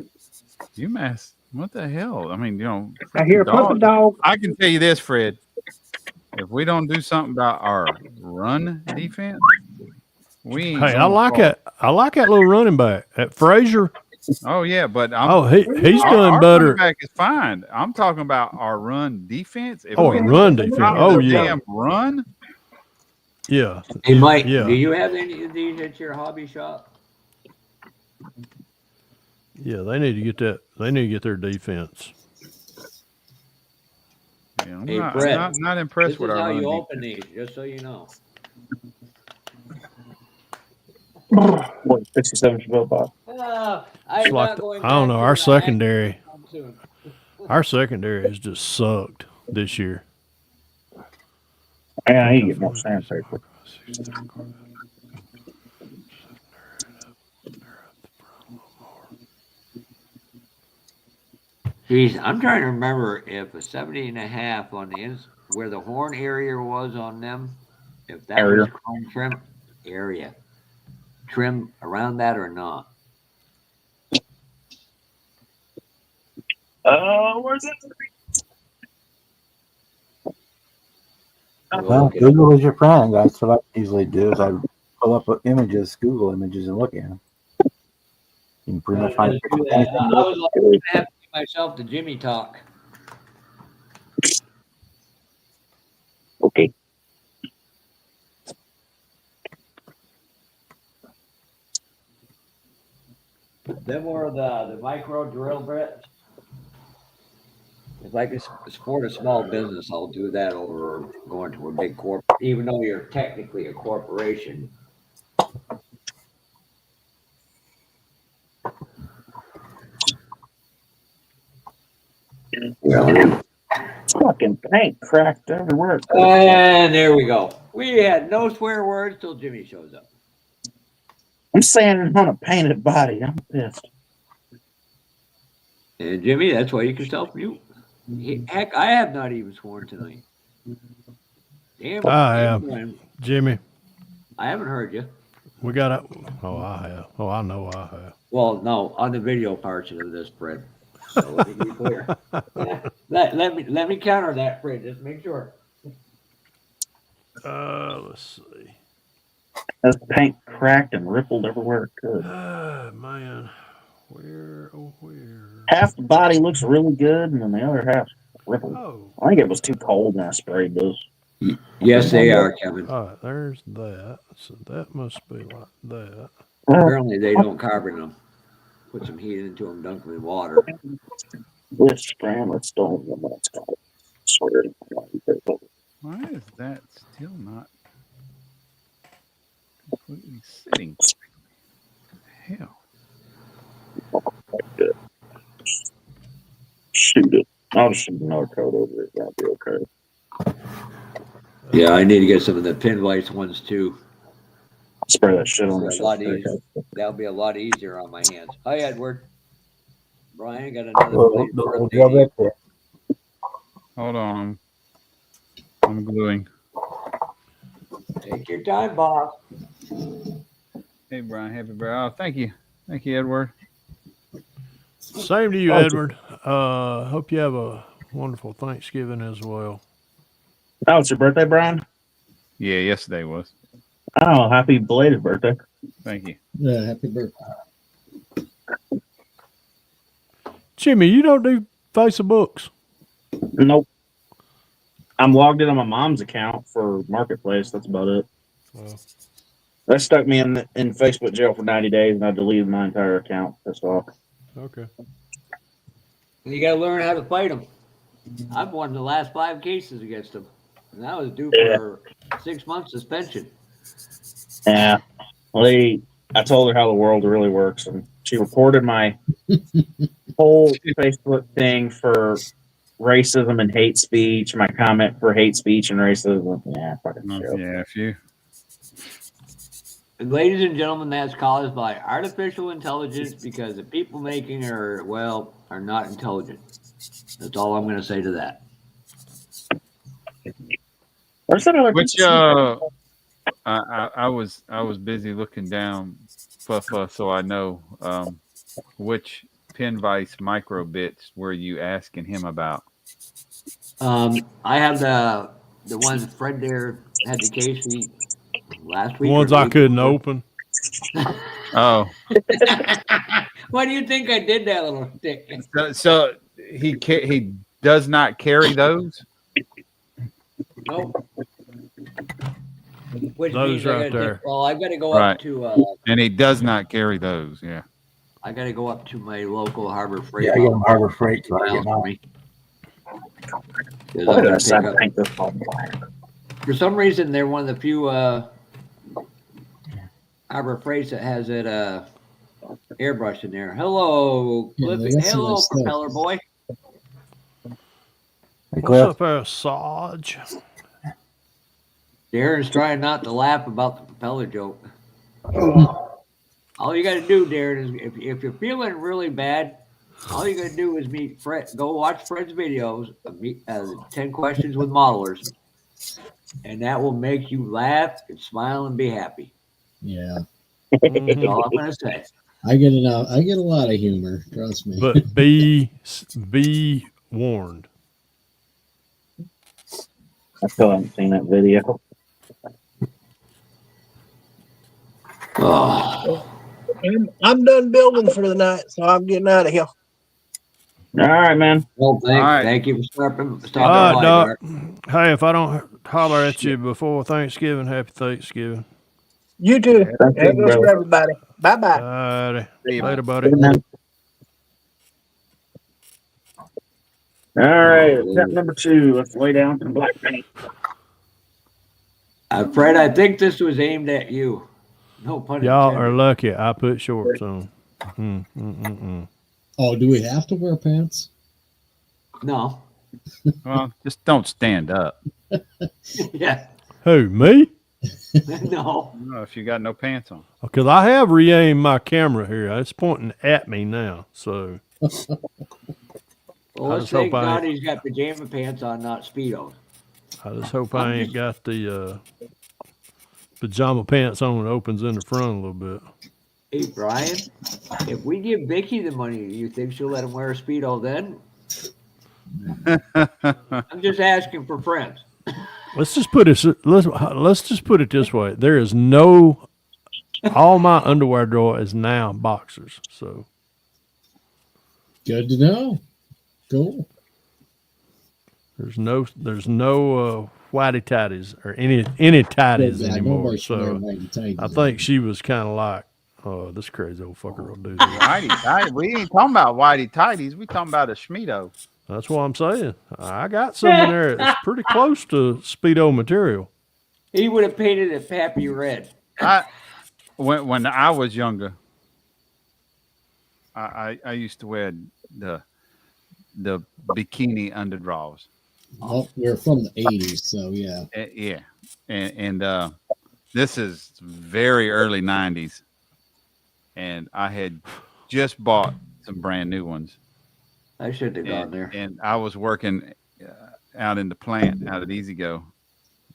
UMass, what the hell? I mean, I hear put the dog. I can tell you this, Fred. If we don't do something about our run defense, we ain't Hey, I gonna like fall. it. I like that little running back. At Frazier. Oh yeah, but He's our done better. running back is fine. I'm talking about our run defense. If Oh, we a don't run defense. stop Oh the yeah, damn run. yeah. Hey, Mike, Yeah. do you have any of these at your hobby shop? Yeah, they need to get that. They need to get their defense. Yeah, I'm Hey, not, Fred, not impressed This with is our how run you defense. open these, just so you know. What, 67 Chabot box? It's like I don't know. Our secondary has just sucked this year. Yeah, he get more sandpaper. Geez, I'm trying to remember if a 70.5 on the where the horn area was on them, if that was chrome trim trim around that or not. Where's it? Well, Google is your friend. That's what I usually do. Is I pull up images, Google images, and look at them. You can pretty much find I was like, I'm gonna have to give myself the Jimmy talk. Okay. Them were the micro drill bits. If I could support a small business, I'll do that over going to a big corp. Even though you're technically a corporation. Yeah. Fucking paint cracked everywhere. And there we go. We had no swear words till Jimmy shows up. I'm sanding on a painted body. I'm pissed. And Jimmy, that's why you can self-mute. Heck, I have not even sworn tonight. Damn, I damn, have. Brian, Jimmy, I haven't heard you. we got to. Oh, I have. Oh, I know I have. Well, no, on the video portion of this, Fred. So let me be clear. let me counter that, Fred. Just make sure. Let's see. That paint cracked and rippled everywhere it could. Man, where? Oh, where? Half the body looks really good, and then the other half rippled. Oh, I think it was too cold when I sprayed those. Yes, they are, Kevin. all right. There's that. So that must be like that. Apparently, they don't carbon them. Put some heat into them, dunk them in water. This spraying with stone, what it's called. Swear to God. Why is that still not completely sitting? Hell. Shoot it. I'll just shoot another coat over it. That'll be okay. Yeah, I need to get some of the pinlights ones too. Spray that shit on That'll be a lot yourself. easier. That'll be a lot easier on my hands. Hi, Edward. Brian got another belated birthday. Hold on. I'm gluing. Take your time, boss. Hey, Brian. Happy birthday. Oh, thank you. Thank you, Edward. Same to you, Edward. Hope you have a wonderful Thanksgiving as well. Oh, it's your birthday, Brian? Yeah, yesterday was. Oh, happy belated birthday. Thank you. Yeah, happy birthday. Jimmy, you don't do Facebooks. Nope. I'm logged in on my mom's account for Marketplace. That's about it. Well, That stuck me in Facebook jail for 90 days, and I deleted my entire account. Pissed off. okay. You got to learn how to fight them. I've won the last 5 cases against them, and I was due for 6 months suspension. Yeah. Well, I told her how the world really works, and she reported my whole Facebook thing for racism and hate speech, my comment for hate speech and racism. Yeah, fucking shit. Yeah, a few. And ladies and gentlemen, that's caused by artificial intelligence because the people making are not intelligent. That's all I'm going to say to that. Where's that other Which I was busy looking down, so I know which Pinvice microbits were you asking him about? I have the ones Fred there had the case last week. The ones I couldn't open. Oh, Why do you think I did that, little dick? so he does not carry those. Nope. Which Those means right there. I've got to go Right. up to. And he does not carry those. Yeah. I got to go up to my local Harbor Freight. Yeah, I get them Harbor Freight. So I get miles mine. for me. 'Cause Why I'm did I gonna say pick up- paint this all black? For some reason, they're one of the few Harbor Freights that has that airbrush in there. Hello, Yeah, Cliffy. that's Hello, nice stuff. propeller boy. Hey, What's Cliff. up there, Sarge? Darren's trying not to laugh about the propeller joke. All you got to do, Darren, is if you're feeling really bad, all you got to do is meet Fred. Go watch Fred's videos of 10 questions with modelers, and that will make you laugh and smile and be happy. Yeah, That's all I'm gonna say. I get it out. I get a lot of humor. Trust me. But be warned. I still haven't seen that video. Oh, I'm done building for the night, so I'm getting out of here. All right, man. well, All right. thank you for stopping All by, right, Doc. Mark. Hey, if I don't holler at you before Thanksgiving, happy Thanksgiving. You too. Thank you, That goes for brother. everybody. Bye bye. All right. See you, Later, buddy. Good night. All right, step number 2. Let's lay down some black paint. Fred, I think this was aimed at you. No pun Y'all intended. are lucky I put shorts on. Oh, do we have to wear pants? No. Well, just don't stand up. Yeah. Who, me? No. No, if you got no pants on. Because I have re-aimed my camera here. It's pointing at me now. So Well, I let's just hope thank I God ain't, he's got pajama pants on, not Speedos. I just hope I'm I ain't just, got the pajama pants on that opens in the front a little bit. hey, Brian, if we give Vicky the money, you think she'll let him wear a Speedo then? I'm just asking for friends. Let's just put it. Let's just put it this way. There is no. All my underwear drawer is now boxers. So Good to know. Cool. there's no whitey tidies or any Good tidies God, anymore. nobody should wear So whitey tighties. I think she was kind of like, oh, this crazy old fucker will do this. Whitey tighty. We ain't talking about whitey tighties. We talking about a Schmido. That's what I'm saying. I got some in there. It's pretty close to Speedo material. He would have painted it Pappy red. I when I was younger, I used to wear the the bikini underdrawers. Oh, we're from the 80s, so yeah. Yeah, and this is very early '90s, and I had just bought some brand new ones, I shouldn't have gone there. and I was working out in the plant out at Easy Go,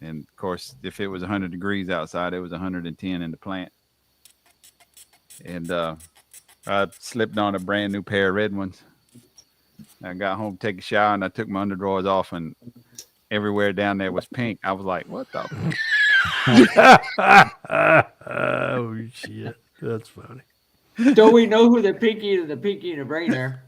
and of course, if it was 100 degrees outside, it was 110 in the plant, and I slipped on a brand new pair of red ones. I got home, take a shower, and I took my underdrawers off, and everywhere down there was pink. I was like, "What the?" Oh shit, that's funny. So we know who the pinky and the brain are.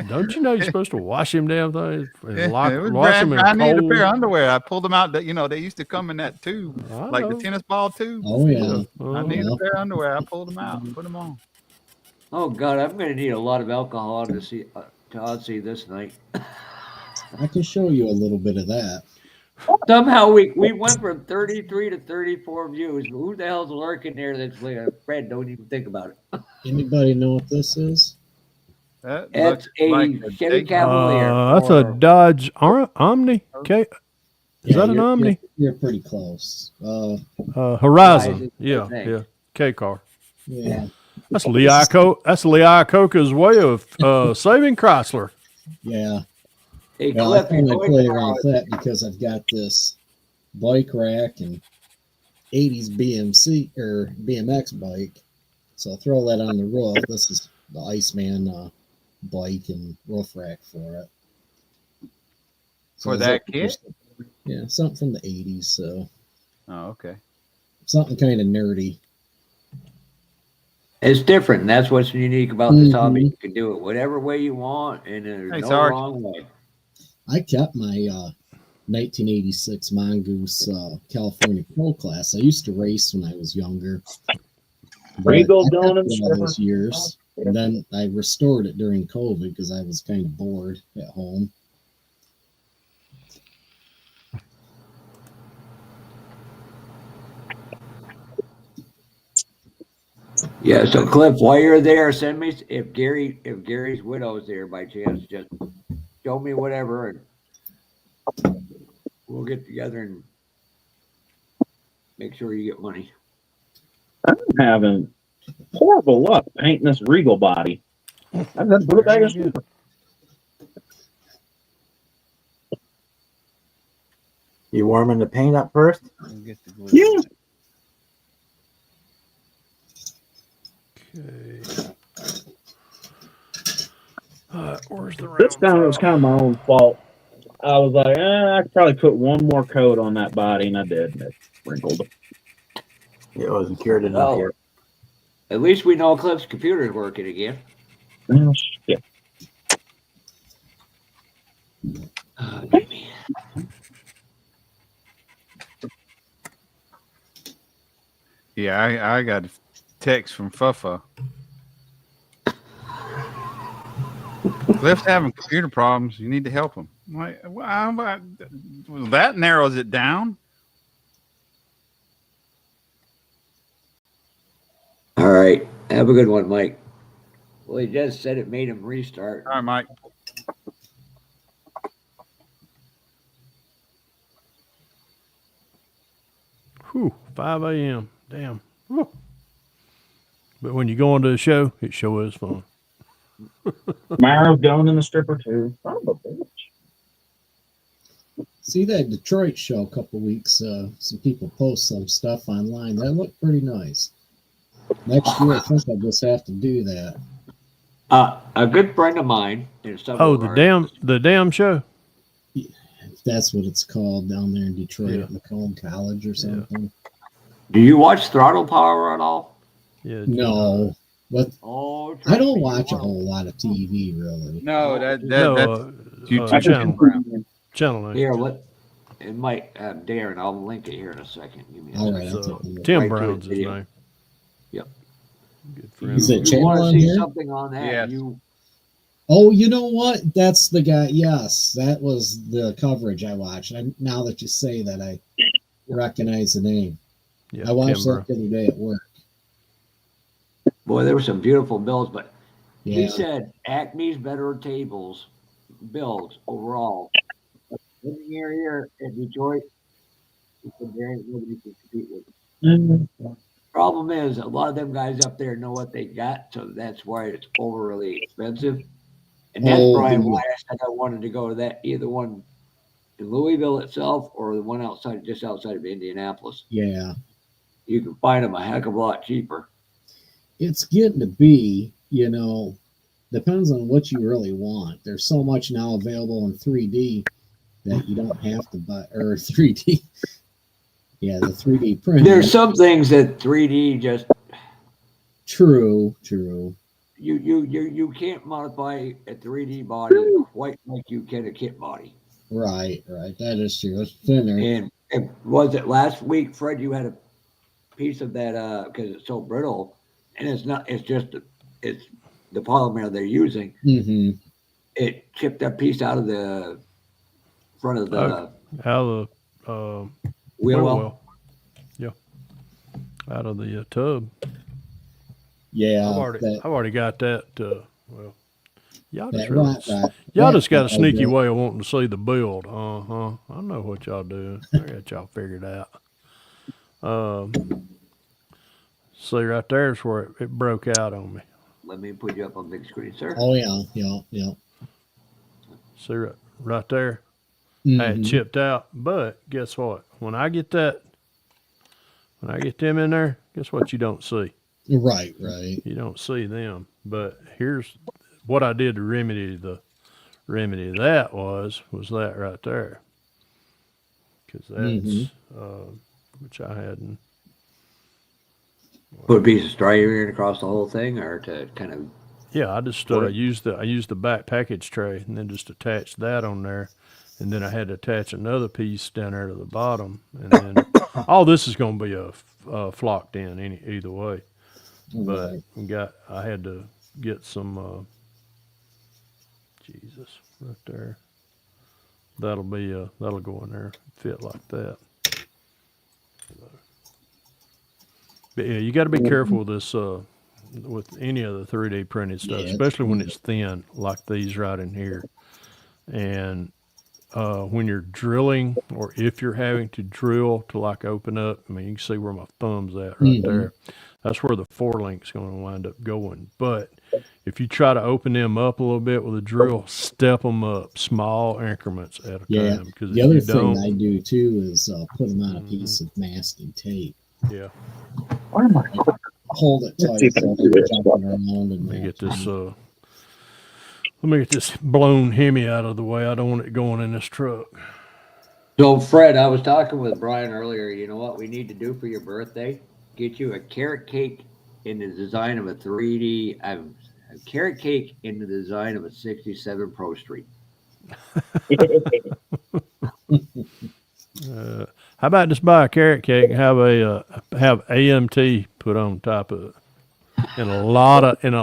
Don't you know you're supposed to wash them damn things and It was wash them in I needed a cold? pair of underwear. I pulled them out. They used to come in that tube, I like the know. tennis ball tube. Oh, yeah. I needed Yeah. a pair of underwear. I pulled them out, put them on. Oh God, I'm going to need a lot of alcohol to see Odyssey this night. I can show you a little bit of that. Somehow we went from 33 to 34 views. Who the hell's lurking there? That's like Fred. Don't even think about it. Anybody know what this is? That It's looks a like Chevy Cavalier. That's a Dodge Omni. Is that an you're, Omni? You're pretty close. Horizon. Horizon, Yeah, I think. yeah. K car. Yeah. That's Lee Iacocca's way of saving Chrysler. Yeah. Hey, Well, I Cliff, thought you're I'd play around with that because I've got this bike rack and 80s BMC or BMX bike. So I'll throw that on the roof. This is the Iceman bike and roof rack for it. So For that kit? Yeah, something from the 80s. So Oh, okay. something kind of nerdy. It's different. And that's what's unique about this hobby. Mhm. You can do it whatever way you want, and there's Hey, no Sarge. wrong way. I kept my 1986 Mongoose California Pro Class. I used to race when I was younger. But Regal I kept going it all those years. And then I restored it during COVID because I was kind of bored at home. Yeah. So Cliff, while you're there, send me if Gary's widow's there by chance, just show me whatever, and we'll get together and make sure you get money. I'm having horrible luck painting this Regal body. I've got to put it back in super. You warming the paint up first? Yeah. Okay. Where's the This round time it was file? kind of my own fault. I was like, I could probably put one more coat on that body, and I did. And it wrinkled. It wasn't cured enough Well, yet. at least we know Cliff's computer is working again. Oh, shit. Oh, man. Yeah, I got a text from Fuffa. Cliff's having computer problems. You need to help him. I'm like, well, that narrows it down. All right. Have a good one, Mike. Well, he just said it made him restart. All right, Mike. Whew, 5 a.m. Damn. Whew. But when you go into the show, it sure is fun. Camaro's going in the stripper too. Son of a bitch. See that Detroit show a couple weeks. Some people post some stuff online. That looked pretty nice. Next year, I think I just have to do that. A good friend of mine and some Oh, of our the damn show. If that's what it's called down there in Detroit Yeah. at Macomb College or something. Do you watch Throttle Power at all? Yeah. No, but Oh, I trust don't me, you watch a wanna- whole lot of TV really. No, that's No, YouTube channel channel. channel name. Here, what? It might Darren. I'll link it here in a second. Give me a All second. right, I'll It's, take a look. Tim Right to Brown's his his video. name. Yep. Good You, friend. Is it you channel want on to see here? something on that? Yes. Oh, you know what? That's the guy. Yes, that was the coverage I watched. Now that you say that, I recognize the name. Yeah, I watched Tim that the other day at work. Boy, there were some beautiful builds, but he Yeah. said Acme's better tables builds overall. In the area in Detroit, he said there ain't nobody can compete with them. Problem is, a lot of them guys up there know what they got, so that's why it's overly expensive. And that's Oh, probably the- why I said I wanted to go to that either one in Louisville itself or the one outside, just outside of Indianapolis. Yeah. You can find them a heck of a lot cheaper. It's getting to be, depends on what you really want. There's so much now available in 3D that you don't have to buy, or 3D. Yeah, the 3D print. There's some things that 3D just True. you can't modify a 3D body quite like you can a kit body. Right. That is true. It's thinner. And was it last week, Fred? You had a piece of that because it's so brittle, and it's not. It's the polymer they're using. Mm-hmm. It chipped that piece out of the front of the Out of the wheel well. well. Yeah. Out of the tub. Yeah. I've already got that. Well, y'all just that really, right. y'all That- just got a that- sneaky that- way of wanting to see the build. I know what y'all doing. I got y'all figured out. See right there's where it broke out on me. Let me put you up on big screen, sir. Oh yeah. See right there. I had Mhm. chipped out, but guess what? When I get them in there, guess what you don't see? Right. You don't see them. But here's what I did to remedy that was that right there. Because that's which I hadn't. Put a piece of striating across the whole thing, or to kind of Yeah, I just used the back package tray and then just attached that on there, and then I had to attach another piece down there to the bottom, and then all this is going to be flocked in either way. But I had to get some Jesus right there. That'll go in there, fit like that. But yeah, you got to be careful with this with any of the 3D printed stuff, especially when it's thin like these right in here. And when you're drilling, or if you're having to drill to like open up, I mean, you can see where my thumb's at right there. That's where the 4-link's going to wind up going. But if you try to open them up a little bit with a drill, step them up small increments at a time. Because the other thing I do too is put them on a piece of masking tape. Yeah. Hold it tight so they're jumping around. And Let me get this blown Hemi out of the way. I don't want it going in this truck. So, Fred, I was talking with Brian earlier. You know what we need to do for your birthday? Get you a carrot cake in the design of a 3D, a carrot cake in the design of a 67 Pro Street. How about just buy a carrot cake and have AMT put on top of it, and a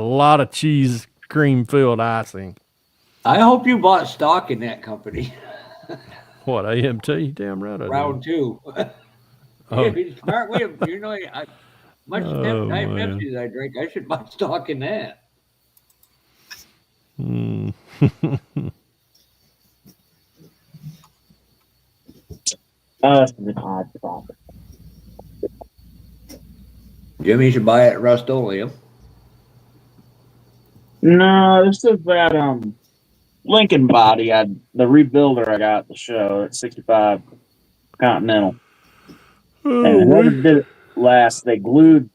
lot of cheese cream filled icing. I hope you bought stock in that company. What, AMT? Damn right I did. Round two. Oh. Yeah, smart way of, much Pepsi that I drink, I should buy stock in that. Jimmy should buy it at Rust-Oleum. No, this is that Lincoln body. The rebuilder I got at the show at 65 Continental, and Oh, whoever we. did it last, they glued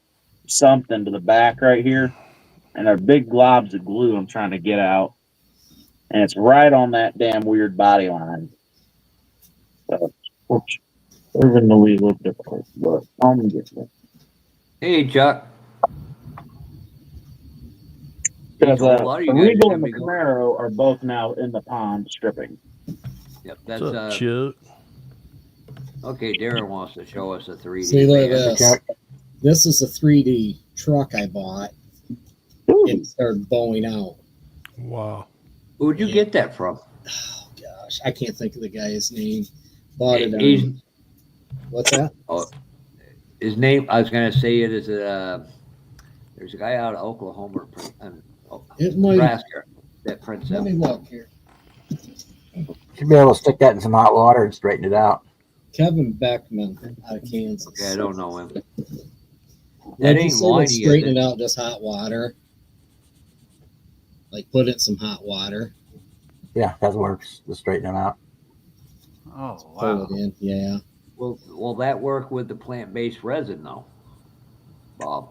something to the back right here, and they're big globs of glue I'm trying to get out, and it's right on that damn weird body line. So, which even though we look difficult, but I'm gonna get there. Hey, Chuck. He Because told a lot of the you guys are Regal going and to the be going. Camaro are both now in the pond stripping. Yep, What's that's up, Chuck? okay. Darren wants to show us a 3D. See, look at van. this. This is a 3D truck I bought. It started bowing out. Wow. Who'd you get that from? Oh gosh, I can't think of the guy's name. Bought it He's- on. What's that? Oh, his name. I was going to say it is there's a guy out of Oklahoma, It might. Nebraska, that prints Let me them. look here. Should be able to stick that in some hot water and straighten it out. Kevin Beckman out of Kansas. Okay, I don't know him. Like That he ain't said, whiny, it's is straighten it? it out just hot water. Like put it in some hot water. Yeah, that works to straighten them out. Oh Pull wow. it in. Yeah. Will that work with the plant-based resin though, Bob?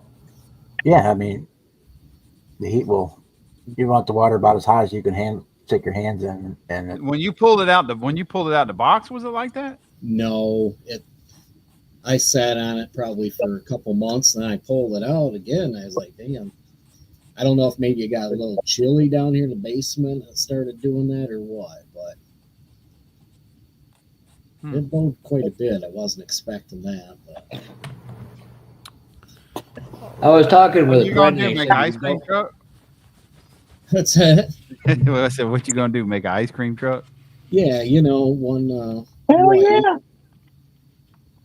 Yeah, I mean, the heat will. You want the water about as hot as you can stick your hands in, and When you pulled it out the box, was it like that? No, I sat on it probably for a couple months, and then I pulled it out again. I was like, damn. I don't know if maybe it got a little chilly down here in the basement and started doing that or what, but it bowed quite a bit. I wasn't expecting that. But. I was talking What with you a gonna friend. do? They Make said an you ice cream don't- truck? That's it. Well, I said, what you gonna do? Make an ice cream truck? Yeah, one. Hell what, yeah!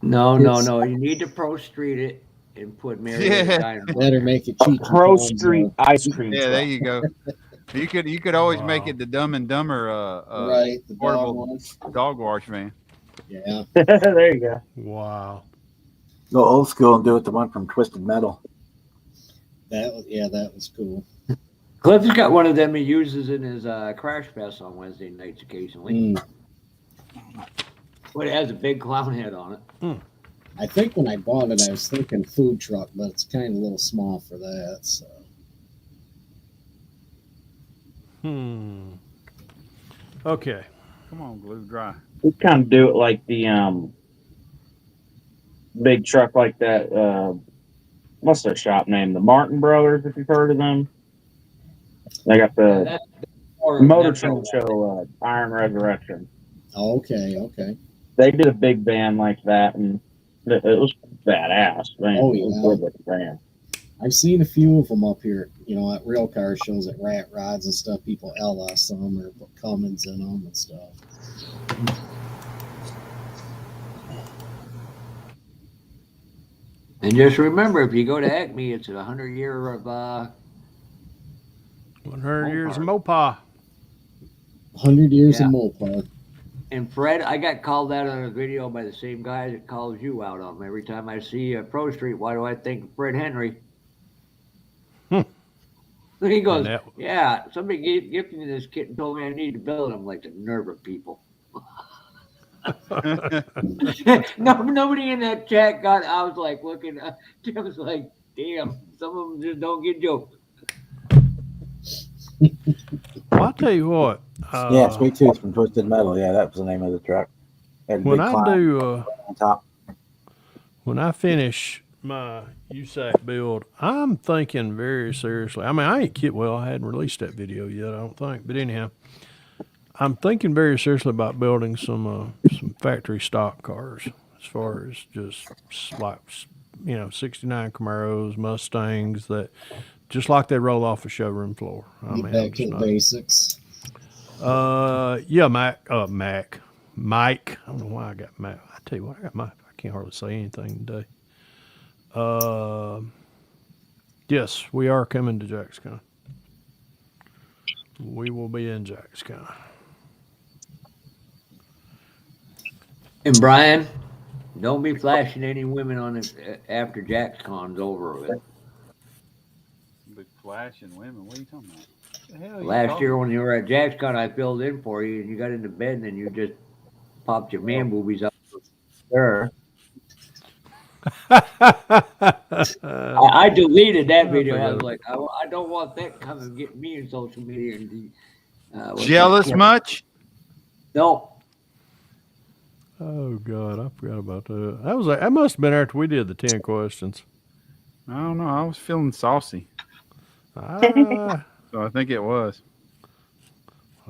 No. It's- You need to pro street it and put Mary Yeah. Dynamite. Better make it A cheap. Pro Street ice cream Yeah, there truck. you go. You could always make Wow. it the Dumb and Dumber Right, the dog portable one. dog wash van. Yeah. There you go. Wow. go old school and do it the one from Twisted Metal. That was cool. Cliff's got one of them he uses in his crash fest on Wednesday nights occasionally. But it has a big clown head on it. I think when I bought it, I was thinking food truck, but it's kind of a little small for that. So. Okay. Come on, glue dry. We kind of do it like the big truck like that. What's their shop name? The Martin Brothers, if you've heard of them. They got the That's more Motor that's Trend Show, Iron Resurrection. Okay. They did a big band like that, and it was badass. Man. Oh, It was yeah. good looking band. I've seen a few of them up here, at rail car shows at Rat Rods and stuff. People LS them or put Cummins in them and stuff. And just remember, if you go to Acme, it's 100-year of 100 years of Mopar. 100 years Yeah. of Mopar. And Fred, I got called out on a video by the same guy that calls you out on them. Every time I see a Pro Street, why do I think of Fred Henry? He goes, And that- yeah, somebody gifted me this kit and told me I need to build it. I'm like, the nerve of people. No, nobody in that chat got. I was like looking. Tim was like, "Damn, some of them just don't get jokes." Well, I'll tell you what. Yeah, Sweet Tooth from Twisted Metal. Yeah, that was the name of the truck. Had a When big I clown do, on top. when I finish my USAC build, I'm thinking very seriously. I mean, I ain't kid. Well, I hadn't released that video yet, I don't think. But anyhow, I'm thinking very seriously about building some factory stock cars, as far as just like 69 Camaros, Mustangs that just like they roll off a showroom floor. I Get mean, back to the basics. yeah, Mike. I don't know why I got Mac. I tell you what, I got Mike. I can't hardly say anything today. Yes, we are coming to Jackscown. We will be in Jackscown. And Brian, don't be flashing any women on it after JaxCon's over with. Big flashing women. What are you talking about? The hell you Last talking year when you were at JacksCon, I filled in for you, and you got into bed, and then you just popped your man boobies up there. I deleted that video. I was like, I don't want that coming and getting me in social media. And Jealous much? No. Oh God, I forgot about that. That must have been after we did the 10 questions. I don't know. I was feeling saucy, Ah, so I think it was.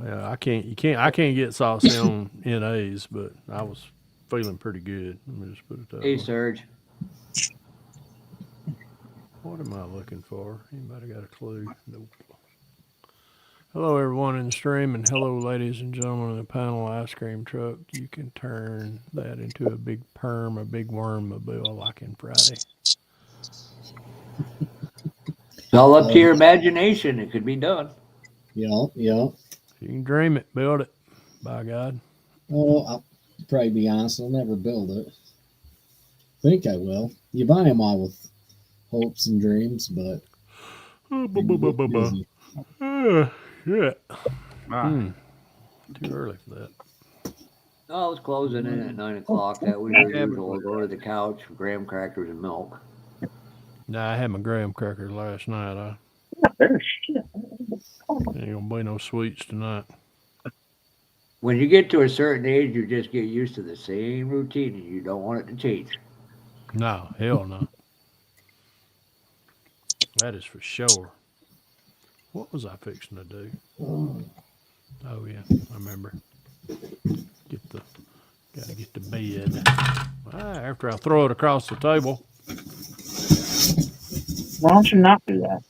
yeah, I can't get saucy on NAs, but I was feeling pretty good. Let me just put it that Hey, way. Serge. What am I looking for? Anybody got a clue? Nope. Hello, everyone in the stream, and hello, ladies and gentlemen in the panel ice cream truck. You can turn that into a big perm, a big worm, a bill like in Friday. It's all up to your imagination. It could be done. Yeah. You can dream it, build it. By God. Oh, I'll probably be honest. I'll never build it. Think I will. You buy them all with hopes and dreams, but busy. Shit. Ah, Too early for that. Oh, it's closing in at 9 o'clock. That was your usual. We'll go to the couch, graham crackers and milk. Nah, I had my graham crackers last night. There's shit. Ain't gonna be no sweets tonight. When you get to a certain age, you just get used to the same routine, and you don't want it to change. No, hell no. That is for sure. What was I fixing to do? Oh yeah, I remember. Gotta get the bed. After I throw it across the table. Why don't you not do that?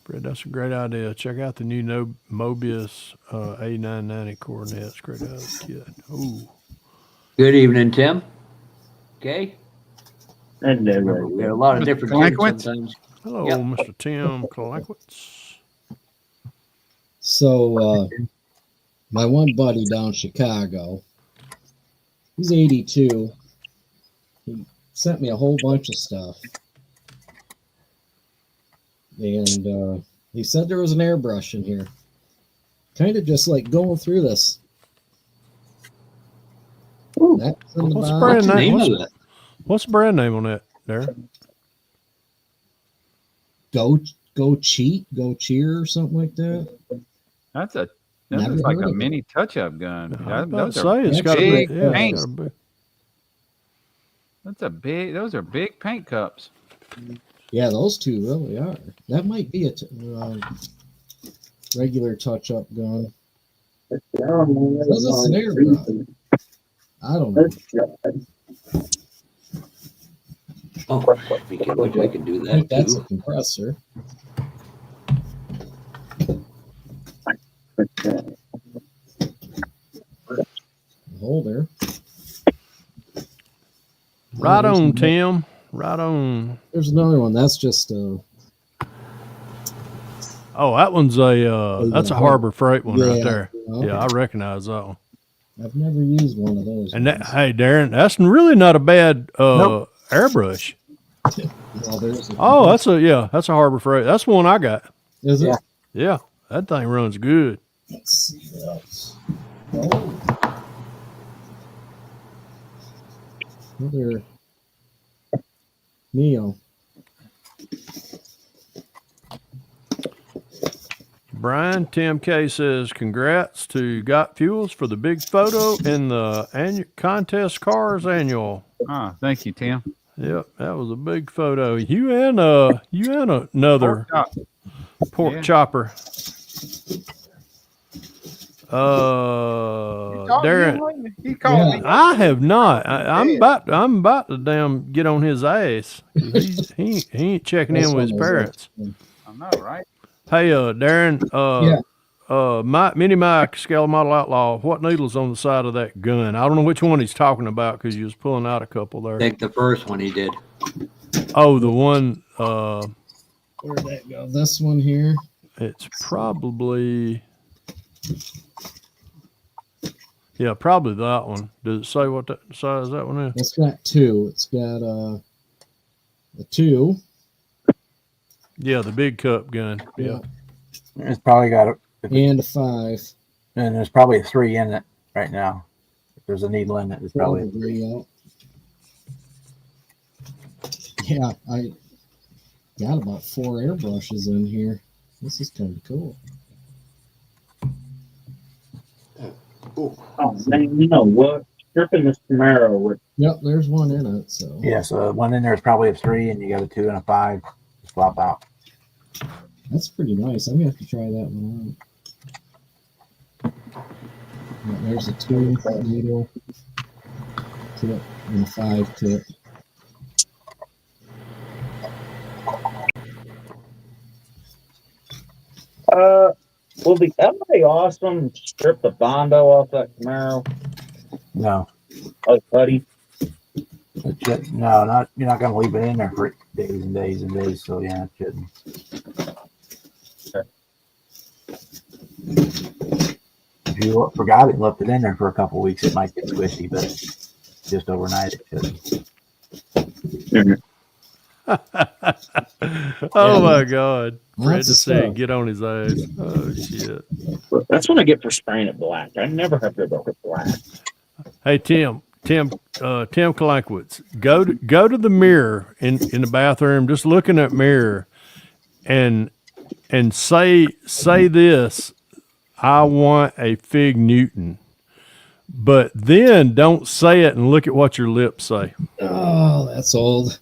Fred, that's a great idea. Check out the new Mobius A990 cornets. Great idea. Ooh. Good evening, Tim. Okay. Remember, we Hello. had a lot of different Tims Blankwitz? sometimes. Hello, Yep. Mr. Tim Kalakowitz. So, my one buddy down in Chicago, he's 82. He sent me a whole bunch of stuff. And he said there was an airbrush in here. Kind of just like going through this. Ooh. That's in the What's the box. brand What's the name? name of it? What's the brand name on that, Darren? Go cheer or something like that. that Never looks like heard a of it. mini touch-up gun. I was That- about those to are say it's got a big big. Yeah, it's paint. got a big. That's a big. Those are big paint cups. Yeah, those two really are. That might be a regular touch-up gun. This is an airbrush. I don't know. Oh, speaking of which, I can do I think that that's too. a compressor. Holder. Right there's on, another- Tim. Right on. There's another one. That's just Oh, that one's that's a Harbor Freight one right there. okay. Yeah, I recognize that one. I've never used one of those. And that, ones. hey, Darren, that's really not a bad airbrush. Well, there's a Oh, that's a Harbor Freight. That's the one I got. Is it? Yeah. Yeah, that thing runs good. Let's see what else. Oh. Another Neo. Brian Tim K says, "Congrats to Got Fuels for the big photo in the annual contest cars annual." Ah, thank you, Tim. Yep, that was a big photo. You and another pork Yeah. chopper. Darren, He called me. I have not. I'm about to damn get on his ass. He ain't checking in with his parents. I know, right? Hey, Darren. Mini Mike, Scale Model Outlaw. What needle's on the side of that gun? I don't know which one he's talking about because you was pulling out a couple there. I think the first one he did. Oh, the one. Where'd that go? This one here. It's probably. Yeah, probably that one. Does it say what that size that one is? It's got two. It's got a 2. Yeah, the big cup gun. Yeah. It's probably got a, and a 5. and there's probably a 3 in it right now. If there's a needle in it, it's probably a 3. Probably, yeah. I got about 4 airbrushes in here. This is kind of cool. Oh man, you know what? Stripping this Camaro with Yep, there's one in it. So Yeah, so one in there is probably a 3, and you got a 2 and a 5 to swap out. that's pretty nice. I'm gonna have to try that one out. Yeah, there's a 2 needle tip and a 5 tip. will the LA Awesome strip the Bondo off that Camaro? No, Oh, buddy. no, not you're not going to leave it in there for days and days and days. So yeah, it shouldn't. If you forgot it and left it in there for a couple of weeks, it might get squishy, but just overnight it shouldn't. Oh my God. Fred Lots to of see stuff. get on his ass. Oh shit. That's what I get for spraying it black. I never have to go with black. Hey Tim Kalankwitz, go to the mirror in the bathroom, just look in that mirror and say this, I want a Fig Newton. But then don't say it and look at what your lips say. Oh, that's old.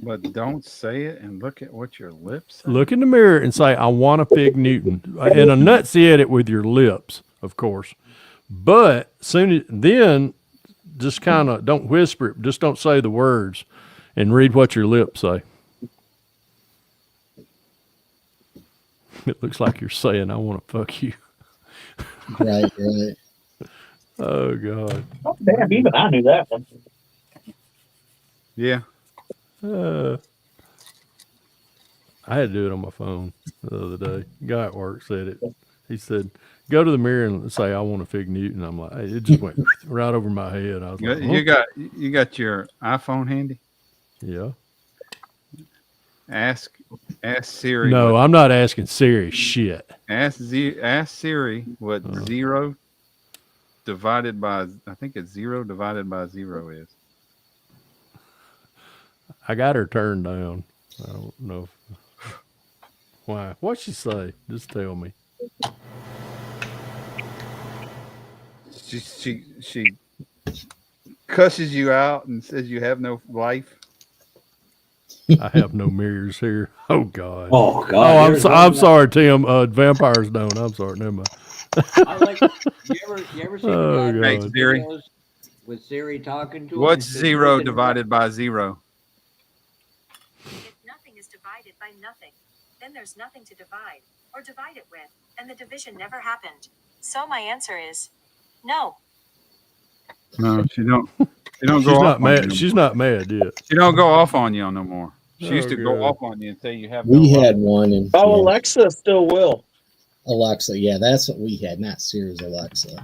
But don't say it and look at what your lips say. Look in the mirror and say, I want a Fig Newton. And enunciate it with your lips, of course. But then just kind of don't whisper it. Just don't say the words and read what your lips say. It looks like you're saying, I want to fuck you. Right. Oh, God. Oh, damn, even I knew that one. Yeah. I had to do it on my phone the other day. Guy at work said it. He said, go to the mirror and say, I want a Fig Newton. I'm like, hey, it just went right over my head. I was like, You got your iPhone handy? yeah. Ask Siri. No, I'm not asking Siri shit. Ask Siri what 0 divided by, I think it's 0 divided by 0 is. I got her turned down. I don't know why. What'd she say? Just tell me. She cusses you out and says you have no life. I have no mirrors here. Oh God. Oh God! Oh, there's I'm one sorry, Tim. Vampires don't. I'm sorry. Never mind. I like. You ever see Oh, the guy God. with Siri. videos with Siri talking to him? What's He says, 0 "Look at divided by 0? If nothing is divided by nothing, then there's nothing to divide or divide it with, and the division never happened. So my answer is no. No, she don't. She don't She's go not off on you. mad. She's not mad yet. She don't go off on you no more. She used Oh, to go God. off on you and say you have We no had life. one, and Oh, yeah, Alexa still will. Alexa. Yeah, that's what we had, not Siri's Alexa.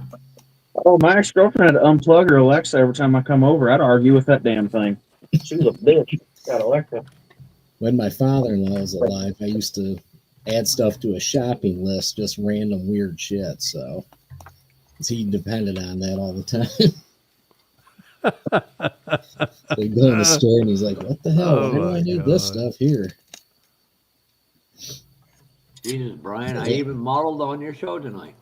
Oh, my ex girlfriend had to unplug her Alexa every time I come over. I'd argue with that damn thing. She was a bitch. Got Alexa. When my father-in-law was alive, I used to add stuff to a shopping list, just random weird shit. So 'cause he depended on that all the time. So he'd go in the store and he's like, "What the hell? Oh, Why do my I need this God. stuff here?" Jesus, Brian, I even modeled on your show tonight.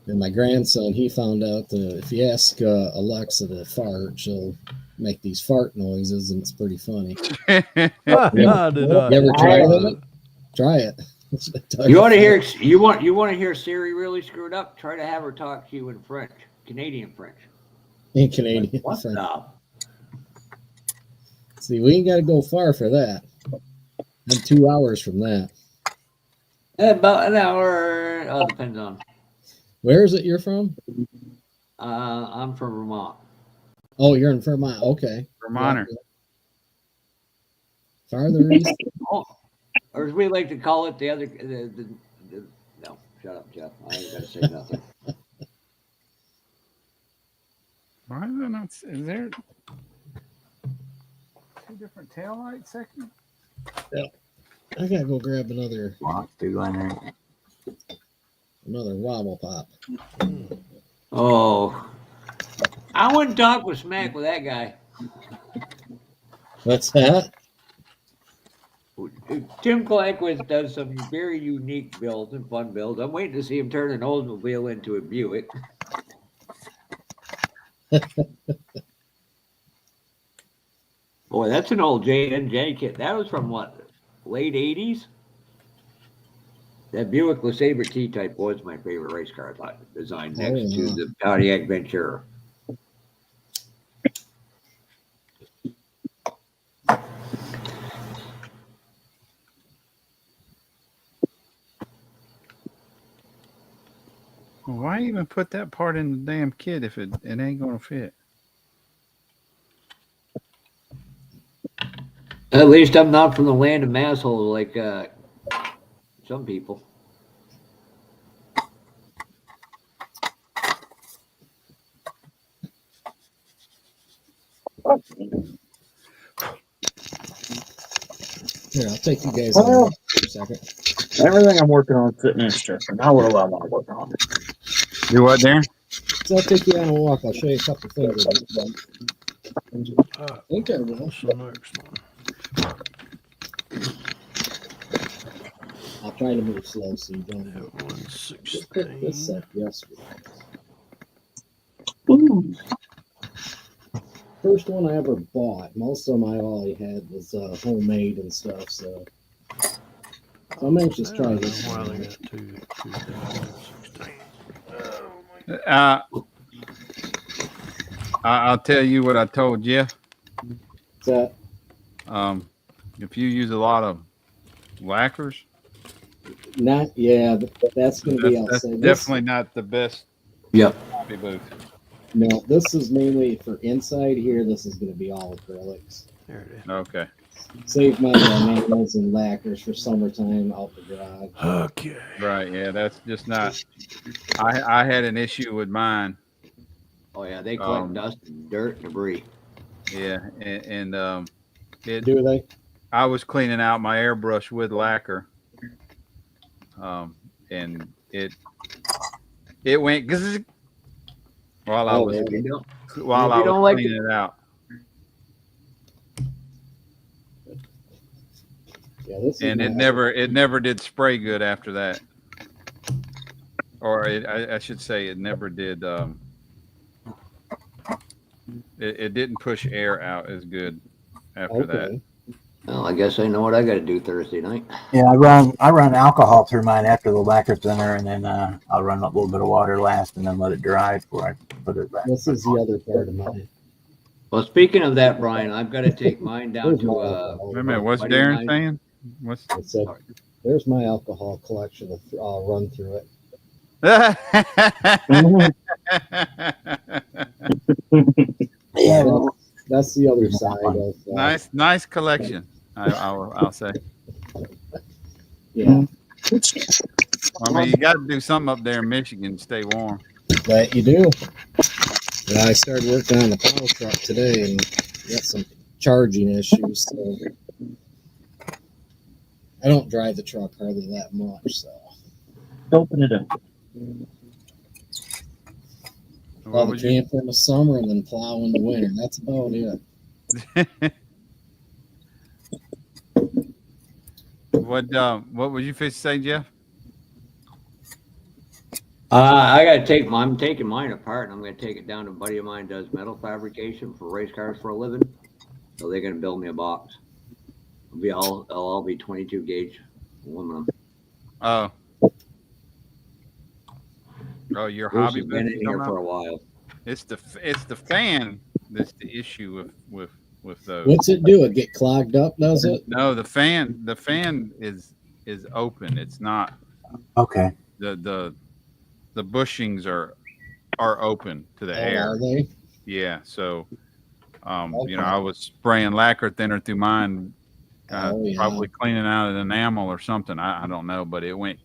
And my grandson, he found out that if you ask Alexa to fart, she'll make these fart noises, and it's pretty funny. I did not. You ever try I- that? Try it. You want to hear? You want to hear Siri really screwed up? Try to have her talk to you in French, Canadian French. in Canadian? What French. the? See, we ain't got to go far for that. I'm 2 hours from that. About an hour. Oh, depends on. Where is it you're from? I'm from Vermont. Oh, you're in Vermont. Okay. Vermonter. Farther east. Oh, or as we like to call it, the other. No, shut up, Jeff. I ain't gonna say nothing. Why is it not? Is there? 2 different tail light sections? I gotta go grab another Lots to go in there. wobble pop. Oh, I wouldn't talk with smack with that guy. What's that? Tim Clackwitz does some very unique builds and fun builds. I'm waiting to see him turn an Oldsmobile into a Buick. Boy, that's an old J&J kit. That was from what, late 80s? That Buick LeSabre T-Type was my favorite race car. I thought, designed next to the Pontiac Ventura. Well, why even put that part in the damn kit if it ain't gonna fit? At least I'm not from the land of massholes like some people. Here, I'll take you guys on for a second. Everything I'm working on is sitting in stripper. Now what do I want to work on? Do what, Darren? So I'll take you on a walk. I'll show you a couple things. Uh, I think I will. what's the next one? I'll try to move slow so you don't That have one's Just pick this 16. up yesterday. First one I ever bought. Most of my all I had was homemade and stuff. So I'm anxious to try this Why one. they got two 16. Oh my I'll tell you what I told Jeff. So If you use a lot of lacquers, not that's going to be that's outside. definitely not the best Yep. hobby booth. No, this is mainly for inside here. This is going to be all acrylics. There it is. Okay. Save my nails and lacquers for summertime out the garage. Okay. Right. Yeah, that's just not. I had an issue with mine. Oh yeah, they collect dust and dirt and debris. Yeah, and it. Do they? I was cleaning out my airbrush with lacquer, and it went zzz while I was If you don't, while if I you was don't like cleaning it out. Yeah, this is And it never did spray good after that, or I should say it never did. It didn't push air out as good after that. well, I guess I know what I got to do Thursday night. Yeah, I run alcohol through mine after the lacquer's in there, and then I'll run a little bit of water last, and then let it dry before I put it back. This is the other part of mine. Well, speaking of that, Brian, I've got to take mine down There's my to alcohol. Wait a minute, what's buddy of Darren mine. saying? What's I said, there's my alcohol collection. I'll run through it. Yeah, That's the other side of nice collection. I'll say. Yeah, I mean, you got to do something up there in Michigan to stay warm. but you do. Yeah, I started working on the plow truck today and got some charging issues. So I don't drive the truck hardly that much. So Open it up. What the would you? camp in the summer and then plow in the winter. That's about it. What would you fish say, Jeff? I got to take mine. I'm taking mine apart, and I'm going to take it down to a buddy of mine does metal fabrication for race cars for a living. So they're going to build me a box. It'll all be 22 gauge aluminum. Oh, your Bruce hobby has been booth in you're here talking for about? a while. It's the fan that's the issue with those. What's it do? It get clogged up? Does it? No, the fan is open. It's not okay. the bushings are open to the air. Are they? Yeah, so I was spraying lacquer thinner through mine, probably cleaning out an enamel or something. I don't know, but it went,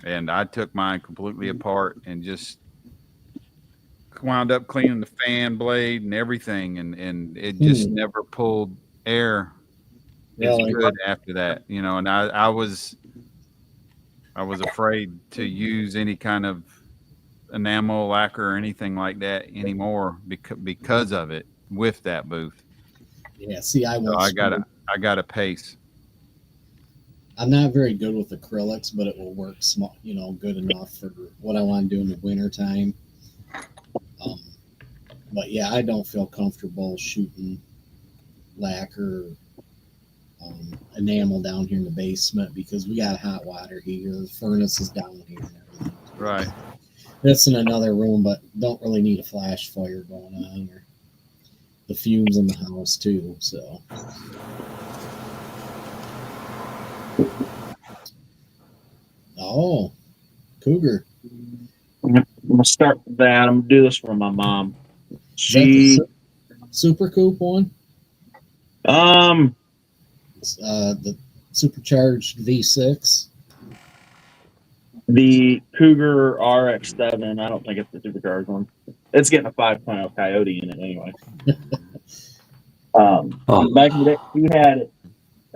and I took mine completely apart and just wound up cleaning the fan blade and everything, and it just never pulled air as Really? good after that, you know. And I was afraid to use any kind of enamel lacquer or anything like that anymore because of it with that booth. Yeah. See, I So will. I got a pace. I'm not very good with acrylics, but it will work small, good enough for what I want to do in the winter time. But yeah, I don't feel comfortable shooting lacquer enamel down here in the basement because we got a hot water heater. The furnace is down here and everything. Right. It's in another room, but don't really need a flash fire going on or the fumes in the house too. So. Oh, Cougar. I'm gonna start with that. I'm gonna do this for my mom. Is that She the Super Coupe one? The supercharged V6. The Cougar RX-7. I don't think it's the supercharged one. It's getting a 5.0 Coyote in it anyway. Back in the day, we had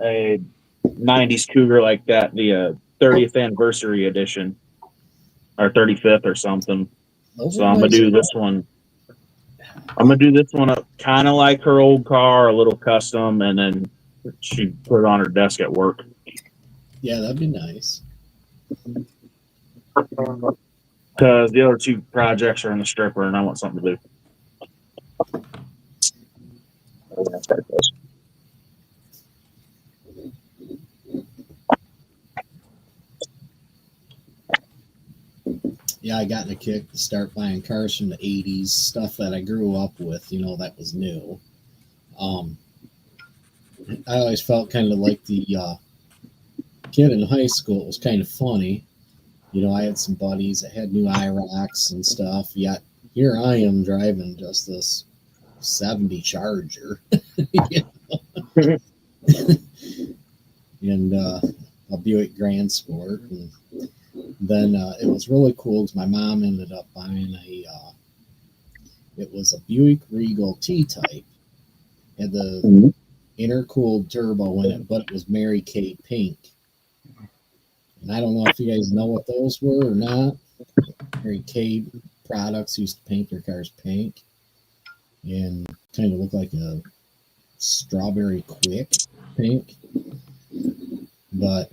a 90s Cougar like that, the 30th anniversary edition, or 35th or something. So I'm gonna do this one. I'm gonna do this one up kind of like her old car, a little custom, and then she put it on her desk at work. Yeah, that'd be nice. Because the other two projects are in the stripper, and I want something to do. Yeah, I got in a kick to start buying cars from the 80s, stuff that I grew up with, that was new. I always felt kind of like the kid in high school. It was kind of funny. I had some buddies that had new IROCs and stuff, yet here I am driving just this 70 Charger. And a Buick Grand Sport. And then it was really cool because my mom ended up buying it was a Buick Regal T-Type. Had the intercooled turbo in it, but it was Mary Kay pink. And I don't know if you guys know what those were or not. Mary Kay products used to paint their cars pink and kind of look like a strawberry quick pink. But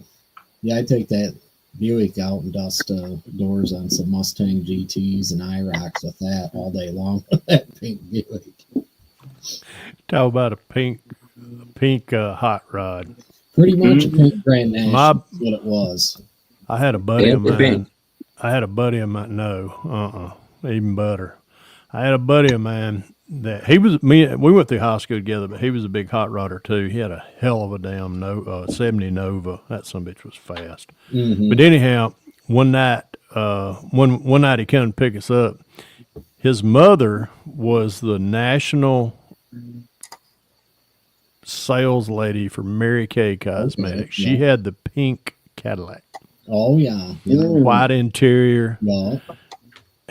yeah, I take that Buick out and dust doors on some Mustang GTs and IROCs with that all day long. That pink Buick. Talk about a pink hot rod. Pretty much a pink Grand National. That's what it was. I had a buddy of mine. No, even better. I had a buddy of mine that we went through high school together, but he was a big hot rodder too. He had a hell of a damn 70 Nova. That son of a bitch was fast. Mm-hmm. But anyhow, one night he came to pick us up. His mother was the national sales lady for Mary Kay Cosmetics. Okay, yeah. She had the pink Cadillac. Oh yeah, white interior. Yeah.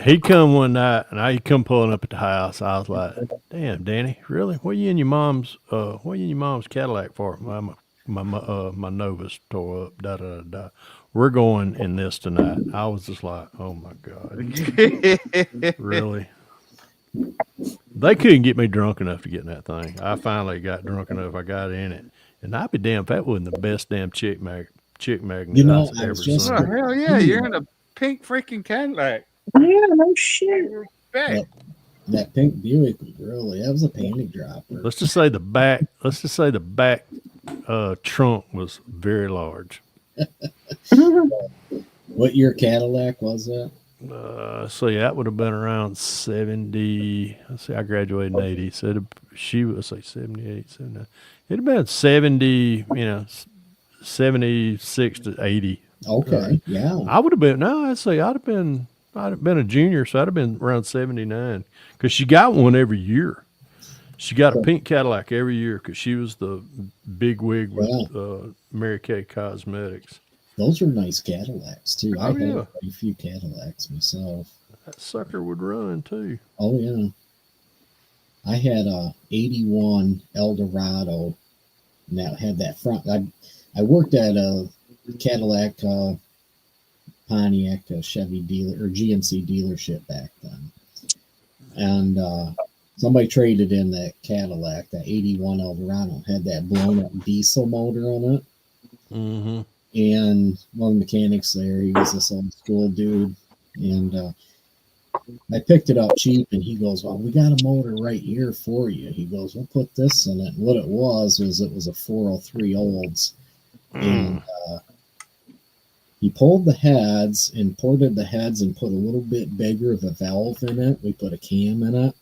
He come one night and I come pulling up at the house. I was like, "Damn, Danny, really? What are you in your mom's? Cadillac for?" My Nova's tore up. Da da da. We're going in this tonight. I was just like, "Oh my god, really?" They couldn't get me drunk enough to get in that thing. I finally got drunk enough. I got in it, and I'd be damned if that wasn't the best damn chick magnet I've ever seen. Oh, hell yeah, you're in a pink freaking Cadillac. Yeah, no shit. That pink Buick was a panty dropper. Let's just say the back trunk was very large. What year Cadillac was that? So yeah, that would have been around 70. Let's see, I graduated in 80. So she was like 78, 79. It'd have been 70, 76 to 80. Okay, yeah. I would have been. No, I'd have been a junior, so I'd have been around 79 because she got one every year. She got a pink Cadillac every year because she was the big wig with Mary Kay Cosmetics. Those are nice Cadillacs too. I had a few Cadillacs myself. That sucker would run too. Oh yeah. I had a '81 Eldorado, and that had that front. I worked at a Cadillac, Pontiac, Chevy dealer or GMC dealership back then, and somebody traded in that Cadillac, that '81 Eldorado, had that blown up diesel motor on it. Mm-hmm. And one of the mechanics there, he was this old school dude, and I picked it up cheap, and he goes, "Well, we got a motor right here for you." He goes, "We'll put this in it." And what it was a 403 Olds, and he pulled the heads and ported the heads and put a little bit bigger of a valve in it. We put a cam in it,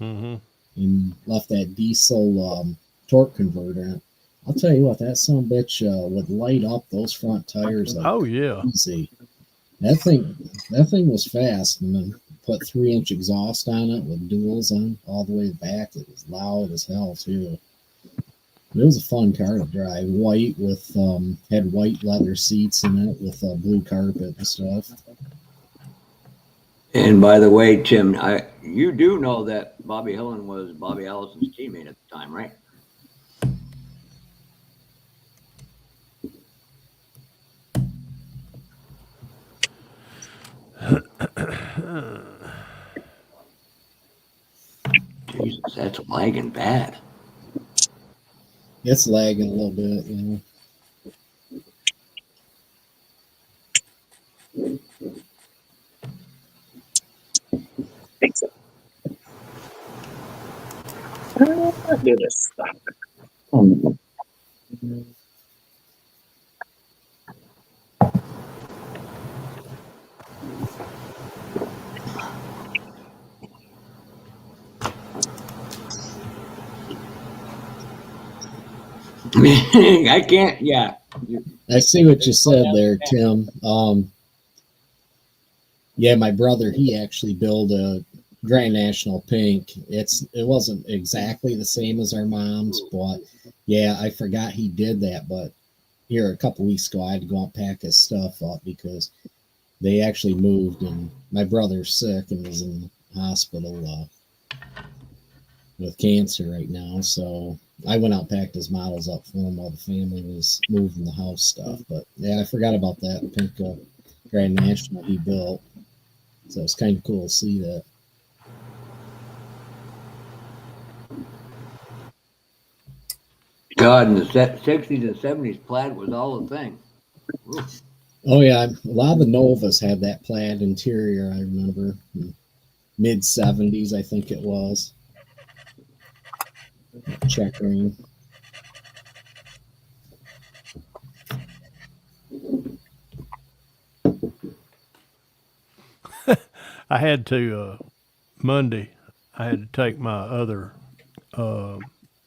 Mm-hmm. and left that diesel torque converter in it. I'll tell you what, that son of a bitch would light up those front tires like Oh yeah. easy. That thing was fast, and then put 3-inch exhaust on it with duals on all the way back. It was loud as hell too. It was a fun car to drive. White with had white leather seats in it with blue carpet and stuff. And by the way, Tim, you do know that Bobby Hillin was Bobby Allison's teammate at the time, right? Jesus, that's lagging bad. It's lagging a little bit, you know. Fix it. Do this stuff. I can't. Yeah. I see what you said there, Tim. Yeah, my brother, he actually built a Grand National Pink. It wasn't exactly the same as our mom's, but yeah, I forgot he did that. But here a couple weeks ago, I had to go out and pack his stuff up because they actually moved, and my brother's sick and is in the hospital with cancer right now. So I went out and packed his models up for him while the family was moving the house stuff. But yeah, I forgot about that pink Grand National he built. So it's kind of cool to see that. God, in the 60s and 70s, plaid was all the thing. Oof. Oh yeah, a lot of the Novas had that plaid interior. I remember mid 70s, I think it was. Checkering. I had to Monday. I had to take my other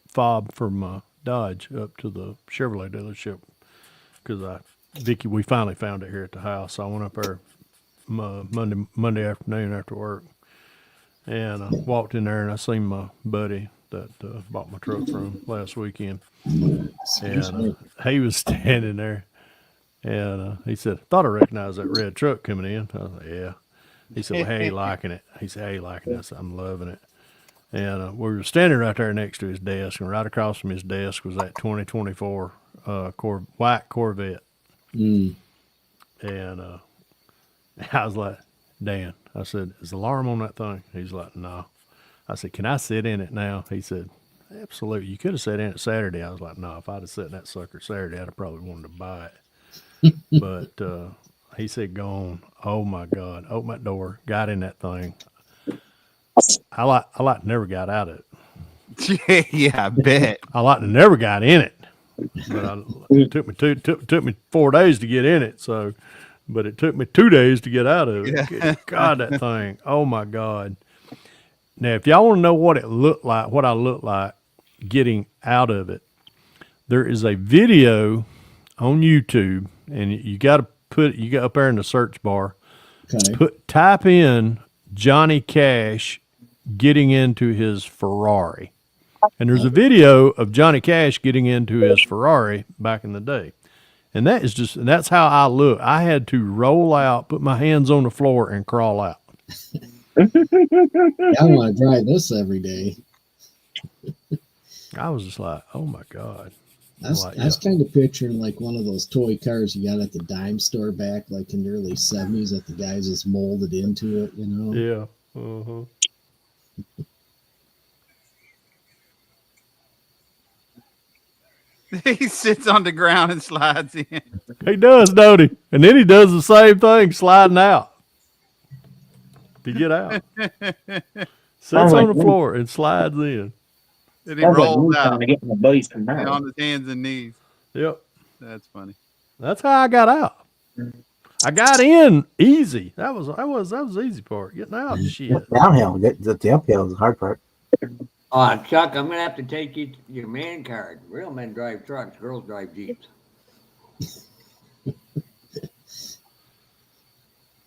fob from my Dodge up to the Chevrolet dealership because Vicky, we finally found it here at the house. So I went up there Monday afternoon after work, and I walked in there and I seen my buddy that bought my truck from last weekend, and he was standing there, and he said, "Thought I recognized that red truck coming in." I was like, "Yeah." He said, "Well, how you liking it?" He said, "How you liking it?" I said, "I'm loving it." And we were standing right there next to his desk, and right across from his desk was that 2024 white Corvette. Mm. And I was like, "Dan," I said, "is the alarm on that thing?" He's like, "No." I said, "Can I sit in it now?" He said, "Absolutely. You could have sat in it Saturday." I was like, "No, if I'd have sat in that sucker Saturday, I'd have probably wanted to buy it." But he said, "Go on." Oh my God. Opened that door, got in that thing. I like never got out of it. Yeah, I bet. I like to never got in it. But it took me 4 days to get in it, but it took me 2 days to get out of it. Yeah. God, that thing. Oh my God. Now, if y'all want to know what it looked like, what I looked like getting out of it, there is a video on YouTube, and you got up there in the search bar, Okay. type in Johnny Cash getting into his Ferrari. And there's a video of Johnny Cash getting into his Ferrari back in the day. And that's how I look. I had to roll out, put my hands on the floor and crawl out. I want to drive this every day. I was just like, oh my God. I was kind of picturing like one of those toy cars you got at the dime store back like in the early 70s that the guys just molded into it, you know? Yeah. Uh-huh. He sits on the ground and slides in. He does, don't he? And then he does the same thing, sliding out to get out. Sits Sounds like on the me. floor and slides in. And he Sounds like rolls me trying out to get my buddy's Camaro. on his hands and knees. Yep. That's funny. That's how I got out. I got in easy. That was the easy part. Getting out, shit. Downhill. The uphill is the hard part. Chuck, I'm gonna have to take you your man card. Real men drive trucks, girls drive jeeps.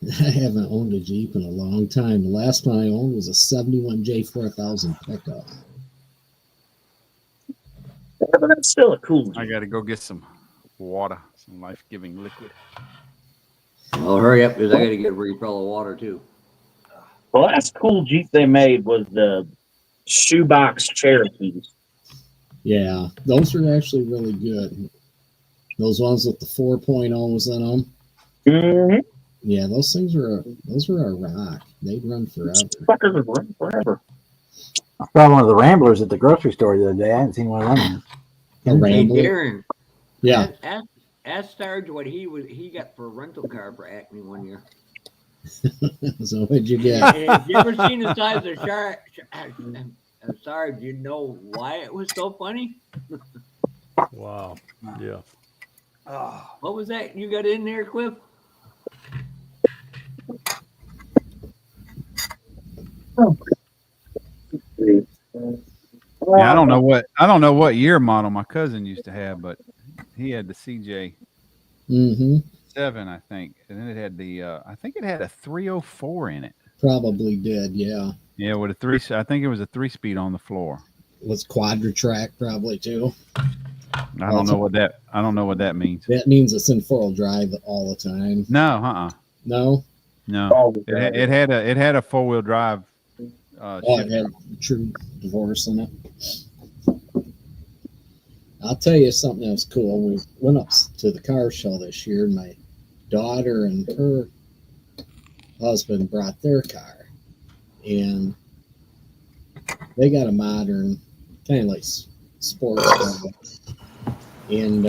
I haven't owned a Jeep in a long time. The last one I owned was a 71 J4000 pickup. Yeah, but that's still a cool I Jeep. got to go get some water, some life-giving liquid. Well, hurry up because I got to get a refill of water too. The last cool Jeep they made was the shoebox Cherokees. Yeah, those are actually really good. Those ones with the 4.0s in them. Mm-hmm. Yeah, those were a rock. They'd run forever. Fuckers would run forever. I saw one of the Ramblers at the grocery store the other day. I hadn't seen one of them. A Hey, Rambler. Darren, Yeah. ask Sarge what he got for a rental car for Acme one year. So what'd you get? Have you ever seen the size of Sarge? You know why it was so funny? Wow. Yeah. What was that you got in there, Cliff? Yeah, I don't know what year model my cousin used to have, but he had the CJ Mm-hmm. 7, I think, and then it had I think it had a 304 in it. Probably did, yeah. Yeah, with I think it was a 3-speed on the floor. Was quadra-track probably too. I don't know what that means. That means it's in 4-wheel drive all the time. No, No? no. It had a 4-wheel drive. It had true divorce in it. I'll tell you something that was cool. We went up to the car show this year, and my daughter and her husband brought their car, and they got a modern, kind of like sports car. And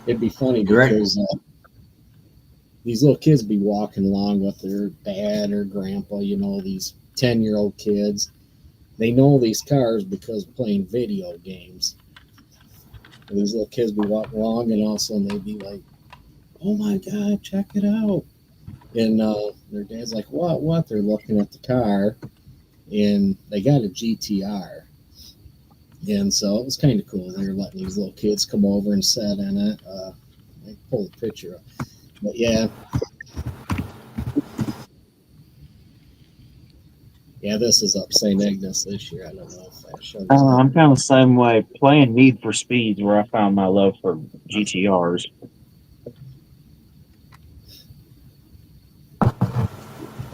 it'd be funny because these little kids be walking along with their dad or grandpa, you know, these 10-year-old kids. They know these cars because of playing video games. And these little kids be walking along, and all of a sudden they'd be like, "Oh my God, check it out!" And their dad's like, "What?" They're looking at the car, and they got a GTR. And so it was kind of cool. They were letting these little kids come over and sit in it. I pulled a picture up. But yeah. Yeah, this is up St. Ignace this year. I don't know if I showed you. I'm kind of the same way. Playing Need for Speed, where I found my love for GTRs.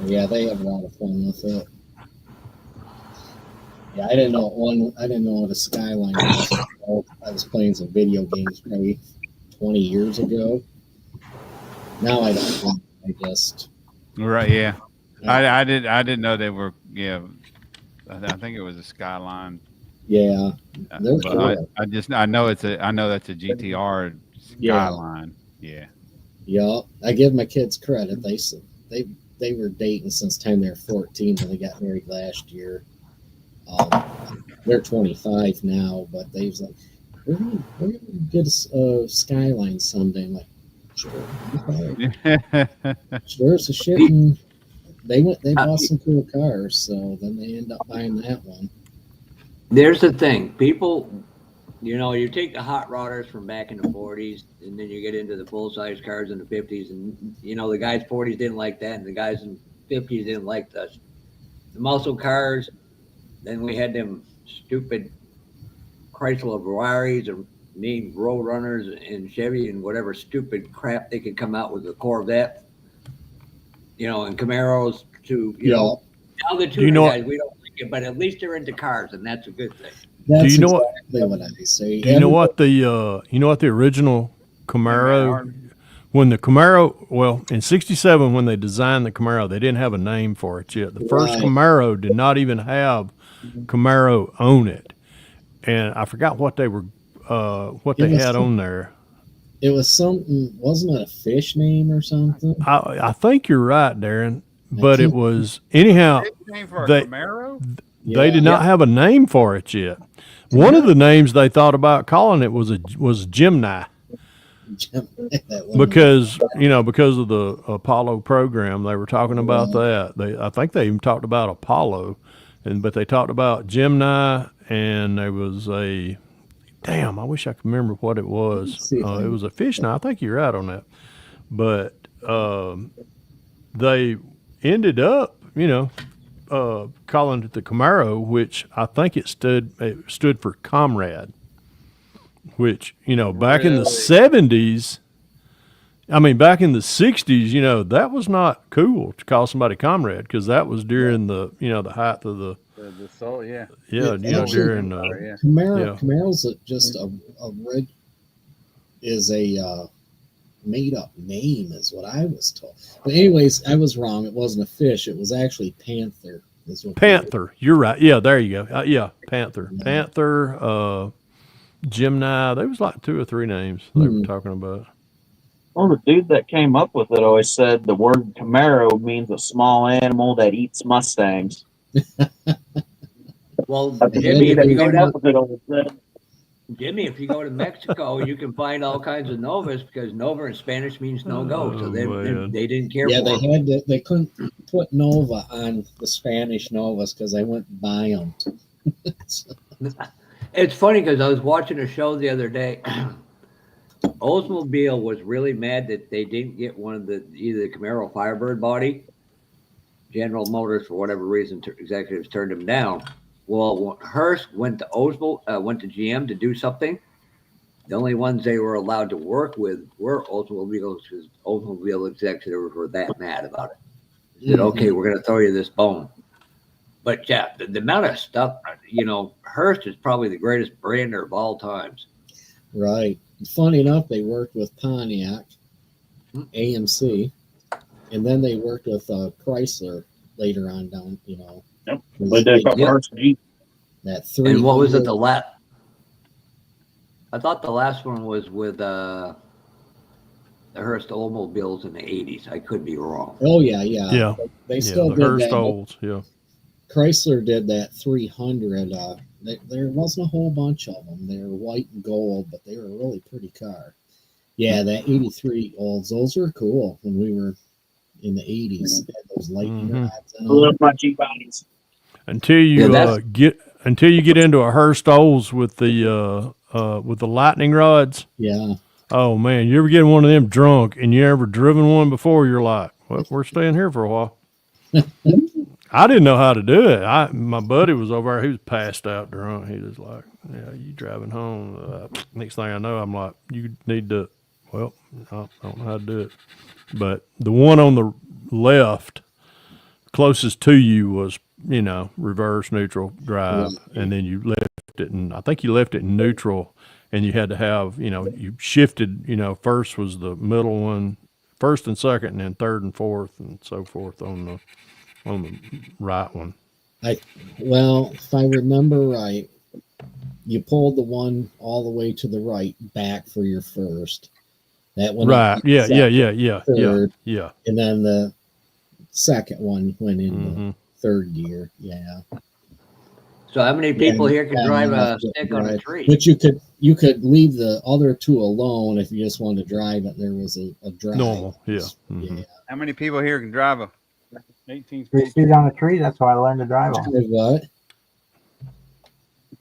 Yeah, they have a lot of fun with it. Yeah, I didn't know what a Skyline was. I was playing some video games maybe 20 years ago. Now I don't. I just Right, yeah. I didn't know they were. Yeah, I think it was a Skyline. Yeah, they're But cool. I know that's a GTR Skyline. Yeah. Yeah, I give my kids credit. They were dating since the time they were 14 and they got married last year. They're 25 now, but they was like, we're gonna get a Skyline someday. I'm like, sure, sure, it's a shit. And they bought some cool cars, so then they end up buying that one. There's the thing, people. You know, you take the hot rodders from back in the 40s, and then you get into the full-size cars in the 50s, and, you know, the guys 40s didn't like that, and the guys in 50s didn't like the muscle cars. Then we had them stupid Chrysler Ferraris or named Road Runners and Chevy and whatever stupid crap they could come out with the Corvette. and Camaros to, Yeah, now the you tuner know guys, we don't like it, but at least they're into cars, and that's a good thing. that's you know what? exactly what I say. Do you know what Everybody, the original Hey, Matt Camaro, Harden. when the Camaro, well, in '67 when they designed the Camaro, they didn't have a name for it yet. The first right? Camaro did not even have Camaro on it, and I forgot what what It they was had on there. it was something. Wasn't it a fish name or something? I think you're right, Darren, I but it can't. was anyhow. Big name for a They Camaro? they Yeah, did not Yep. have a name for it yet. One of Camaro. the names they thought about calling it was Gemini. That one. Because because of the Apollo program, they were talking about Right. that. I think they even talked about Apollo, but they talked about Gemini, and there was a damn. I wish I could remember what it was. Let's see if I It can. was a fish. Now I think you're right on that, but they ended up calling it the Camaro, which I think it stood for comrade. Which back in the Really? '70s. I mean, back in the '60s, that was not cool to call somebody comrade because that was during the height of the The soul, yeah. yeah, Actually, during Yeah. yeah, Camaro's just a red is a made up name, is what I was told. But anyways, I was wrong. It wasn't a fish. It was actually panther. Is what they Panther. You're right. Yeah, there you go. Yeah, Panther, were. Panther, Gemini. There was like two or three names they were Hmm. talking about. Well, the dude that came up with it always said the word Camaro means a small animal that eats Mustangs. Well, That's the Jimmy, dude if that you go came down, up with it always said. Jimmy, if you go to Mexico, you can find all kinds of Novas because Nova in Spanish means no go. So Oh they, they, man. they didn't care Yeah, for they them. had to. They couldn't put Nova on the Spanish Novas because they wouldn't buy them. It's funny because I was watching a show the other day. Oldsmobile was really mad that they didn't get one of either the Camaro Firebird body. General Motors, for whatever reason, executives turned them down. Well, when Hearst went to went to GM to do something. The only ones they were allowed to work with were Oldsmobiles because Oldsmobile executives were that mad about it. They said, Mhm. "Okay, we're going to throw you this bone." But yeah, the amount of stuff, Hearst is probably the greatest brander of all times. Right. Funny enough, they worked with Pontiac, AMC, and then they worked with Chrysler later on down. Yep. They But they got Yep. first Jeep. that And what was it? 300. I thought the last one was with the Hearst Oldsmobiles in the '80s. I could be wrong. Oh yeah, yeah. Yeah, They yeah. still The did Hearst that. Olds. Yeah. Chrysler did that 300. There wasn't a whole bunch of them. They were white and gold, but they were a really pretty car. Yeah, that 83 Olds, those were cool when we were in the 80s. They had those lightning Mhm. rods in I them. love my Jeep bodies. Until Yeah, you that's get into a Hearst Olds with the lightning rods. Yeah. Oh man, you ever get in one of them drunk and you ever driven one before? You're like, well, we're staying here for a while. I didn't know how to do it. My buddy was over there. He was passed out drunk. He was like, "Yeah, you driving home?" Next thing I know, I'm like, "You need to." Well, I don't know how to do it. But the one on the left, closest to you, was reverse neutral drive, and then you left it, and I think you left it in neutral, and you had to have you shifted. First was the middle one, first and second, and then third and fourth, and so forth on the right one. Well, if I remember right, you pulled the one all the way to the right back for your first. That went Right. up Yeah. second, Yeah. third, Yeah. and then the second one went into Mm-hmm. third gear. Yeah. so. How many people here can Yeah, drive you a have to stick on a drive. tree? But you could leave the other two alone if you just wanted to drive it. There was a drive. Normal. Yeah. Mm-hmm. Yeah. How many people here can drive a 18 Three speed? speed on a tree. That's how I learned to drive on. Drive what?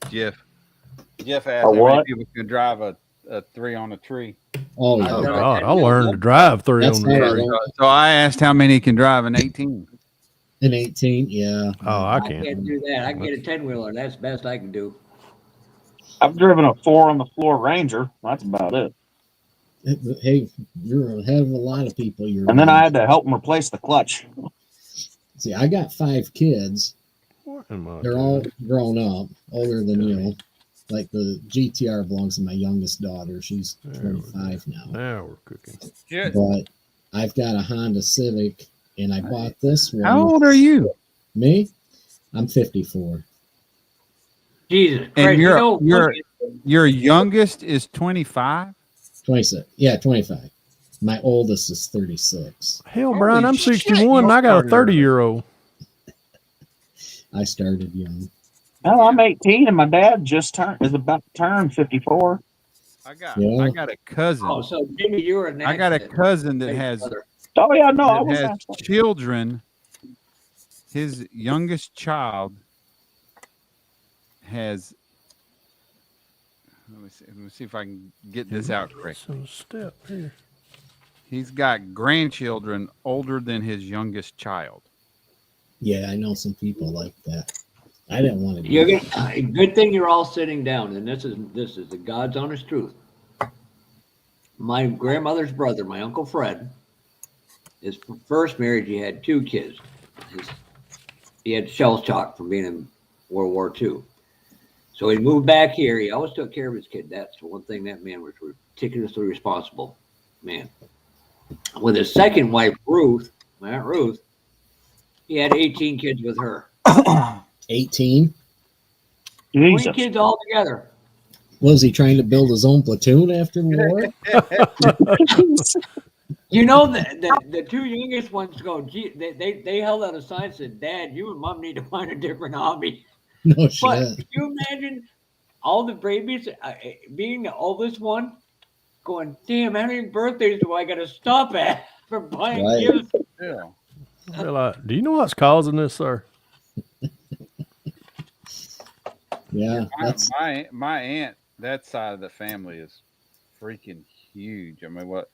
Jeff. Jeff asked A how many what? people can drive a 3 on a tree. Oh I've yeah. Oh done a God, I 10-wheel learned to dump drive three That's on the how I tree. learned So I asked how many can drive an 18. in 18. Yeah. Oh, I I can't. can't do that. I can get a 10-wheeler. That's the best I can do. I've driven a 4 on the floor Ranger. That's about it. Hey, you're ahead of a lot of people. And then I had to help them replace the clutch. See, I got 5 kids. What am I They're doing? all grown up, older than you. Like the GTR belongs to my youngest daughter. She's There we go. 25 now. Now we're cooking. But I've got a Honda Civic, and I bought this one. How old are you? Me? I'm 54. Jesus Christ! And You know, your youngest is 25. 26. Yeah, 25. My oldest is 36. Hell, Brian, I'm shit, 61 and I got a started 30-year-old. I started young. Well, I'm 18, and my dad is about to turn 54. I got Yeah. a cousin. oh, so Jimmy, you were an I got a accident. cousin that Hey, has brother. Oh yeah, no, I that was has actually. children. His youngest child has. Let me see if I can get this out correctly. Some step here. He's got grandchildren older than his youngest child. Yeah, I know some people like that. I didn't want to do You're that. gonna, good thing you're all sitting down, and this is the God's honest truth. My grandmother's brother, my Uncle Fred, his first marriage, he had 2 kids. He had shell shock from being in World War II. So he moved back here. He always took care of his kid. That's one thing that man was meticulously responsible, man. With his second wife, Ruth, my Aunt Ruth, he had 18 kids with her. 18? 20 Jesus. kids all together. Was he trying to build his own platoon after the war? You know, the 2 youngest ones go, gee, they held out a sign that said, Dad, you and Mom need to find a different hobby. No But shit. can you imagine all the babies being the oldest one going, damn, how many birthdays do I got to stop at for buying Right. gifts? Yeah. Well, do you know what's causing this, sir? Yeah, that's My aunt, that side of the family is freaking huge. I mean, what?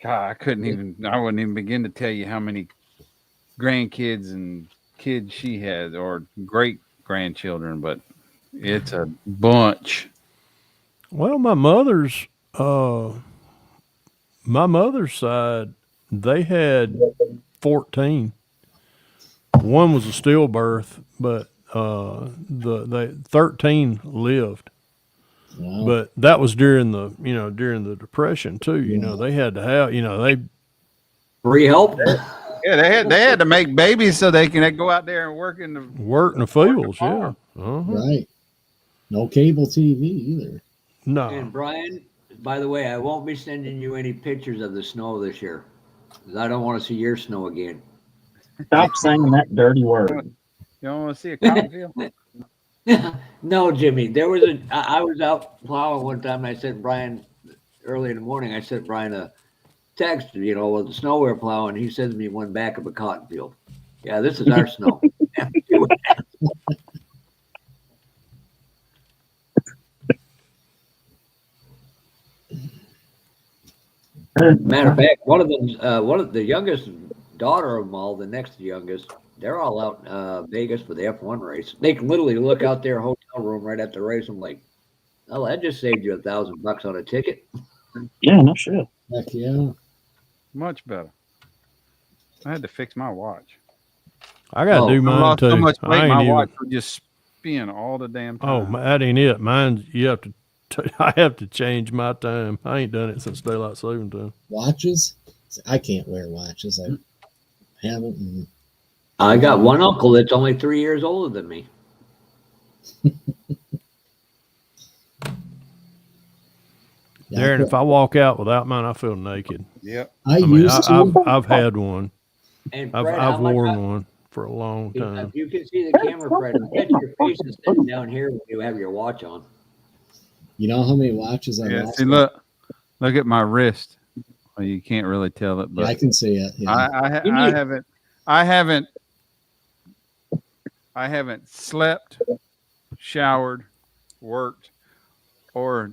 God, I wouldn't even begin to tell you how many grandkids and kids she has, or great grandchildren, but it's a bunch. Well, my mother's side, they had 14. One was a stillbirth, but the 13 lived. wow. But that was during the Depression too. You know, they had to have, they Free help? Yeah, they had to make babies so they can go out there and work in the worked in the fields. Yeah. farm. Uh-huh. Right. No cable TV either. No. And Brian, by the way, I won't be sending you any pictures of the snow this year because I don't want to see your snow again. Stop saying that dirty word. You don't want to see a cotton field? No, Jimmy. I was out plowing one time and I sent Brian early in the morning. I sent Brian a text, with the snow we were plowing. He sends me one back of a cotton field. Yeah, this is our snow. Matter of fact, one of the youngest daughter of them all, the next youngest, they're all out in Vegas for the F1 race. They can literally look out their hotel room right at the race. I'm like, oh, that just saved you $1,000 on a ticket. Yeah, no shit. Heck yeah. Much better. I had to fix my watch. I got to do I mine lost too. so much weight, I my ain't even. watch would just spin all the damn time. Oh, that ain't it. Mine, you have to. I have to change my time. I ain't done it since daylight saving time. Watches? I can't wear watches. I haven't. And I got one uncle that's only 3 years older than me. yeah, Darren, if I walk out without mine, I feel naked. Yep. I I mean, used to. I've had one. And I've Fred, how much worn one for a long time. if you can see the camera, Fred, I bet your face is sitting down here when you have your watch on. You know how many watches I Yeah. lost? See, look at my wrist. Well, you can't really tell it, Yeah, I but can see it. Yeah. I haven't slept, showered, worked, or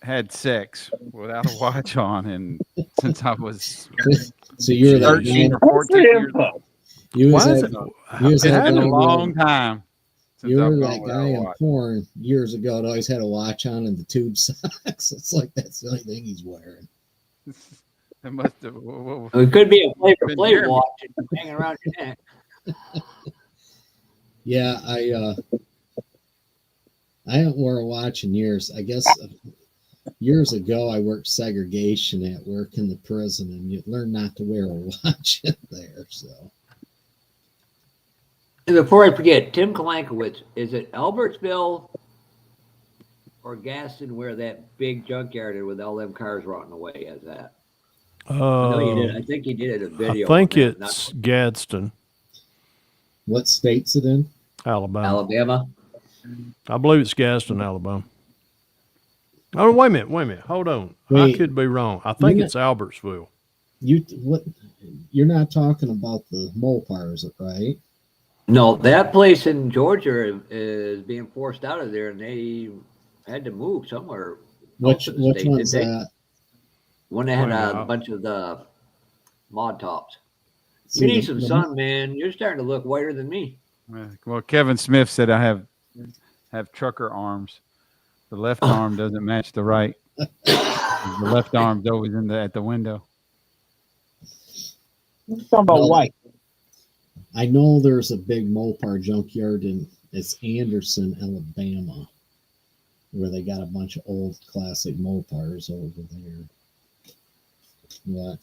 had sex without a watch on, and since I was So you're that 13 guy. or 14 years old. You was Why is that, it? you was It's that been guy a long going, time since You I've remember gone that without guy a in watch. porn years ago that always had a watch on and the tube socks? It's like that's the only thing he's wearing. It must have It could be a Flavor been Flav Jeremy. watch hanging around your neck. Yeah, I haven't worn a watch in years. I guess years ago I worked segregation at work in the prison, and you learn not to wear a watch in there. So And before I forget, Tim Kalankowicz, is it Albertsville or Gaston where that big junkyard is with all them cars rotting away is that? I know you did. I think you did a I video think on that. it's Gadsden, what state's it in? Alabama. Alabama. I believe it's Gadsden, Alabama. Oh, wait a minute. Hold on. I Wait. could be wrong. I think You're it's Albertsville. You're not talking about the Mopars, right? No, that place in Georgia is being forced out of there, and they had to move somewhere. Which else in the state, one's didn't they? that? When they had Wait a a minute. bunch of the mod tops. See, You need the- some the- sun, man. You're starting to look whiter than me. Well, Kevin Smith said I have trucker arms. The left arm doesn't match the right. The left arm's always at the window. We're talking about Well, white. I know there's a big Mopar junkyard in it's Anderson, Alabama, where they got a bunch of old classic Mopars over there. But,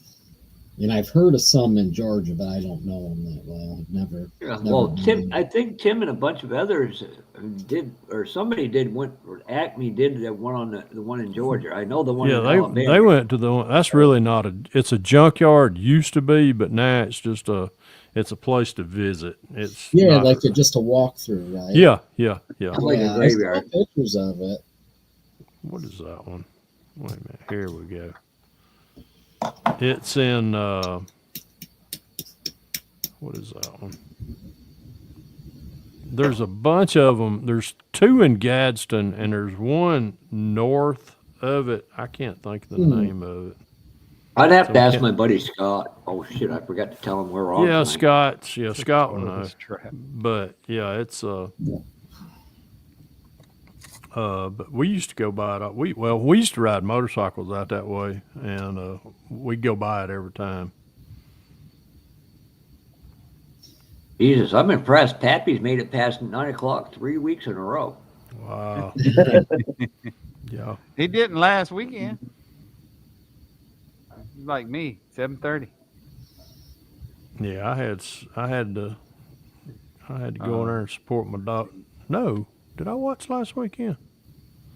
and I've heard of some in Georgia, but I don't know them that well. I've never. Yeah, never well, been Tim, there. I think Tim and a bunch of others did, or somebody did. Went or Acme did that one on the one in Georgia. I know the one Yeah, in they Alabama. went to the one. That's really not a. It's a junkyard. Used to be, but now it's just it's a place to visit. It's Yeah, not- like just a walkthrough, right? yeah. Like a Yeah, I saw graveyard. pictures of it. What is that one? Wait a minute. Here we go. It's in. What is that one? There's a bunch of them. There's two in Gadsden, and there's one north of it. I can't think of the name of it. I'd have So to ask Ken- my buddy Scott. Oh shit, I forgot to tell him we're on. Yeah, tonight. Scott will know. This trap. But yeah, it's but we used to go by it. We used to ride motorcycles out that way, and we'd go by it every time. Jesus, I'm impressed. Pappy's made it past 9 o'clock 3 weeks in a row. Wow. Yeah. He didn't last weekend. Like me, 7:30. Yeah, I had to go in there and support my dog. No, did I watch last weekend?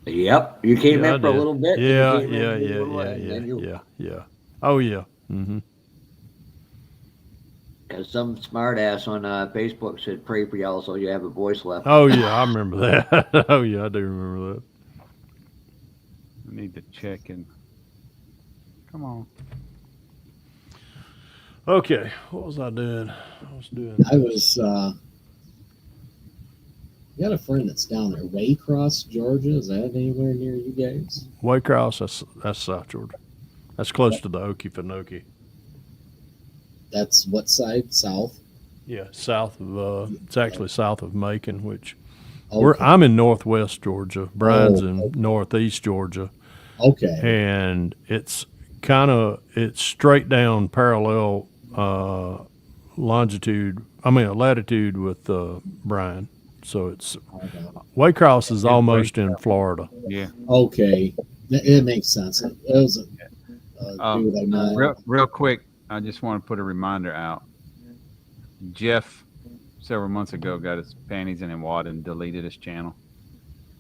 Yep, you came Yeah, I in for a did. little bit. Yeah, you came in yeah, for a yeah, little yeah, bit, and then you- yeah. Oh yeah. Mm-hmm. Because some smart ass on Facebook said, "Pray for y'all, so you have a voice left." Oh yeah, I remember that. Oh yeah, I do remember that. I need to check and come on. Okay, what was I doing? I was got a friend that's down there, Waycross, Georgia. Is that anywhere near you guys? Waycross, that's South Georgia. That's close to the Okefenokee. That's what side? South? Yeah, south of it's actually south of Macon, which Okay. I'm in northwest Georgia. Brian's Oh, in okay. northeast Georgia, Okay. and it's straight down parallel latitude with Brian. So it's Okay. Waycross is almost in Florida. Yeah. Okay. It makes sense. It was a dude I know. Real quick, I just want to put a reminder out. Jeff, several months ago, got his panties in a wad and deleted his channel,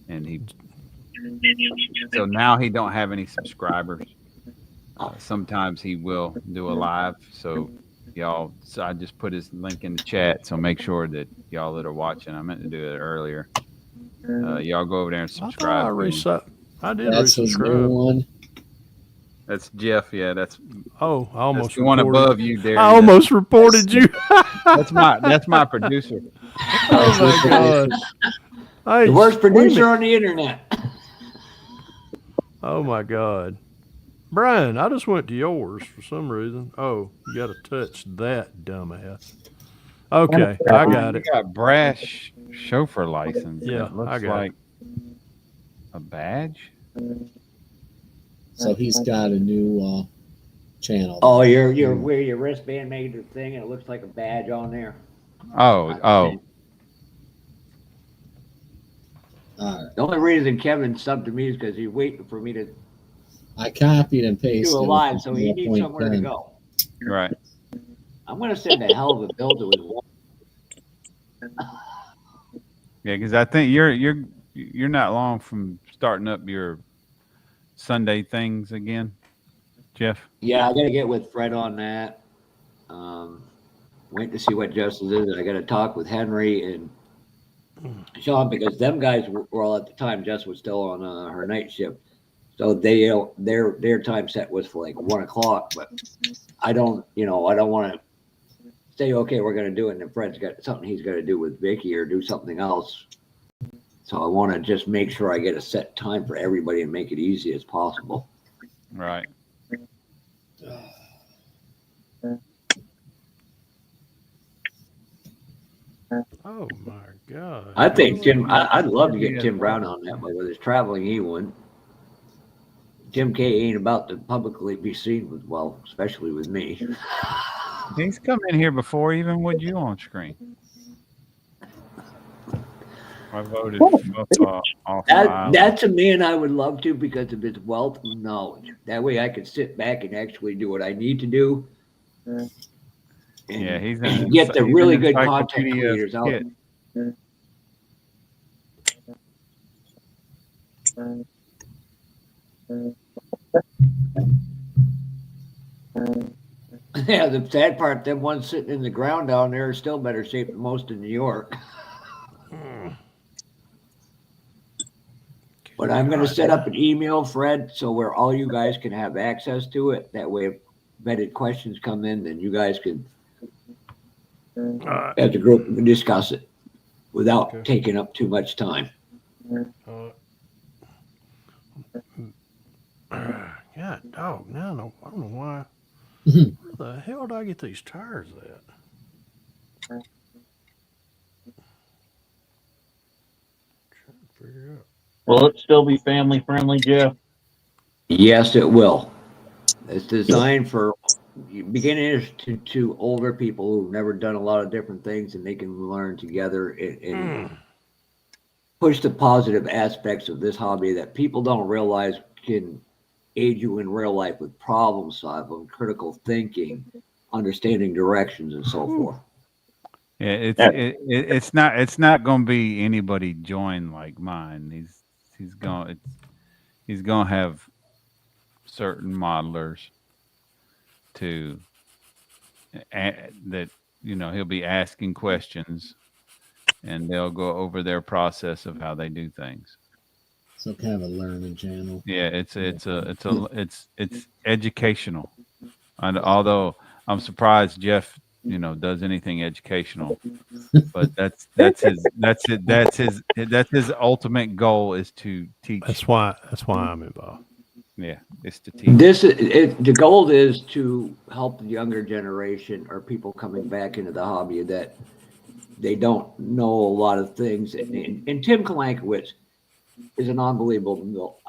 and so now he don't have any subscribers. Sometimes he will do a live, so y'all. So I just put his link in the chat, so make sure that y'all that are watching. I meant to do it earlier. Y'all go over there and I thought subscribe. I did That's his new resubscribe. one. That's Jeff. Yeah, that's Oh, I almost that's the one reported- above you, there. I almost reported you. That's my producer. Oh my god! Hey, The worst wait a producer minute. on the internet. Oh my god, Brian! I just went to yours for some reason. Oh, you got to touch that dumbass. Okay, I got You it. got brass chauffeur license. Yeah, That I looks got like a badge. So he's got a new channel. Oh, you're where your wristband made the thing, and it looks like a badge on there. Oh, oh, All right. The only reason Kevin subbed to me is because he's waiting for me to I copied and do pasted a it live, with so he needs PowerPoint somewhere to 10. go. right. I'm gonna send a hell of a bill to his wife. Yeah, because I think you're not long from starting up your Sunday things again, Jeff. Yeah, I gotta get with Fred on that. Wait to see what Justice is. I gotta talk with Henry and Sean because them guys were all at the time. Jess was still on her night shift, so their time set was for like 1 o'clock. But I don't want to say okay, we're gonna do it, and then Fred's got something he's gonna do with Vicky or do something else. So I want to just make sure I get a set time for everybody and make it easy as possible. Right. Oh my God. I think Tim. Yeah. I'd love to Yeah. get Tim Brown on that, but with his traveling, he wouldn't. Tim K ain't about to publicly be seen with, well, especially with me. He's come in here before, even with you on screen. I voted off the island. That's a man I would love to because of his wealth of knowledge. That way I could sit back and actually do what I need to do. And Yeah, he's get the really good content encyclopedia of creators out. kit. Yeah, the sad part, them ones sitting in the ground down there are still better shape than most in New York. But I'm going to set up an email, Fred, so where all you guys can have access to it. That way, if vetted questions come in, then you guys can, as a group, discuss it without taking up too much time. God, dog. Now I don't know why. Where the hell did I get these tires at? Trying to figure out. Will it still be family friendly, Jeff? Yes, it will. It's designed for beginners to older people who've never done a lot of different things, and they can learn together and push the positive aspects of this hobby that people don't realize can aid you in real life with problem solving, critical thinking, understanding directions, and so forth. Yeah, it's not going to be anybody join like mine. He's going to have certain modelers that he'll be asking questions, and they'll go over their process of how they do things. So kind of a learning channel. Yeah, it's educational. And although I'm surprised Jeff, does anything educational, but that's his ultimate goal is to teach. That's why I'm involved. Yeah, it's to teach. The goal is to help the younger generation or people coming back into the hobby that they don't know a lot of things. And Tim Kalankowicz is an unbelievable.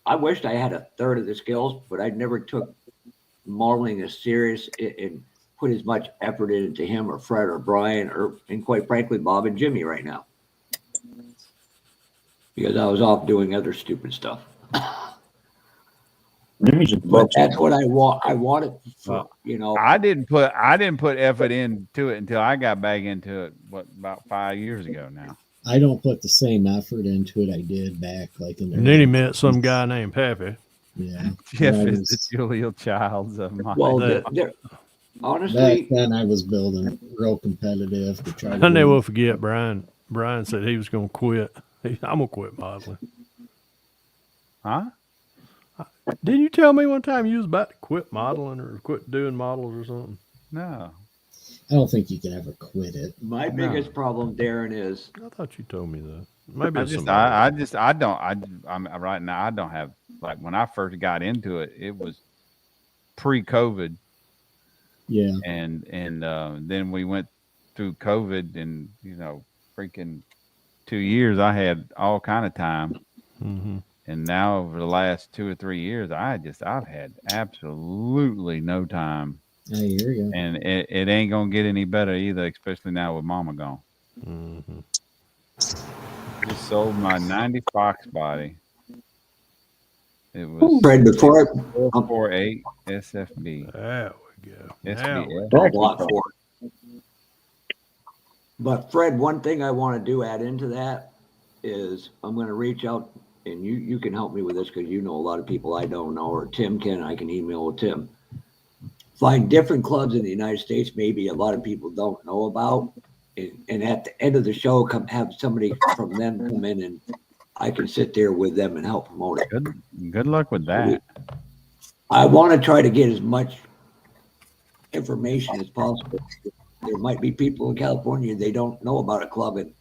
I wished I had a third of the skills, but I never took modeling as serious and put as much effort into him or Fred or Brian and quite frankly Bob and Jimmy right now, because I was off doing other stupid stuff. But that's what I want. I want it for, I didn't put effort into it until I got back into it. About 5 years ago now. I don't put the same effort into it I did back like in the. And then he met some guy named Pappy. Yeah, Jeff is the Julia Childs of my. Well, honestly, back then I was building real competitive to try. I never will forget Brian. Brian said he was going to quit. I'm going to quit modeling. Huh? Didn't you tell me one time you was about to quit modeling or quit doing models or something? No. I don't think you can ever quit it. My biggest problem, Darren, is I thought you told me that. Maybe right now I don't have, like, when I first got into it, it was pre-COVID. Yeah. And then we went through COVID and freaking 2 years, I had all kind of time. Mm-hmm. And now over the last 2 or 3 years, I've had absolutely no time, I hear you. and it ain't gonna get any better either, especially now with Mama gone. Mm-hmm. Just sold my '90 Fox body. It was Fred, before I, 448 SFB. There we go. Now SBF. a lot for it. But Fred, one thing I want to do add into that is I'm going to reach out, and you can help me with this because you know a lot of people I don't know, or Tim can. I can email with Tim. Find different clubs in the United States maybe a lot of people don't know about, and at the end of the show, have somebody from them come in, and I can sit there with them and help promote it. Good luck with that. I want to try to get as much information as possible. There might be people in California, they don't know about a club, and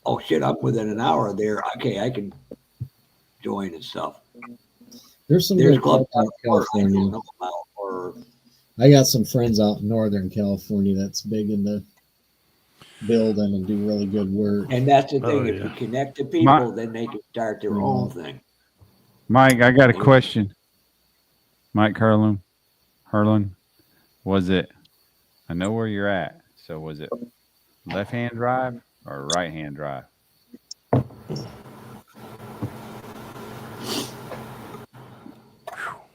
oh shit, I'm within an hour there. Okay, I can join and stuff. There's some There's good clubs clubs out in California. or I got some friends out in Northern California that's big into building and do really good work. and that's the thing. Oh, If yeah. you connect to people, then they can start their own thing. Mike, I got a question. Mike Herlin, was it? I know where you're at. So was it left-hand drive or right-hand drive?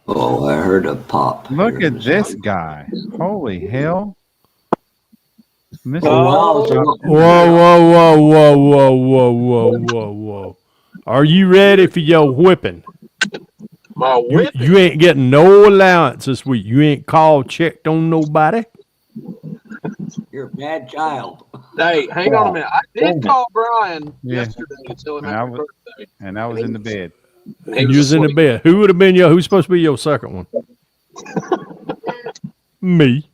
Oh, I heard a pop. Look here. at this guy. Holy hell. Mr. Oh, wow. Whoa. Are you ready for your whipping? My whipping. You ain't getting no allowance this week. You ain't called, checked on nobody. You're a bad child. Hey, hang on a minute. I did call Brian Yeah. yesterday to tell him And happy I birthday. And I was in the bed. And You was in the asleep. bed. Who would have been who's supposed to be your second one? Me.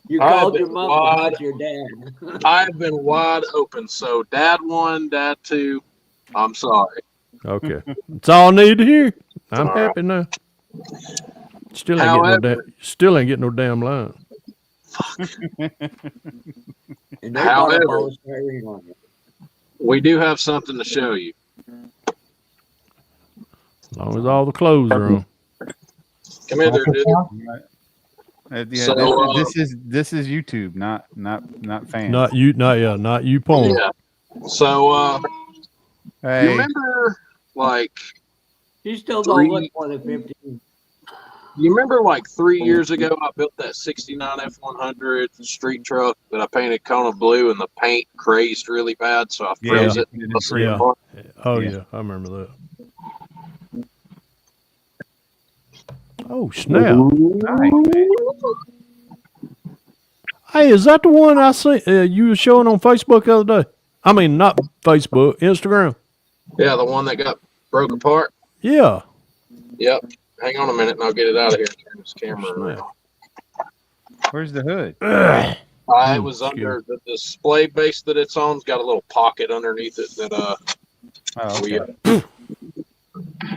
You I've called been your mom wide- about your dad. I've been wide open. So Dad 1, Dad 2. I'm sorry. Okay. That's all I need to hear. I'm All right. happy now. Still ain't getting no damn line. And they bought a However- ball of styrene on you. We do have something to show you. As long as all the clothes are on. Come here there, dude. Yeah, So, this is YouTube, not fans. Not you porn. Yeah. So, Hey, you remember, like, You still don't look more than 15. you remember, like 3 years ago, I built that '69 F100 street truck that I painted Kona blue, and the paint crazed really bad, so I froze it. you did Busted it Yeah. apart. Oh Yeah. yeah, I remember that. Oh snap! nice, man. Hey, is that the one I see you were showing on Facebook the other day? I mean, not Facebook, Instagram. Yeah, the one that got broke apart. Yeah. Yep. Hang on a minute, and I'll get it out of here. Turn this camera around. Where's the hood? It was under the display base that it's on's got a little pocket underneath it that Oh, okay.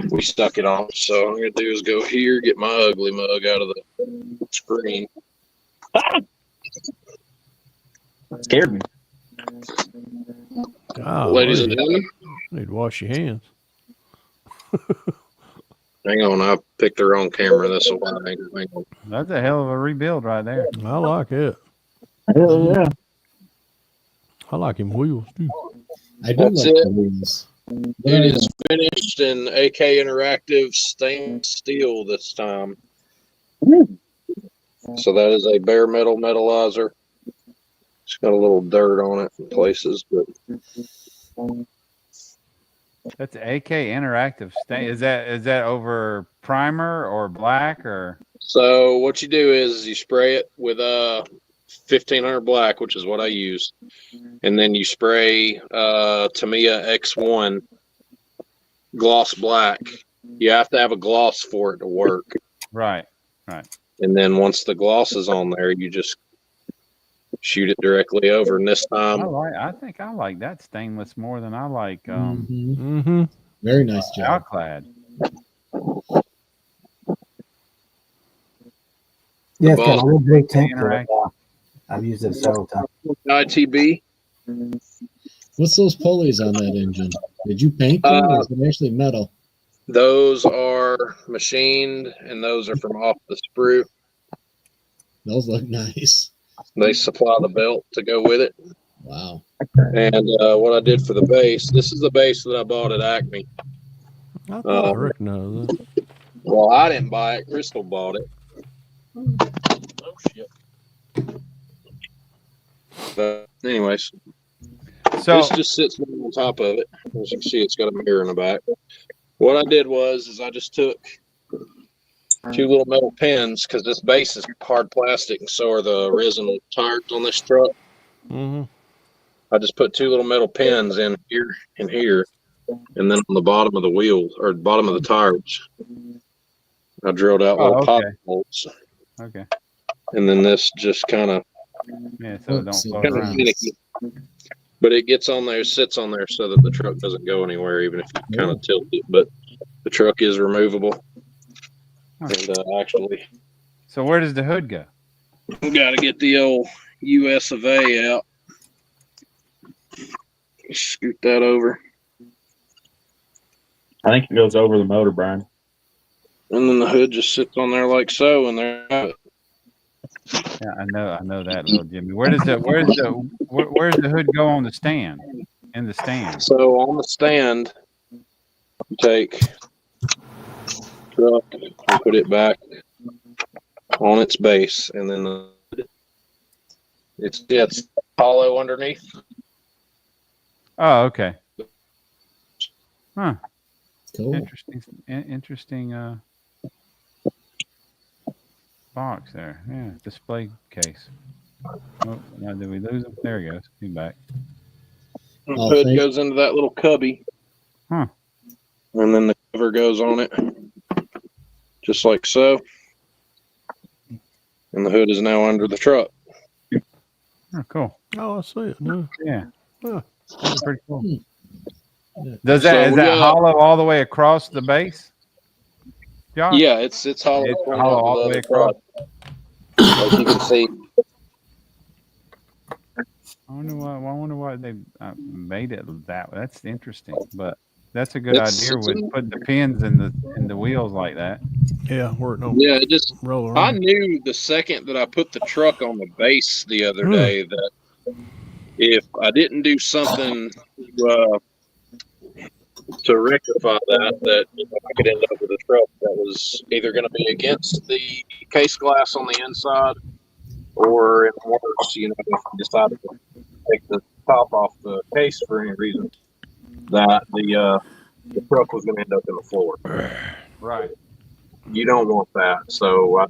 we stuck it on. So all I'm gonna do is go here, get my ugly mug out of the screen. Scared me. Ladies and gentlemen, need to wash your hands. hang on, I picked the wrong camera. This will hang on. That's a hell of a rebuild right there. I like it. Hell yeah. I like him wheels too. I do That's like it. the wheels. It is finished in AK Interactive stainless steel this time. So that is a bare metal metallizer. It's got a little dirt on it in places, but That's AK Interactive stain. Is that over primer or black or? so what you do is you spray it with 1500 black, which is what I use, and then you spray Tamiya X1 gloss black. You have to have a gloss for it to work, Right. and then once the gloss is on there, you just shoot it directly over. And this time, I think I like that stainless more than I like Mhm. Mm-hmm. Very nice job. Alclad. Yeah, it's got a little big tank for it. Interact- I've used it several times. ITB. What's those pulleys on that engine? Did you paint them or is it actually metal? Those are machined, and those are from off the sprue. Those look nice. They supply the belt to go with it. Wow. And what I did for the base, this is the base that I bought at Acme. I thought I recognized that. Well, I didn't buy it. Crystal bought it. Oh, shit. But anyways, So this just sits on top of it. As you can see, it's got a mirror in the back. What I did was I just took 2 little metal pins, because this base is hard plastic and so are the resin tires on this truck. Mm-hmm. I just put 2 little metal pins in here and here, and then on the bottom of the wheel or bottom of the tires, I drilled out little pop holes. Okay. And then this just kind of so it don't float around. finicky. But it gets on there, sits on there so that the truck doesn't go anywhere, even if you kind of tilt it. But the truck is removable. And actually, So where does the hood go? we got to get the old US of A out. Scoot that over. I think it goes over the motor, Brian. And then the hood just sits on there like so, and there. Yeah, I know that, little Jimmy. Where's the hood go on the stand? In the stand. So on the stand, you take truck and put it back on its base, and then it's hollow underneath. Oh, okay. Huh. Cool. Interesting box there. Yeah, display case. Oh, now did we lose him? There he goes. He's back. The hood goes into that little cubby. Huh. And then the cover goes on it. Just like so. And the hood is now under the truck. Oh, cool. Oh, I see it. No. Yeah. Huh. That's pretty cool. Yeah. Is that hollow all the way across the base? Josh? Yeah, it's hollow. It's hollow all the way across. As you can see. I wonder why they made it that way. That's interesting, but that's a good idea with putting the pins in the wheels like that. Yeah, where it don't Yeah, it just roll around. I knew the second that I put the truck on the base the other day that if I didn't do something to rectify that I could end up with a truck that was either going to be against the case glass on the inside, or in worse, if you decided to take the top off the case for any reason, that the truck was going to end up in the floor. Right. You don't want that, so I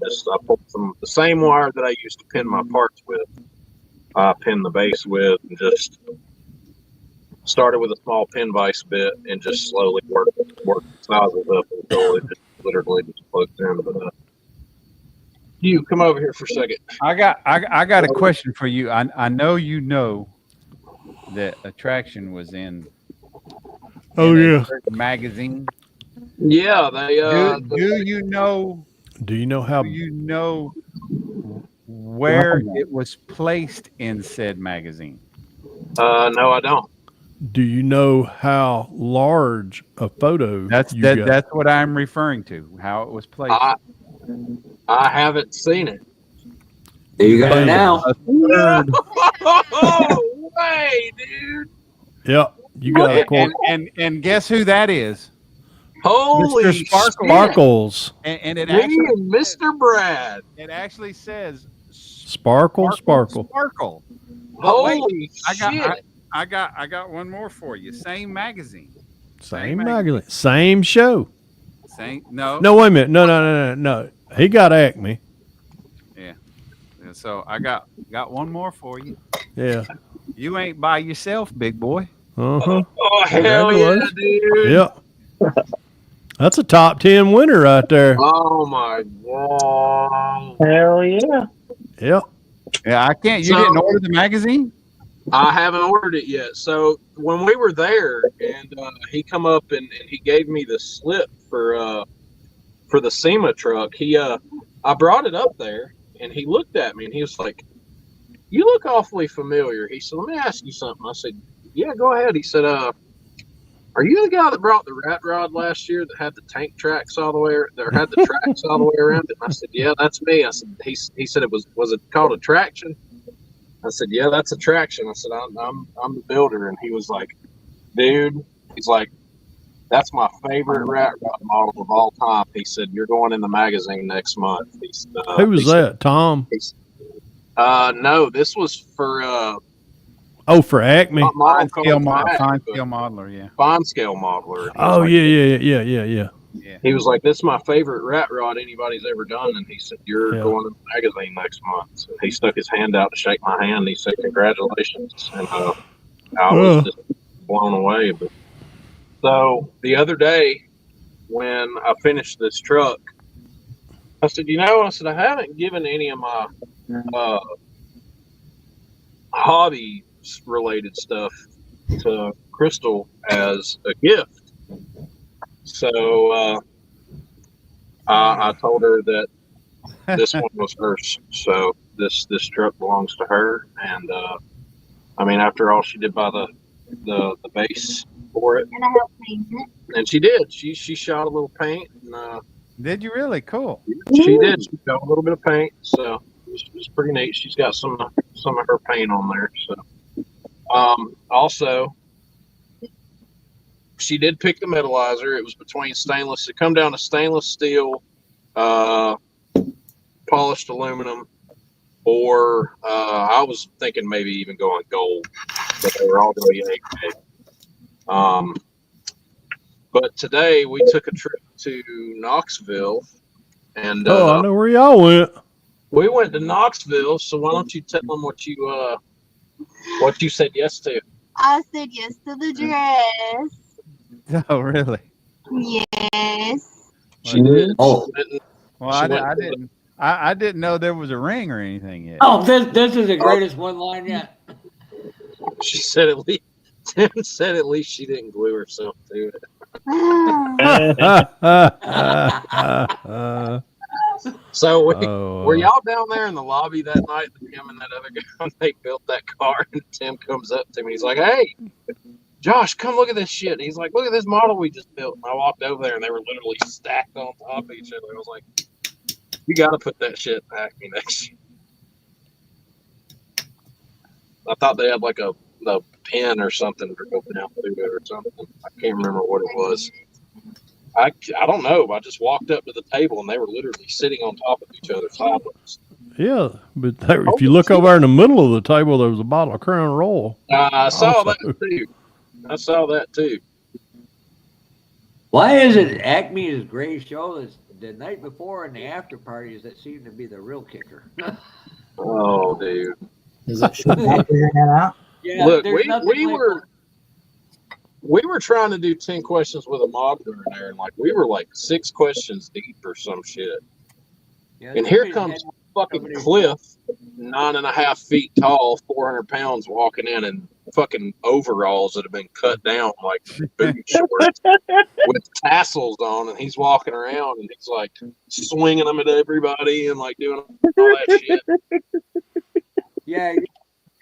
pulled the same wire that I used to pin my parts with. I pinned the base with, and just started with a small pin vise bit, and just slowly worked the sizes up until it just literally just plugs in. But you come over here for a second. I got a question for you. I know you know that Attraction was in. Yeah. Magazine. Yeah, they. Do you know? Do you know how? Do you know where it was placed in said magazine? No, I don't. Do you know how large a photo? That's what I'm referring to. How it was placed. I haven't seen it. There you go now. Oh, way, dude. Yep. You got a quote. And guess who that is? Holy Mr. Sparkles. And it me actually, and Mr. Brad. It actually says Sparkle. Sparkle. Holy shit. I got one more for you. Same magazine. Same magazine. Same show. No. No, wait a minute. No. He got Acme. Yeah. So I got one more for you. Yeah. You ain't by yourself, big boy. Uh-huh. Oh, hell yeah, dude. Yep. That's a top 10 winner right there. Oh, my God. Hell yeah. Yep. Yeah, I can't. You didn't order the magazine? I haven't ordered it yet. So when we were there, and he come up and he gave me the slip for the SEMA truck, I brought it up there, and he looked at me, and he was like, "You look awfully familiar." He said, "Let me ask you something." I said, "Yeah, go ahead." He said, "Are you the guy that brought the rat rod last year that had the tank tracks all the way, or had the tracks all the way around it?" And I said, "Yeah, that's me." I said, "He said it was it called a traction?" I said, "Yeah, that's a traction." I said, I'm the builder," and he was like, "Dude," he's like, "that's my favorite rat rod model of all time." He said, "You're going in the magazine next month." Who was that? Tom? No, this was for Oh, for Acme. model Fine scale, called fine but scale modeler. Yeah, fine scale modeler. And he was Oh like, yeah. yeah. he was like, "This is my favorite rat rod anybody's ever done." And he said, "You're Yeah. going in the magazine next month." So he stuck his hand out to shake my hand. And he said, "Congratulations." And I was just blown away. But so the other day when I finished this truck, I said, I said, I haven't given any of my uh, hobby related stuff to Crystal as a gift. So I told her that this one was hers. So this truck belongs to her. And I mean, after all, she did buy the base for it, And I helped paint it. and she did. She shot a little paint, and Did you really? Cool. she did. She got a little bit of paint, so it was pretty neat. She's got some of her paint on there. So also, she did pick the metalizer. It was between stainless. It come down to stainless steel, polished aluminum, or I was thinking maybe even going gold, but they were all going to be 8K. But today we took a trip to Knoxville, and I know where y'all went. we went to Knoxville. So why don't you tell them what you said yes to? I said yes to the dress. Oh, really? Yes. She did. Oh. Well, She went I to didn't. I didn't know there was a ring or anything yet. Oh, this is the greatest one line yet. She said at least Tim said at least she didn't glue herself to it. So were y'all down there in the lobby that night? Him and that other guy, they built that car, and Tim comes up to me. He's like, "Hey, Josh, come look at this shit." And he's like, "Look at this model we just built." And I walked over there, and they were literally stacked on top of each other. I was like, "You got to put that shit back me next year." I thought they had like a pin or something for going down through it or something. I can't remember what it was. I don't know. I just walked up to the table and they were literally sitting on top of each other sideways. Yeah, but if you look over in the middle of the table, there was a bottle of Crown Royal. I saw Also. that too. Why is it Acme's great show is the night before and the after parties that seem to be the real kicker? Oh, dude. Is it Not figuring that out. Yeah, Look, there's nothing we like were trying to do 10 questions with a modeler in there, and like we were like 6 questions deep or some shit. Yeah, And here somebody's comes had- fucking somebody's- Cliff, 9.5 feet tall, 400 pounds, walking in fucking overalls that have been cut down like boot shorts with tassels on, and he's walking around and he's like swinging them at everybody and like doing all that shit. Yeah,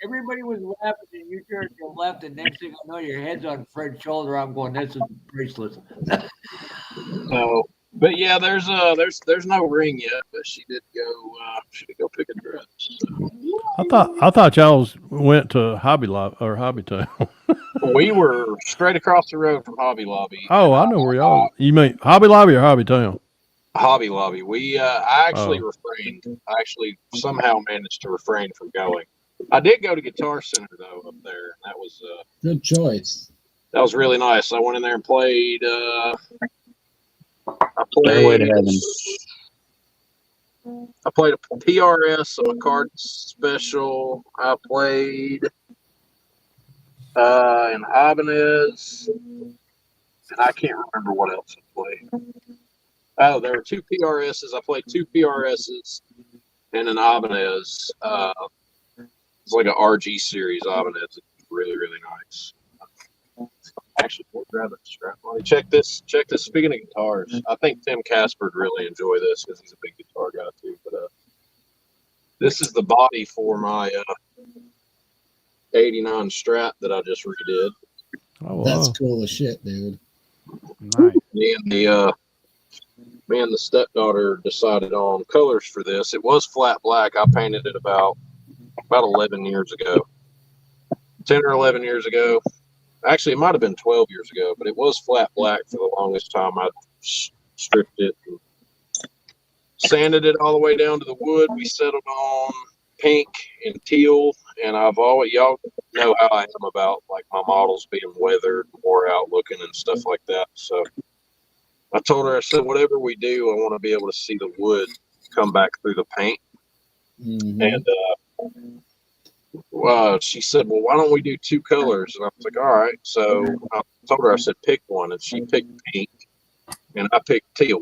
everybody was laughing, and you turned to the left, and next thing I know, your head's on Fred's shoulder. I'm going, this is priceless. So, but yeah, there's no ring yet, but she did go pick a dress. So. I thought y'all went to Hobby Lobby or Hobby Town. We were straight across the road from Hobby Lobby. Oh, I know where y'all. You mean Hobby Lobby or Hobby Town? Hobby Lobby. I actually refrained. I actually somehow managed to refrain from going. I did go to Guitar Center though up there, and that was good choice? That was really nice. I went in there and played. I played a PRS, a McCartney special. I played an Ibanez, and I can't remember what else I played. Oh, there were 2 PRSs. I played 2 PRSs and an Ibanez. It's like an RG series Ibanez. It's really, really nice. Actually, we'll grab it. Strap on. Check this. Speaking of guitars, I think Tim Casper would really enjoy this because he's a big guitar guy too. But this is the body for my '89 Strat that I just redid. Oh, That's wow. cool as shit, dude. Nice. Me and the stepdaughter decided on colors for this. It was flat black. I painted it about 11 years ago, 10 or 11 years ago. Actually, it might have been 12 years ago, but it was flat black for the longest time. I stripped it and sanded it all the way down to the wood. We settled on pink and teal, and I've always, y'all know how I am about like my models being weathered, wore out looking and stuff like that. So I told her, I said, whatever we do, I want to be able to see the wood come back through the paint. Mhm. And she said, well, why don't we do two colors? And I was like, all right. So I told her, I said, pick one. And she picked pink, and I picked teal.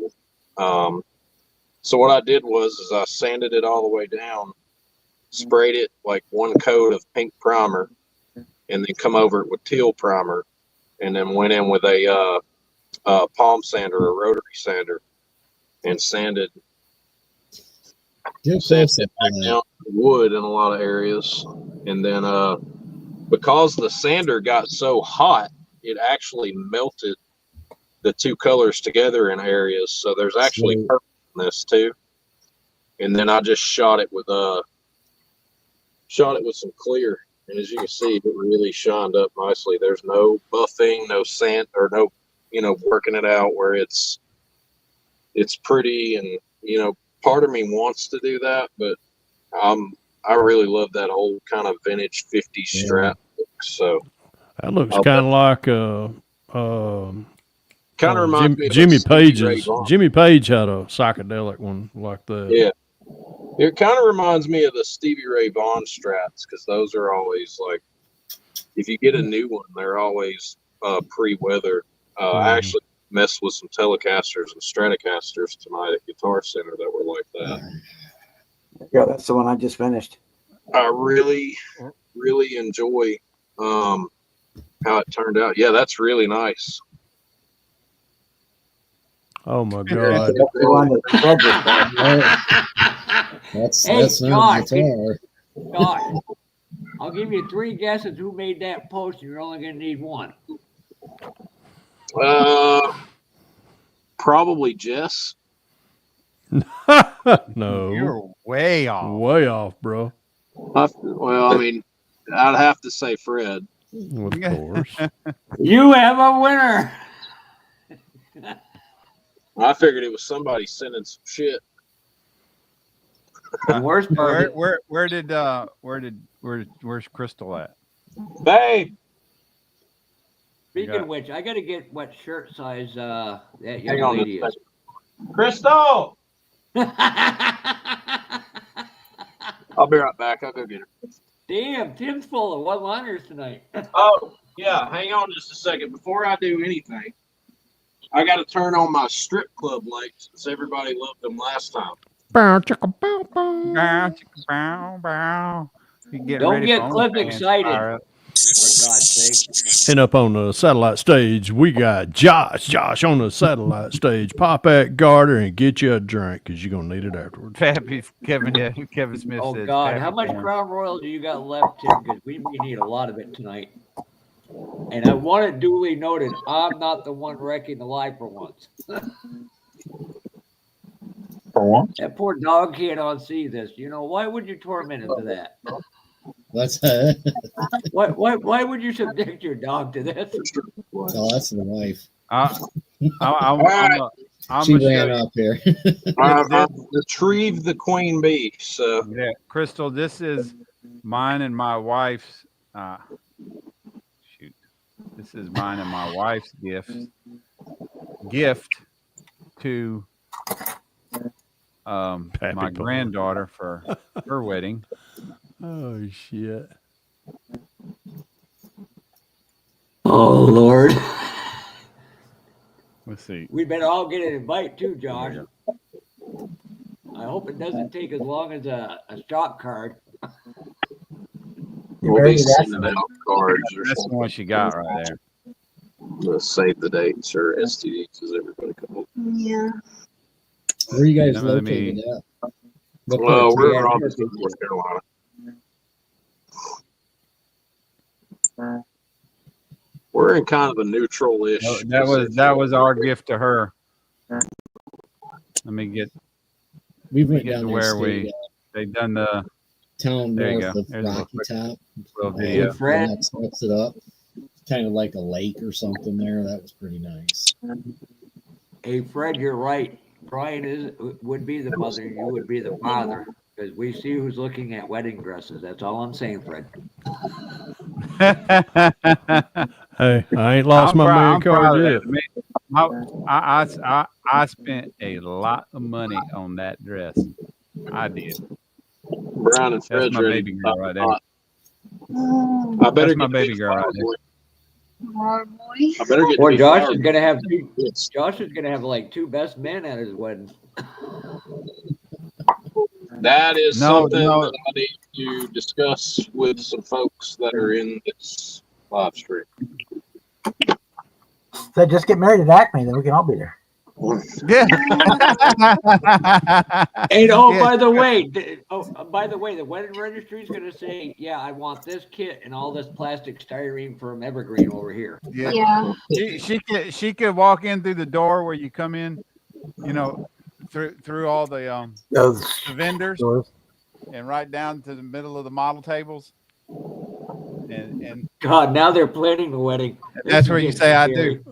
So what I did is I sanded it all the way down, sprayed it like one coat of pink primer, and then come over it with teal primer, and then went in with a palm sander, a rotary sander, and sanded Get sanded close it up back to that. down to the wood in a lot of areas. And then because the sander got so hot, it actually melted the two colors together in areas. So there's actually Sweet. purple in this too. And then I just shot it with some clear. And as you can see, it really shined up nicely. There's no buffing, no sand, or no, working it out where it's pretty. And, part of me wants to do that, but I really love that old kind of vintage 50s Yeah. Strat look. So That looks I'll kind of like kind of reminds me of a Jimmy Stevie Ray Page's. Vaughan. Jimmy Page had a psychedelic one like that. Yeah. It kind of reminds me of the Stevie Ray Vaughan Strats, because those are always like, if you get a new one, they're always pre-weathered. I actually messed with some Telecasters and Stratocasters tonight at Guitar Center that were like that. Yeah, that's the one I just finished. I really, really enjoy how it turned out. Yeah, that's really nice. Oh my God! That's the one that Fred just That's Hey, not Josh, a guitar. Josh, I'll give you 3 guesses who made that post, and you're only going to need one. Probably Jess. No, You're way off. way off, bro. Well, I mean, I'd have to say Fred. Of course. You have a winner. I figured it was somebody sending some shit. The worst part is, Where's Crystal at? Babe, speaking of which, I got to get what shirt size that hang young on lady a is. second. Crystal! I'll be right back. I'll go get her. Damn, Tim's full of one-liners tonight. Oh, yeah. Hang on just a second. Before I do anything, I got to turn on my strip club lights since everybody loved them last time. Bow, chicka, bow, bow. Bow, chicka, bow, bow. You getting Don't ready get for Cliff OnlyFans excited. fire up. For God's sake. And up on the satellite stage, we got Josh on the satellite stage. Pop that garter and get you a drink because you're going to need it afterwards. Kevin Smith Oh, says. God. Fappy How much porn. Crown Royal do you got left, Tim? Because we need a lot of it tonight. And I want it duly noted, I'm not the one wrecking the live for once. For once. That poor dog can't unsee this. Why would you torment him to that? That's Why would you subject your dog to this? that's the wife. I'm She ran up here. I've retrieved the queen bee. So Yeah, Crystal, this is mine and my wife's. This is mine and my wife's gift to my granddaughter for her wedding. Oh, shit. Oh, Lord. Let's see. We better all get an invite too, Josh. I hope it doesn't take as long as a stock card. we'll be sending out cards or That's the something. one she got right there. Save the dates or STDs as everybody calls it. Yeah. Where are you guys Let me- located at? What Well, part? we're obviously in North Carolina. We're in kind of a neutral-ish. That was our gift to her. Let me get We went get down to there where and we stayed they done the town there you north go. of There's a Rocky Top. little Hey, video. Fred. That sets it up. Kind of like a lake or something there. That was pretty nice. Hey, Fred, you're right. Brian would be the mother, you would be the father, because we see who's looking at wedding dresses. That's all I'm saying, Fred. Hey, I ain't lost my million I'm proud card of yet. that. I spent a lot of money on that dress. I did. Brown and That's Fred's my ready baby to girl talk right there. pot. I better That's my get baby these girl right flowers. there. I better get Or these Josh flowers. is gonna have like two best men at his wedding. That is No, something no. that I need to discuss with some folks that are in this live stream. So just get married at Acme, then we can all be there. Yeah. And Yeah. by the way, the wedding registry is gonna say, "Yeah, I want this kit and all this plastic styrene from Evergreen over here." Yeah. She could walk in through the door where you come in, through all the Those vendors stores. and right down to the middle of the model tables. And God, now they're planning the wedding. that's where you say I scary. do.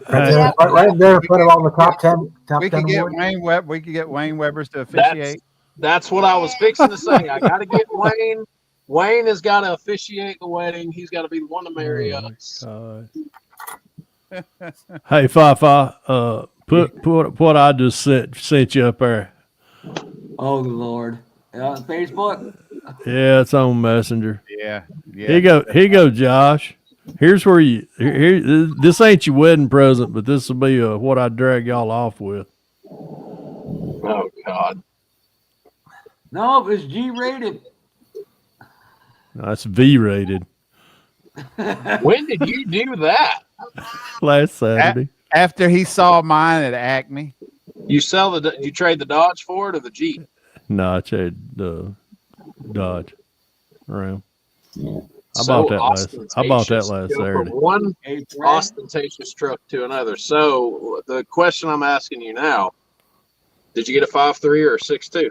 Right there in front of all the top 10 We could get awards. We could get Wayne Webbers to officiate. That's what I was fixing to say. I got to get Wayne. Wayne has got to officiate the wedding. He's got to be the one to marry us. Hey, Fafa, put what I just sent you up there. Oh Lord, Facebook. Yeah, it's on Messenger. Yeah. Here you go, Josh. Here's where this ain't your wedding present, but this will be what I drag y'all off with. Oh God. No, it was G-rated. That's V-rated. When did you do that? Last Saturday. After he saw mine at Acme. You trade the Dodge for it or the Jeep? No, I traded the Dodge around. I So bought that last Go from Saturday. one ostentatious truck to another. So the question I'm asking you now: did you get a 5.3 or a 6.2?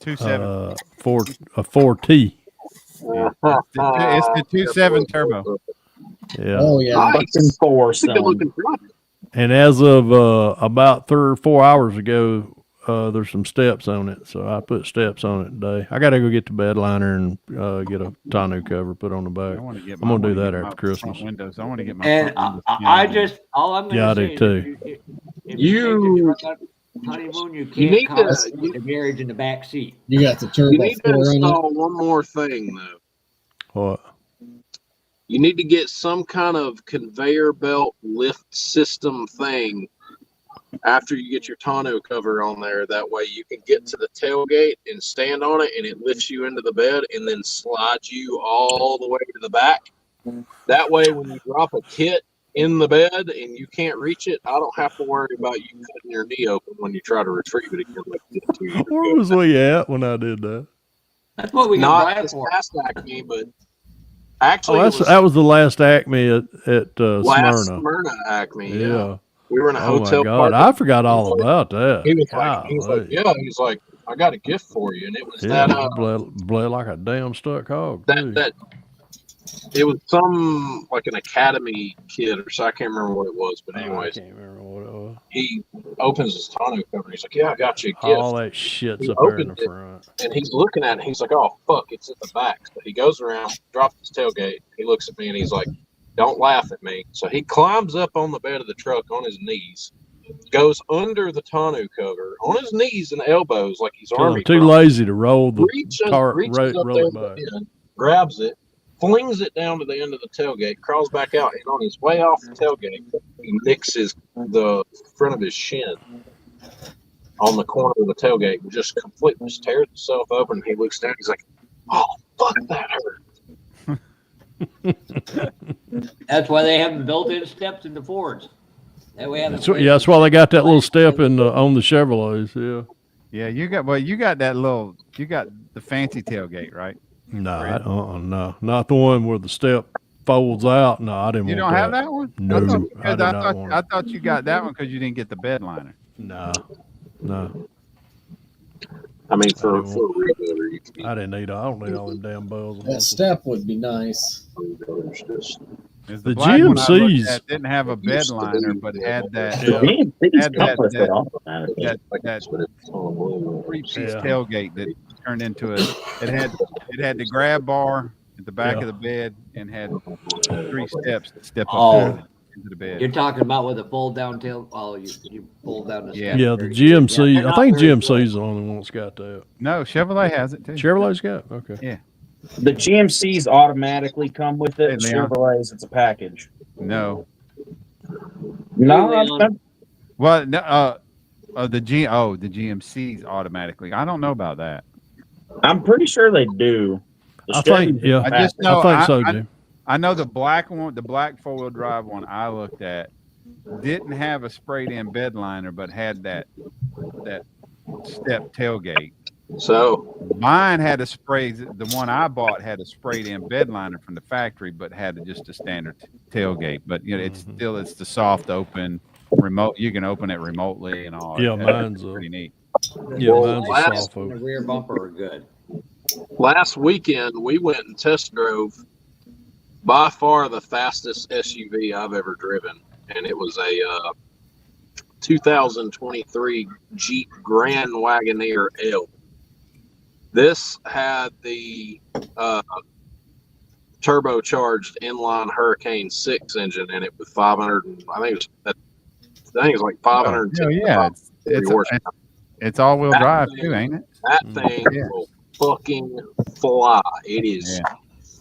2.7. 4T. Yeah. It's the 2.7 turbo. Yeah. Oh yeah. Fucking four It's a good looking truck. And as of about 3 or 4 hours ago, there's some steps on it, so I put steps on it today. I got to go get the bed liner and get a tonneau cover put on the back. I'm gonna do that after Christmas. Windows. I want to get my And front windows. all I'm Yeah, I gonna do say too. is if you take the truck on honeymoon, you can't need count to- the marriage in the back seat. You got the You turbo need to 4 in it. install one more thing though. What? You need to get some kind of conveyor belt lift system thing after you get your tonneau cover on there. That way you can get to the tailgate and stand on it and it lifts you into the bed and then slides you all the way to the back. That way when you drop a kit in the bed and you can't reach it, I don't have to worry about you cutting your knee open when you try to retrieve it again. Like you did 2 years Where ago. was we at when I did that? That's what we got Not Brian this for. past Acme, but actually Oh, that was the last Acme at last Smyrna. Smyrna Acme. Yeah. Yeah. We were in a Oh hotel my God, parking. I forgot all about that. He was like, Golly. yeah. He's like, I got a gift for you, and it was Yeah, that bled like a damn stuck hog. Too. that it was some like an academy kid or so. I can't remember what it was, but I anyways, can't remember what it was. he opens his tonneau cover. And he's like, yeah, I got you a gift. All that shit's He up there in the opened it, front. and he's looking at it. And he's like, oh fuck, it's at the back. So he goes around, drops his tailgate. He looks at me, and he's like, don't laugh at me. So he climbs up on the bed of the truck on his knees, goes under the tonneau cover on his knees and elbows like he's I'm army. too drunk. lazy to roll the reaches roll up there it to back. the end, grabs it, flings it down to the end of the tailgate, crawls back out, and on his way off the tailgate, he nicks the front of his shin on the corner of the tailgate and just completely just tears himself open. He looks down, he's like, oh, fuck, that hurt. That's why they have built-in steps in the Fords. That way, That's why they got that little step on the Chevrolets. Yeah. Yeah, you got the fancy tailgate, right? No, no, not the one where the step folds out. No, I didn't You want don't have that. that one? No, I did not want I it. thought you got that one because you didn't get the bed liner. No. I mean, I for didn't for a regular, you can I didn't need. I don't need all them damn bells. and That whistles. step would be nice. there's just Is The black one I looked GMCs at didn't have a bed liner, but had that Yeah. GMC's had come that with it that automatically. that three-piece Yeah. tailgate that turned into it had the grab bar at the back Yeah. of the bed and had 3 steps to step up Oh. into the bed. You're talking about with a fold down tail. Oh, you fold down the Yeah. Yeah, step. the GMC. Yeah, they're I think not very GMC's the only one that's got that. No, Chevrolet has it too. Chevrolet's got it? Okay. Yeah. The GMC's automatically come with it. Hey, Leon. Chevrolet's, it's a package. No. No, Hey, I've Leon. been, Well, no, the GMC's automatically. I don't know about that. I'm pretty sure they do. The I think, Chevy's yeah. a I package. just know I think so, Jim. I know the black one, the black 4-wheel drive one I looked at didn't have a sprayed in bed liner, but had that step tailgate. so Mine had a spray. The one I bought had a sprayed in bed liner from the factory, but had just a standard tailgate. But you know, it's the soft open remote. You can open it remotely and all. Yeah, That's mine's pretty neat. Yeah, Well, mine's a last- soft And the open. rear bumper are good. last weekend we went and test drove by far the fastest SUV I've ever driven, and it was a 2023 Jeep Grand Wagoneer L. This had the turbocharged inline Hurricane 6 engine in it with 500. I think it was like 510. Oh, yeah, it's all wheel That drive thing- too, ain't it? That thing Yeah. will fucking fly. It is,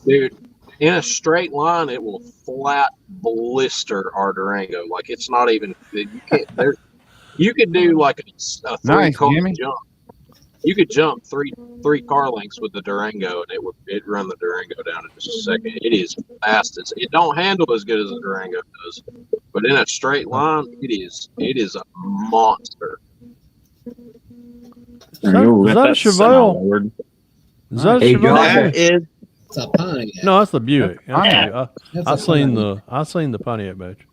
dude. In a straight line, it will flat blister our Durango. Like it's not even. You can't. You could do like a Nice, car Jimmy. jump. You could jump three car lengths with the Durango, and it'd run the Durango down in just a second. It is fast. It don't handle as good as the Durango does, but in a straight line, it is a monster. Is that a Chevelle? Is that a Hey, Chevelle? Josh. That is It's a Pontiac. No, that's the Buick. Yeah. That's I a seen Pontiac. the Pontiac badge.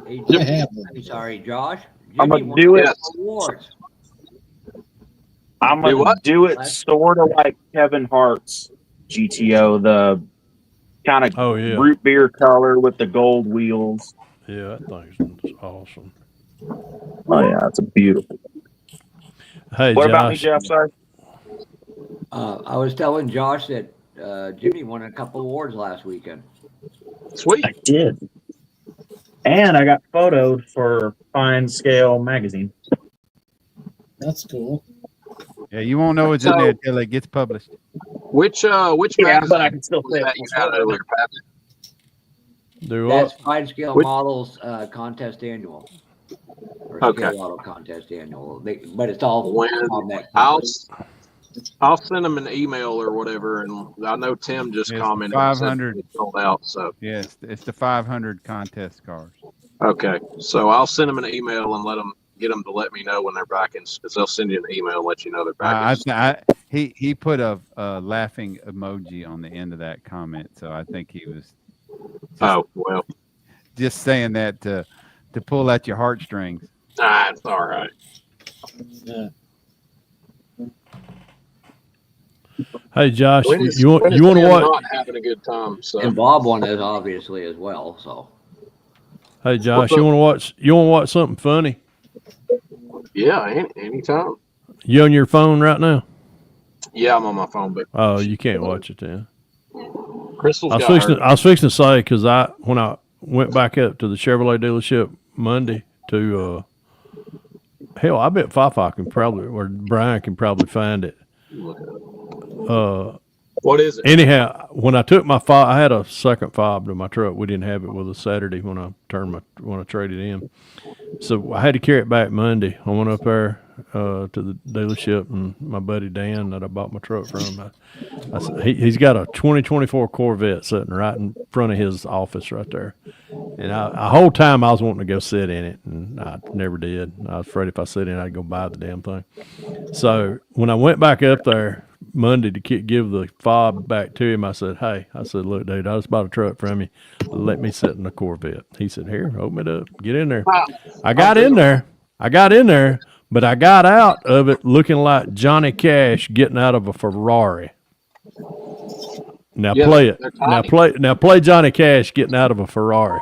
Hey, I have one. I'm sorry, Josh. I'm Jimmy gonna won do a it. couple awards. I'm Do gonna what? do it sort of like Kevin Hart's GTO, the kind of Oh yeah, root beer color with the gold wheels. yeah, that thing's awesome. Oh yeah, it's a beautiful. Hey, What about me, Josh. Jeff? Sorry. I was telling Josh that Jimmy won a couple awards last weekend. Sweet. I did, and I got photoed for Fine Scale magazine. That's cool. Yeah, you won't know it's in there until it gets published. Which Yeah, magazine but I can still was say that you had earlier, Pat? Do That's what? Fine Scale Which- Models Contest Annual. Or Okay. Scale Auto Contest Annual. But it's all When on that. I'll send them an email or whatever, and I know Tim just Yes, commented and said 500. it's sold out. So Yes, it's the 500 contest cars. okay, so I'll send them an email and get them to let me know when they're back in, because they'll send you an email and let you know they're back. He put a laughing emoji on the end of that comment, so I think he was Oh well, just saying that to pull at your heartstrings. it's all right. Yeah. Hey, Josh, When is- you want when is to Tim watch? Not having a good time. So And Bob won it obviously as well. So Hey, Josh, What's you up? want to watch? You want to watch something funny? yeah, anytime. You on your phone right now? Yeah, I'm on my phone, but Oh, you can't watch it then. Crystal's I was got fixing. her. I was fixing to say because when I went back up to the Chevrolet dealership Monday to hell, I bet Fafa can probably or Brian can probably find it. What is it? Anyhow, when I took my fob, I had a second fob to my truck. We didn't have it with us Saturday when I traded in. So I had to carry it back Monday. I went up there to the dealership, and my buddy Dan that I bought my truck from, I said, he's got a 2024 Corvette sitting right in front of his office right there. And the whole time I was wanting to go sit in it, and I never did. I was afraid if I sit in it, I'd go buy the damn thing. So when I went back up there Monday to give the fob back to him. I said, "Hey," I said, "Look, dude, I just bought a truck from you. Let me sit in the Corvette." He said, "Here, open it up, get in there." I got in there, but I got out of it looking like Johnny Cash getting out of a Ferrari. Now Yeah, play it. they're Now tiny. play Johnny Cash getting out of a Ferrari.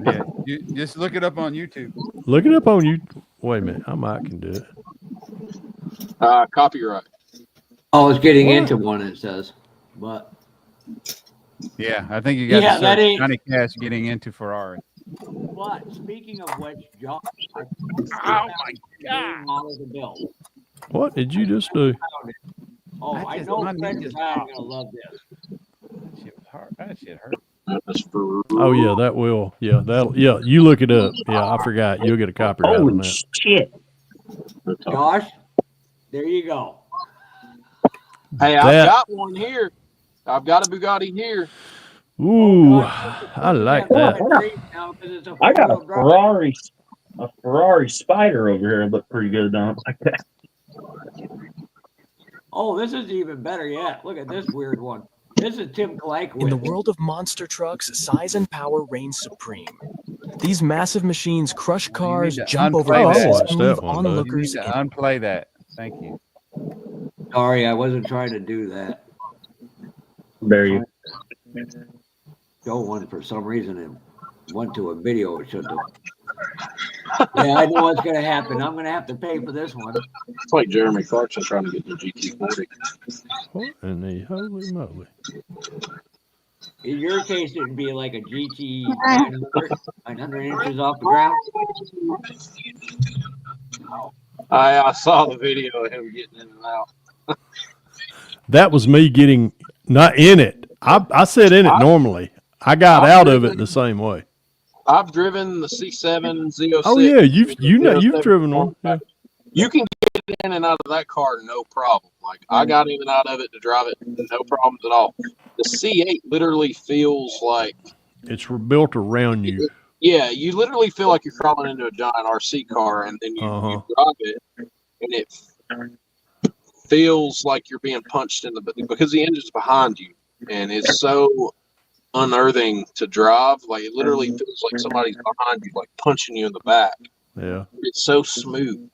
Yeah, you just look it up on YouTube. Look it up on you. Wait a minute, I might can do it. Copyright. Oh, it's getting What? into one, it says. But Yeah, I think you got yeah, to that search ain't. Johnny Cash getting into Ferrari. But speaking of which, Josh, Oh my God! model to build. What did you just do? Oh, I know Fred and I are gonna love this. That shit was hard. That shit hurt. Oh yeah, that will. Yeah, that. Yeah, you look it up. Yeah, I forgot. You'll get a copyright on Holy that. shit! Josh, there you go. Hey, I've got one here. I've got a Bugatti here. Ooh, Gosh, I like that that. great now because it's a I got a four-wheel drive. Ferrari Spider over here. Look pretty good, don't it? Like that. Oh, this is even better yet. Look at this weird one. This is Tim Clank. In the world of monster trucks, size and power reign supreme. These massive machines crush cars, jump over unplay that. buses, Watched and that leave one, bud. You need onlookers to in. unplay that. Thank you. Sorry, I wasn't trying to do that. There you. Show one for some reason it went to a video. It shouldn't have. Yeah, I know what's gonna happen. I'm gonna have to pay for this one. It's like Jeremy Clarkson trying to get the GT40. What in the holy moly? In your case, it'd be like a GT 900 inches off the ground. I saw the video of him getting in and out. That was me getting not in it. I said in it normally. I got out of it the same way. I've driven the C7 Z06. Oh yeah, you've driven one. Yeah. You can get in and out of that car no problem. Like I got in and out of it to drive it, no problems at all. The C8 literally feels like It's built around you. yeah, you literally feel like you're crawling into a giant RC car, and then you drive it, and it feels like you're being punched in the because the engine's behind you, and it's so unearthing to drive. Like it literally feels like somebody's behind you, like punching you in the back. Yeah. It's so smooth.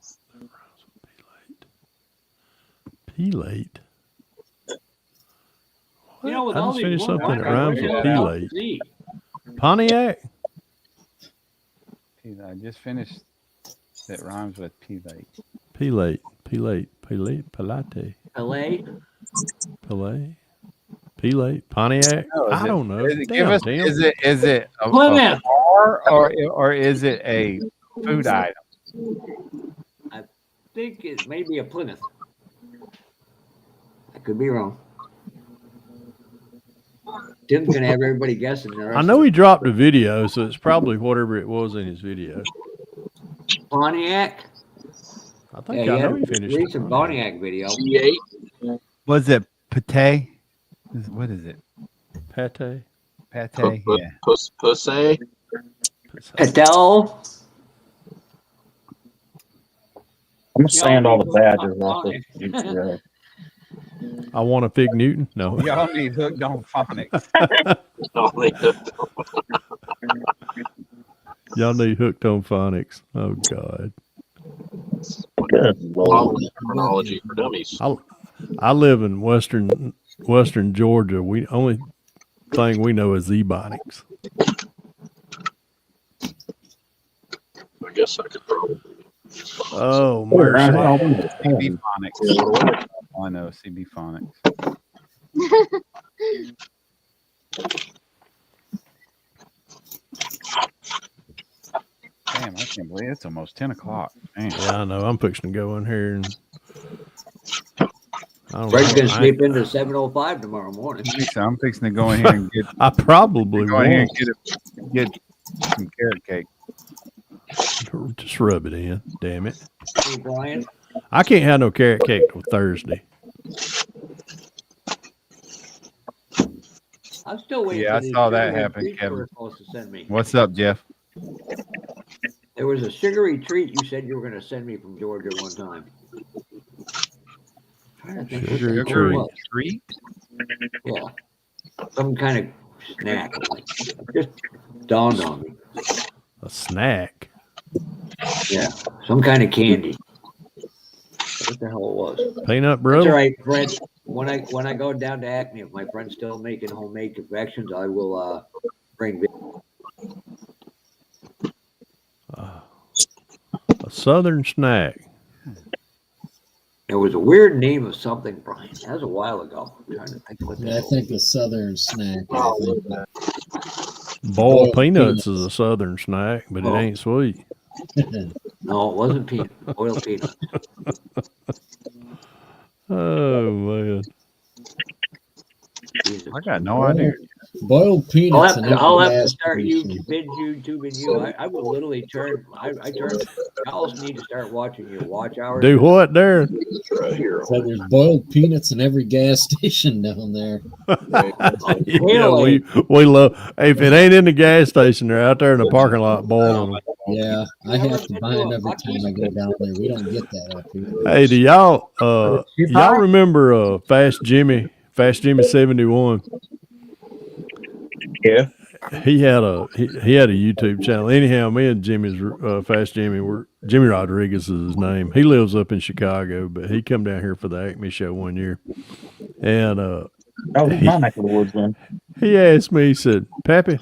Pelate. You know, with I all just these finished ones, something that I rhymes with really pelate. see. Pontiac. I just finished. That rhymes with pelate. Pelate. Pontiac. No, I don't know. Give us, Tim. is it a Plymouth. car or is it a food item? I think it may be a Plymouth. I could be wrong. Tim's gonna have everybody guessing. The rest I know of he dropped a video, so it's probably whatever it was in his video. Pontiac. I think Yeah, I he know had he a finished recent Pontiac video. C8. Was it pate? What is it? Pate. Pate. Yeah. Pussy. Patel. I'm gonna sand all the badges off of I want a Fig Newton. No. Y'all need hooked on phonics. Y'all need hooked on phonics. Oh God. Good Lord. Terminology for dummies. I live in western Georgia. Only thing we know is Ebonics. I guess I could probably. Oh mercy. CB phonics. I know CB phonics. Damn, I can't believe it's almost 10 o'clock. Damn. Yeah, I know. I'm fixing to go in here and Fred's gonna sleep into 7:05 tomorrow morning. I'm fixing to go in here and get. I probably go in here won't. and get some carrot cake. Just rub it in. Damn it. Hey, Brian. I can't have no carrot cake till Thursday. I'm still waiting. Yeah, for I saw that sugary happen, treats you Kevin. were supposed to send me. What's up, Jeff? There was a sugary treat you said you were going to send me from Georgia one time. trying to think what the Sugary hell it treat. was. Treat? Yeah, some kind of snack. Just dawned on me. A snack. Yeah, some kind of candy. What the hell it was? Peanut That's brittle. all right, Fred. When I go down to Acme, if my friend's still making homemade confections, I will bring. A southern snack. There was a weird name of something, Brian. That was a while ago. I'm trying to think what the Yeah, I hell. think a southern snack. I think Boiled Boiled peanuts peanuts. is a southern snack, but it Oh. ain't sweet. No, it wasn't peanut. Boiled peanuts. Oh man. Jesus. I got no idea. boiled peanuts. and I'll have to gas start station. YouTubing you. I will literally turn. I turn. Y'all need to start watching your watch hours. Do what, Darren? So there's boiled peanuts in every gas station down there. Yeah, Really? we love. If it ain't in the gas station, they're out there in the parking lot boiling them. Yeah, I Never have to been buy to them a every time Buc-ee's? I go down there. We don't get that up here. Hey, do y'all remember Fast Jimmy 71? Yeah. He had a YouTube channel. Anyhow, me and Jimmy's Fast Jimmy were Jimmy Rodriguez is his name. He lives up in Chicago, but he come down here for the Acme show one year, and Oh, my neck of the woods, then. he asked me. He said, "Pappy,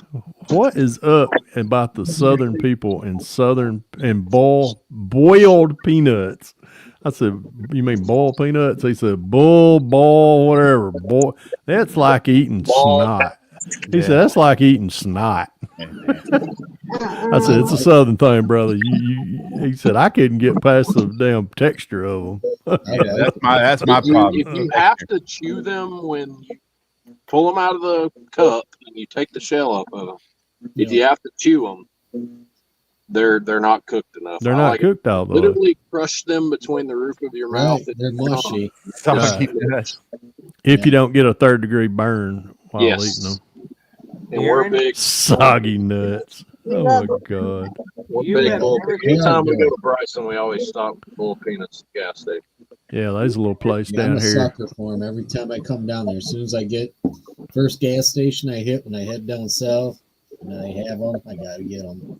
what is up about the Southern people and boiled peanuts?" I said, "You mean boiled peanuts?" He said, ball, whatever. Boy, that's like eating snot." He said, "That's like eating snot." I said, "It's a Southern thing, brother." He said, "I couldn't get past the damn texture of them." Yeah, that's my problem. If you have to chew them when you pull them out of the cup and you take the shell off of them, if you have to chew them, they're not cooked enough. They're I not like cooked all the way. literally crush them between the roof of your mouth. Right, they're mushy. If you don't get a third-degree burn while eating them. And we're big. Soggy nuts. Oh my god. We're big bull. Anytime we go to Bryson, we always stop at Bull Peanuts at the gas station. Yeah, there's a little place Yeah, I'm down a here. sucker for them every time I come down there. As soon as I get first gas station I hit when I head down south, and I have them, I gotta get them.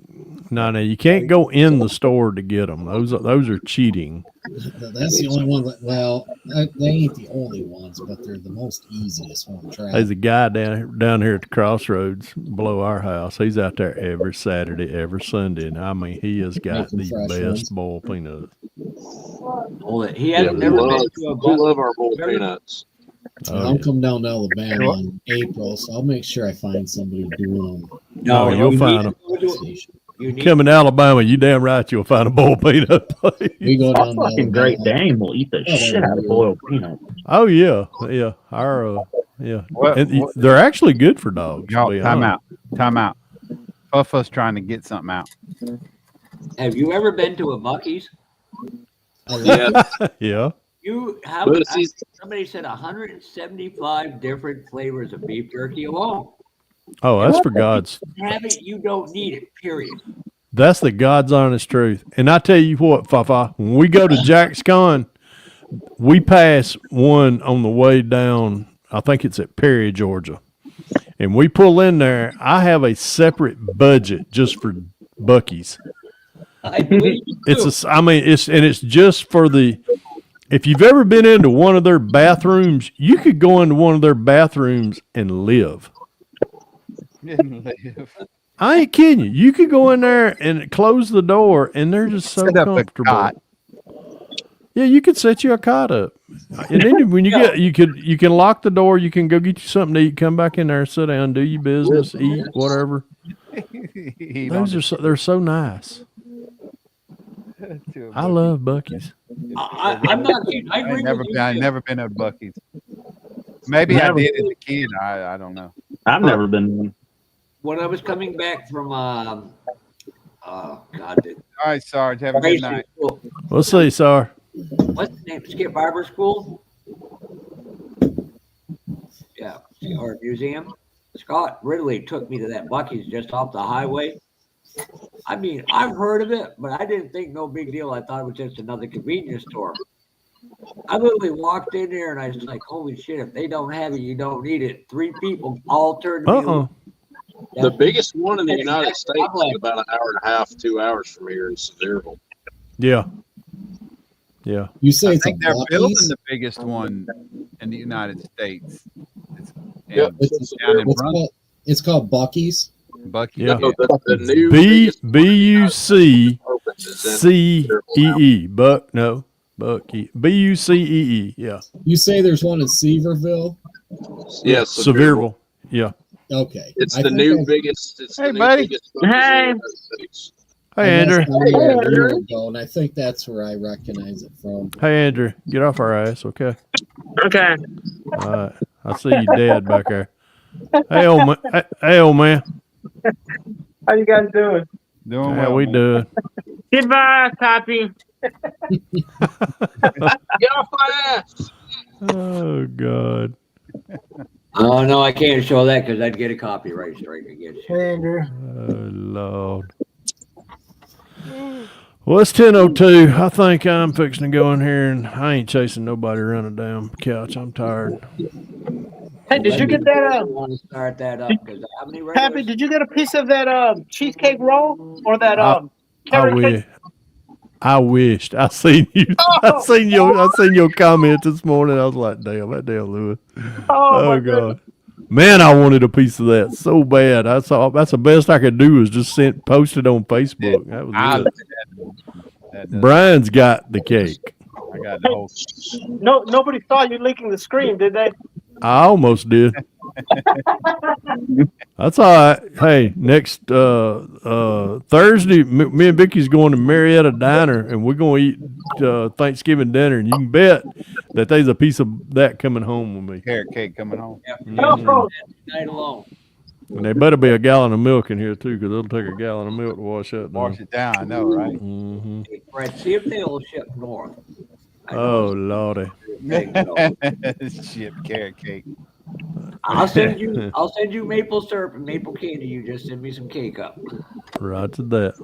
No, you can't go in the store to get them. Those are cheating. That's the only one. Well, they ain't the only ones, but they're the most easiest one to try. There's a guy down here at the crossroads below our house. He's out there every Saturday, every Sunday, and I mean, he has got Making the fresh best ones. boiled peanuts. Well, he hasn't never been to a We love our Bull Peanuts. I'll come down to Alabama in April, so I'll make sure I find somebody doing them. No, you'll find them. You need Coming to Alabama, you damn right you'll find a boiled peanut place. We go Our down to fucking Alabama. Great Dane will eat the shit out of boiled peanuts. Oh yeah, yeah. Our yeah, What- and what- they're actually good for dogs. Y'all, to be time honest. out. Time out. Buffa's trying to get something out. Have you ever been to a Buc-ee's? Yeah. Yeah. But see, Somebody said 175 different flavors of beef jerky alone. Oh, that's for God's. Have it, you don't need it. Period. That's the God's honest truth. And I tell you what, Fafa, when we go to Jack's Con, we pass one on the way down. I think it's at Perry, Georgia. And we pull in there. I have a separate budget just for Buc-ee's. I believe you do. It's just for the. If you've ever been into one of their bathrooms, you could go into one of their bathrooms and live. I ain't kidding you. You could go in there and close the door, and they're just so Set up a comfortable. cot. Yeah, you could set you a cot up, and then when you get, you can lock the door. You can go get you something to eat. Come back in there, sit down, do your business, eat whatever. They're so nice. I love Buc-ee's. I'm not kidding. I agree with you. I've never been to Buc-ee's. Maybe I did as a kid. I don't know. I've never been. When I was coming back from God, All right, Sarge. Have a good night. school. We'll see, sir. What's the name? Skip Barber School? Yeah, or museum. Scott Ridley took me to that Buc-ee's just off the highway. I mean, I've heard of it, but I didn't think no big deal. I thought it was just another convenience store. I literally walked in there and I was like, holy shit, if they don't have it, you don't need it. 3 people all turned to me. The biggest one in the United I'm States like, is about an hour and a half, 2 hours from here in Sevierville. Yeah. Yeah. You say I it's a think they're building Buc-ee's? the biggest one in the United States. It's Yep. down in It's called Buc-ee's. Bucky. Yeah. No, the new B biggest one B U C opens is in C Sevierville E now. E. Buck no. Bucky. B U C E E. Yeah. You say there's one in Sevierville? Yeah, Sevierville. Yeah. Okay. It's I the think new I- biggest. It's Hey, the new buddy. biggest Buc-ee's in the United States. I Hey must Andrew. have been there a year ago, and I think that's where I recognize it from. Hey Andrew. Get off our ass, okay? Okay. All right. I see you dead back there. Hey old man. Hey old man. How you guys doing? Doing How well. we man. doing? Goodbye, Poppy. Get off my ass! Oh God. oh no, I can't show that because I'd get a copyright strike against you. Andrew. Oh Lord. Well, it's 10:02. I think I'm fixing to go in here, and I ain't chasing nobody around a damn couch. I'm tired. Hey, did you get that? I want to start that up because how many Happy, regulars? did you get a piece of that cheesecake roll or that I carrot cake? wish. I wished. I seen you. I Oh! seen your comment this morning. I was like, damn, that damn Lewis. Oh, my Oh goodness. God. Man, I wanted a piece of that so bad. That's the best I could do is just post it on Facebook. That was I, it. that does- Brian's got the cake. I got the whole. No, nobody saw you leaking the screen, did they? I almost did. That's all right. Hey, next Thursday, me and Vicky's going to Marietta Diner, and we're going to eat Thanksgiving dinner. And you can bet that there's a piece of that coming home with me. Carrot cake coming home. Oh, Night alone. And there better be a gallon of milk in here too, because it'll take a gallon of milk to wash that down. Wash it down. I know, right? Mm-hmm. Hey, Fred, see if they'll ship north. I know Oh it's Lordy. big, so Shit, carrot cake. I'll send you maple syrup and maple candy. You just send me some cake up. Right to that.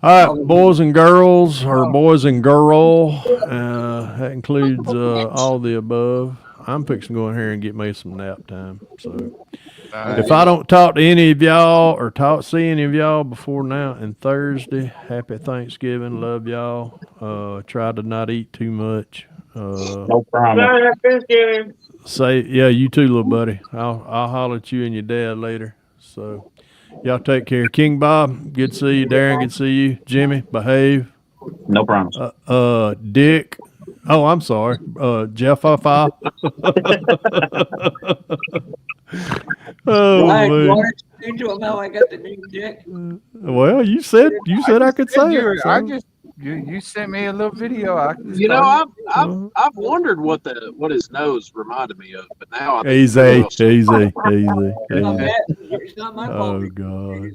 All right, boys and girls, or boys and girl, that includes all the above. I'm fixing to go in here and get me some nap time. So if I don't talk to any of y'all or see any of y'all before now and Thursday, happy Thanksgiving. Love y'all. Try to not eat too much. No problem. Merry Thanksgiving. Say, yeah, you too, little buddy. I'll holler at you and your dad later. So y'all take care. King Bob, good to see you. Darren, good to see you. Jimmy, behave. No problem. Dick. Oh, I'm sorry. Jeff Ufa. Oh Right, you man. want to explain to him how I got the name Dick? Well, you said I could say it. I So. just you sent me a little video. I just You know, thought I've wondered what his nose reminded me of, but now I think Easy. It's not my fault. Oh God.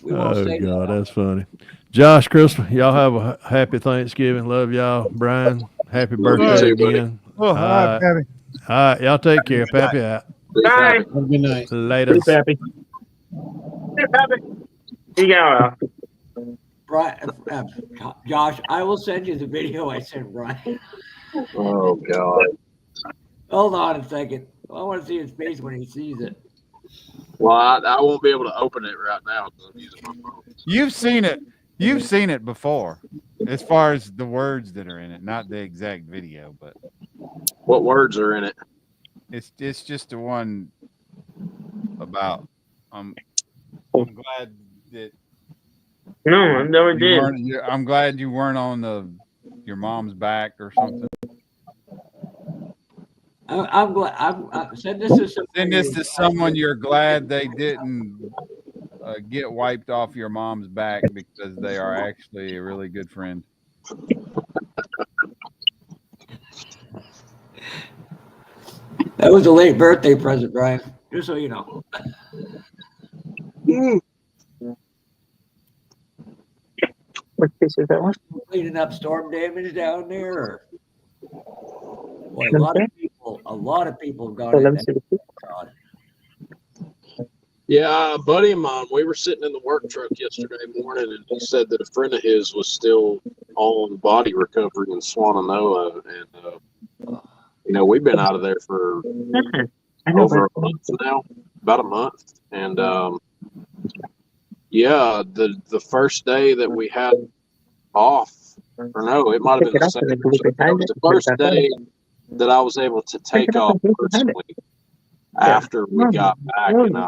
We won't Oh say God, that. that's funny. Josh, Crystal, y'all have a happy Thanksgiving. Love y'all. Brian, happy birthday too, buddy. again. Oh, hi, Pappy. All right, y'all take care. Pappy out. Bye. Have a good night. Later. Hey, Pappy. Hey, Pappy. You go. Brian, Josh, I will send you the video I sent Brian. Oh God. Hold on a second. I want to see his face when he sees it. Well, I won't be able to open it right now because I'm using my phone. you've seen it. You've seen it before, as far as the words that are in it, not the exact video, but What words are in it? it's just the one about. I'm glad that No, I never you did. weren't. I'm glad you weren't on your mom's back or something. I'm glad. Send this to somebody. Send this to someone you're glad they didn't get wiped off your mom's back because they are actually a really good friend. That was a late birthday present, Brian. Just so you know. What piece is that one? Cleaning up storm damage down there. Or... Boy, a lot of people have gone Oh, in let me there. see the piece. Yeah, a buddy of mine, we were sitting in the work truck yesterday morning, and he said that a friend of his was still on body recovery in Swannanoa. And, we've been out of there for over a month now, about a month. And, yeah, the first day that we had off, or no, it might have been the second. It was the first day that I was able to take off personally after we got back, and I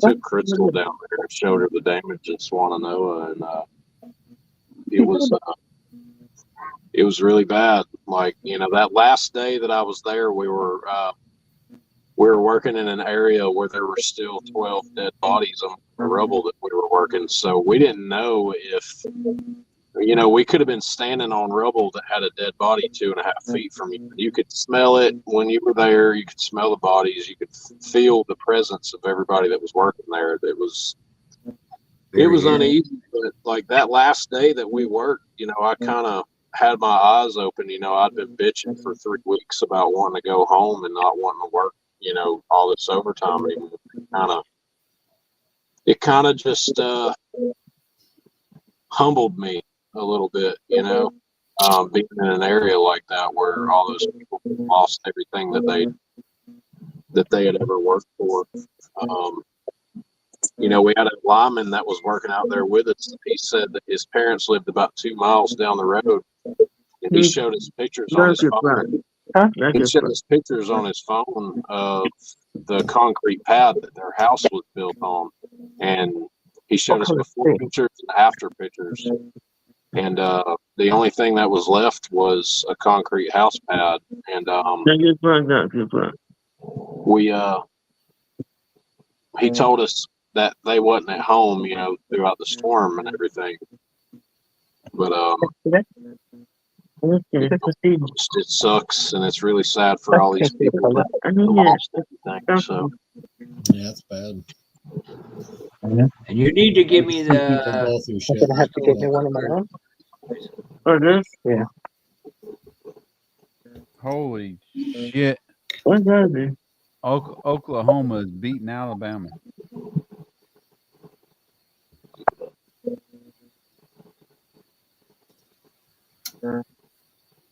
took Crystal down there and showed her the damage in Swannanoa, and it was really bad. Like, that last day that I was there, we were working in an area where there were still 12 dead bodies on the rubble that we were working, so we didn't know if. We could have been standing on rubble that had a dead body 2.5 feet from you. You could smell it when you were there. You could smell the bodies. You could feel the presence of everybody that was working there. It was uneasy, but like that last day that we worked, I kind of had my eyes open. I'd been bitching for 3 weeks about wanting to go home and not wanting to work, all this overtime anymore. It kind of just humbled me a little bit, being in an area like that where all those people lost everything that they had ever worked for. We had a lineman that was working out there with us. He said that his parents lived about 2 miles down the road, and he showed us pictures on his phone. He showed us pictures on his phone of the concrete pad that their house was built on, and he showed us before pictures and after pictures. And the only thing that was left was a concrete house pad. And he told us that they wasn't at home, throughout the storm and everything. But it sucks, and it's really sad for all these people that lost everything. So Yeah, that's bad. And you need to give me the. Both who I'm gonna have to get me one of my own. Oh, this? Yeah. Holy shit! What's that? Oklahoma is beating Alabama. This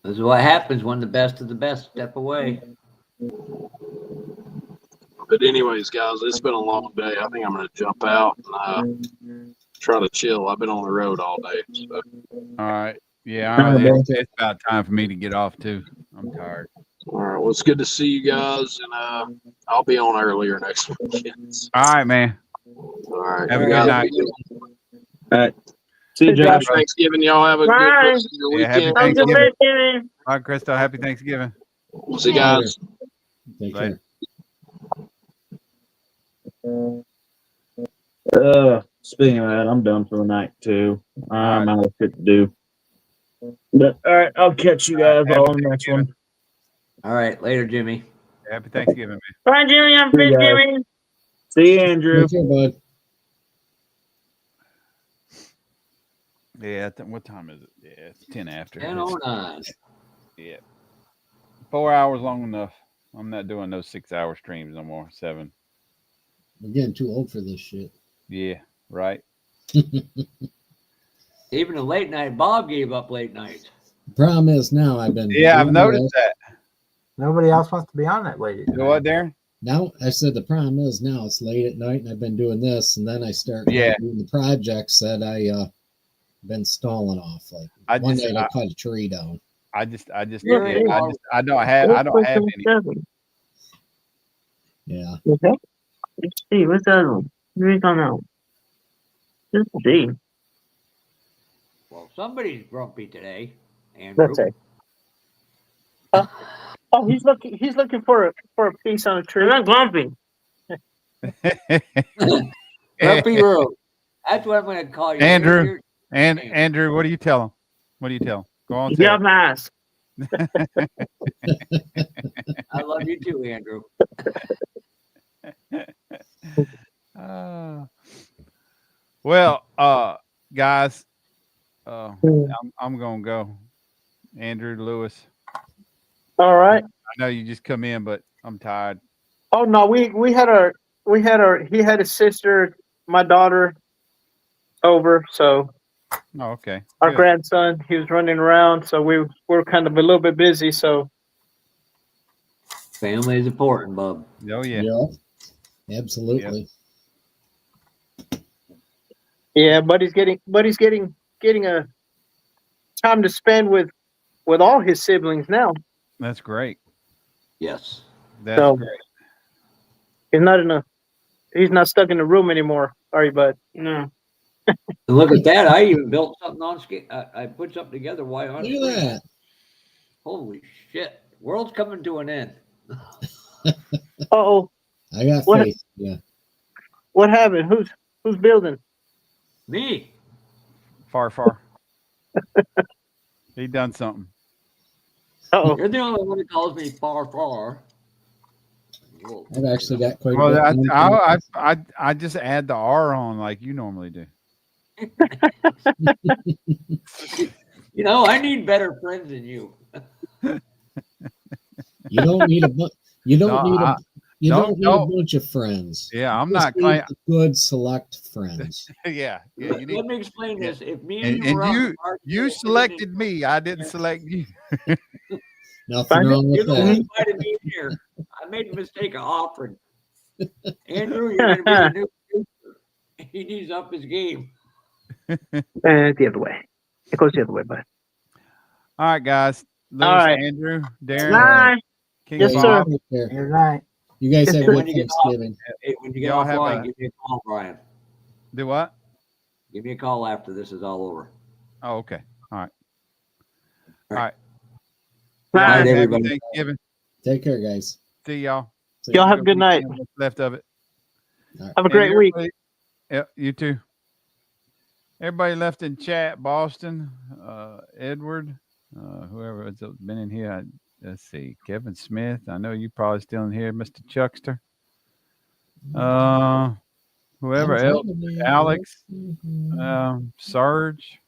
is what happens when the best of the best step away. But anyways, guys, it's been a long day. I think I'm going to jump out and try to chill. I've been on the road all day. So. All right. Yeah, all right. It's about time for me to get off too. I'm tired. All right. Well, it's good to see you guys, and I'll be on earlier next weekend. All right, man. All right. Have a good night. All right. See you, Josh. Happy Thanksgiving. Y'all have a good rest of your Yeah, happy weekend. Thanksgiving. All right, Crystal. Happy Thanksgiving. See you guys. Take Later. Speaking of that, I'm done for the night too. I'm out of shit to do. But all right, I'll catch you guys all on the next one. All right, later, Jimmy. Happy Thanksgiving, man. Bye, Jimmy. I'm See you fit, guys. Jimmy. See you, Andrew. Take care, bud. Yeah. What time is it? Yeah, it's 10 after. 10:09. Yeah. 4 hours long enough. I'm not doing those 6-hour streams no more. 7. We're getting too old for this shit. Yeah. Right. Even a late night, Bob gave up late nights. The problem is now I've been. Yeah, I've doing noticed this. that. Nobody else wants to be on that lady. You know what, Darren? Now I said the problem is now it's late at night and I've been doing this, and then I start doing the projects that I been stalling off. Like one night I cut a tree down. I don't have any. Yeah. Let's see. What's the other one? Who's on that one? Let's see. Well, somebody's grumpy today, Andrew. Let's see. Oh, he's looking for a piece on a tree. I'm not grumpy. Grumpy Road. That's what I'm going to call you. Andrew. Andrew, what do you tell him? What do you tell him? Go on. You got my ass. I love you too, Andrew. Well, guys, I'm gonna go. Andrew Lewis. All right. I know you just come in, but I'm tired. Oh no, we had he had his sister, my daughter over, so Oh, okay. our Good. grandson, he was running around, so we were kind of a little bit busy, so Family is important, bub. Oh yeah. Yeah, absolutely. yeah, buddy's getting a time to spend with all his siblings now. That's great. Yes. That's So great. he's not stuck in the room anymore. Sorry, bud. No. And look at that. I even built something on screen. I put something together while on Look screen. at that. Holy shit. World's coming to an end. Uh-oh. I got What- faith. Yeah. What happened? Who's building? Me. Far. He done something. Uh-oh. You're the only one who calls me far. I've actually got quite a Well, bit. I just add the R on like you normally do. You know, I need better friends than you. You don't need a bunch. You don't No, need a. You no, don't need no. a bunch of friends. Yeah, I'm You not just need claiming. a good select friends. Yeah. You need, Let me explain this. If me and you were out in the you market, selected me. I didn't select you. Nothing wrong you're with the one who that. invited me here. I made the mistake of offering. Andrew, you're going to be the new producer. He needs to up his game. The other way. It goes the other way, bud. All right, guys. Lewis, All right. Andrew, Darren, Bye. King Yes, Bob. sir. Take care. You're right. You guys Yes, have sir. good When you get off, Thanksgiving. when you get Y'all have offline, a- give me a call, Brian. Do what? Give me a call after this is all over. Oh, okay. All right. All All right. Bye. Y'all have a happy everybody. Thanksgiving. Take care, guys. See y'all. See Y'all ya. have a good night. Weekend, what's left of it. Have a And great week. everybody- Yeah, you too. Everybody left in chat. Boston, Edward, whoever has been in here. Let's see. Kevin Smith. I know you probably still in here. Mr. Chuckster. Whoever I'm else. trying to- Alex. Mhm. Sarge.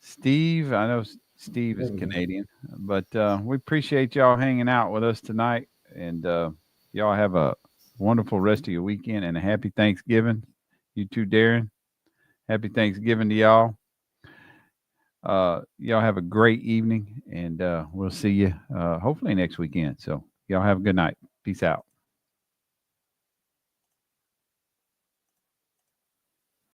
Steve. I know Steve is There we go. Canadian, but we appreciate y'all hanging out with us tonight. And y'all have a wonderful rest of your weekend and a happy Thanksgiving. You too, Darren. Happy Thanksgiving to y'all. Y'all have a great evening, and we'll see you hopefully next weekend. So y'all have a good night. Peace out.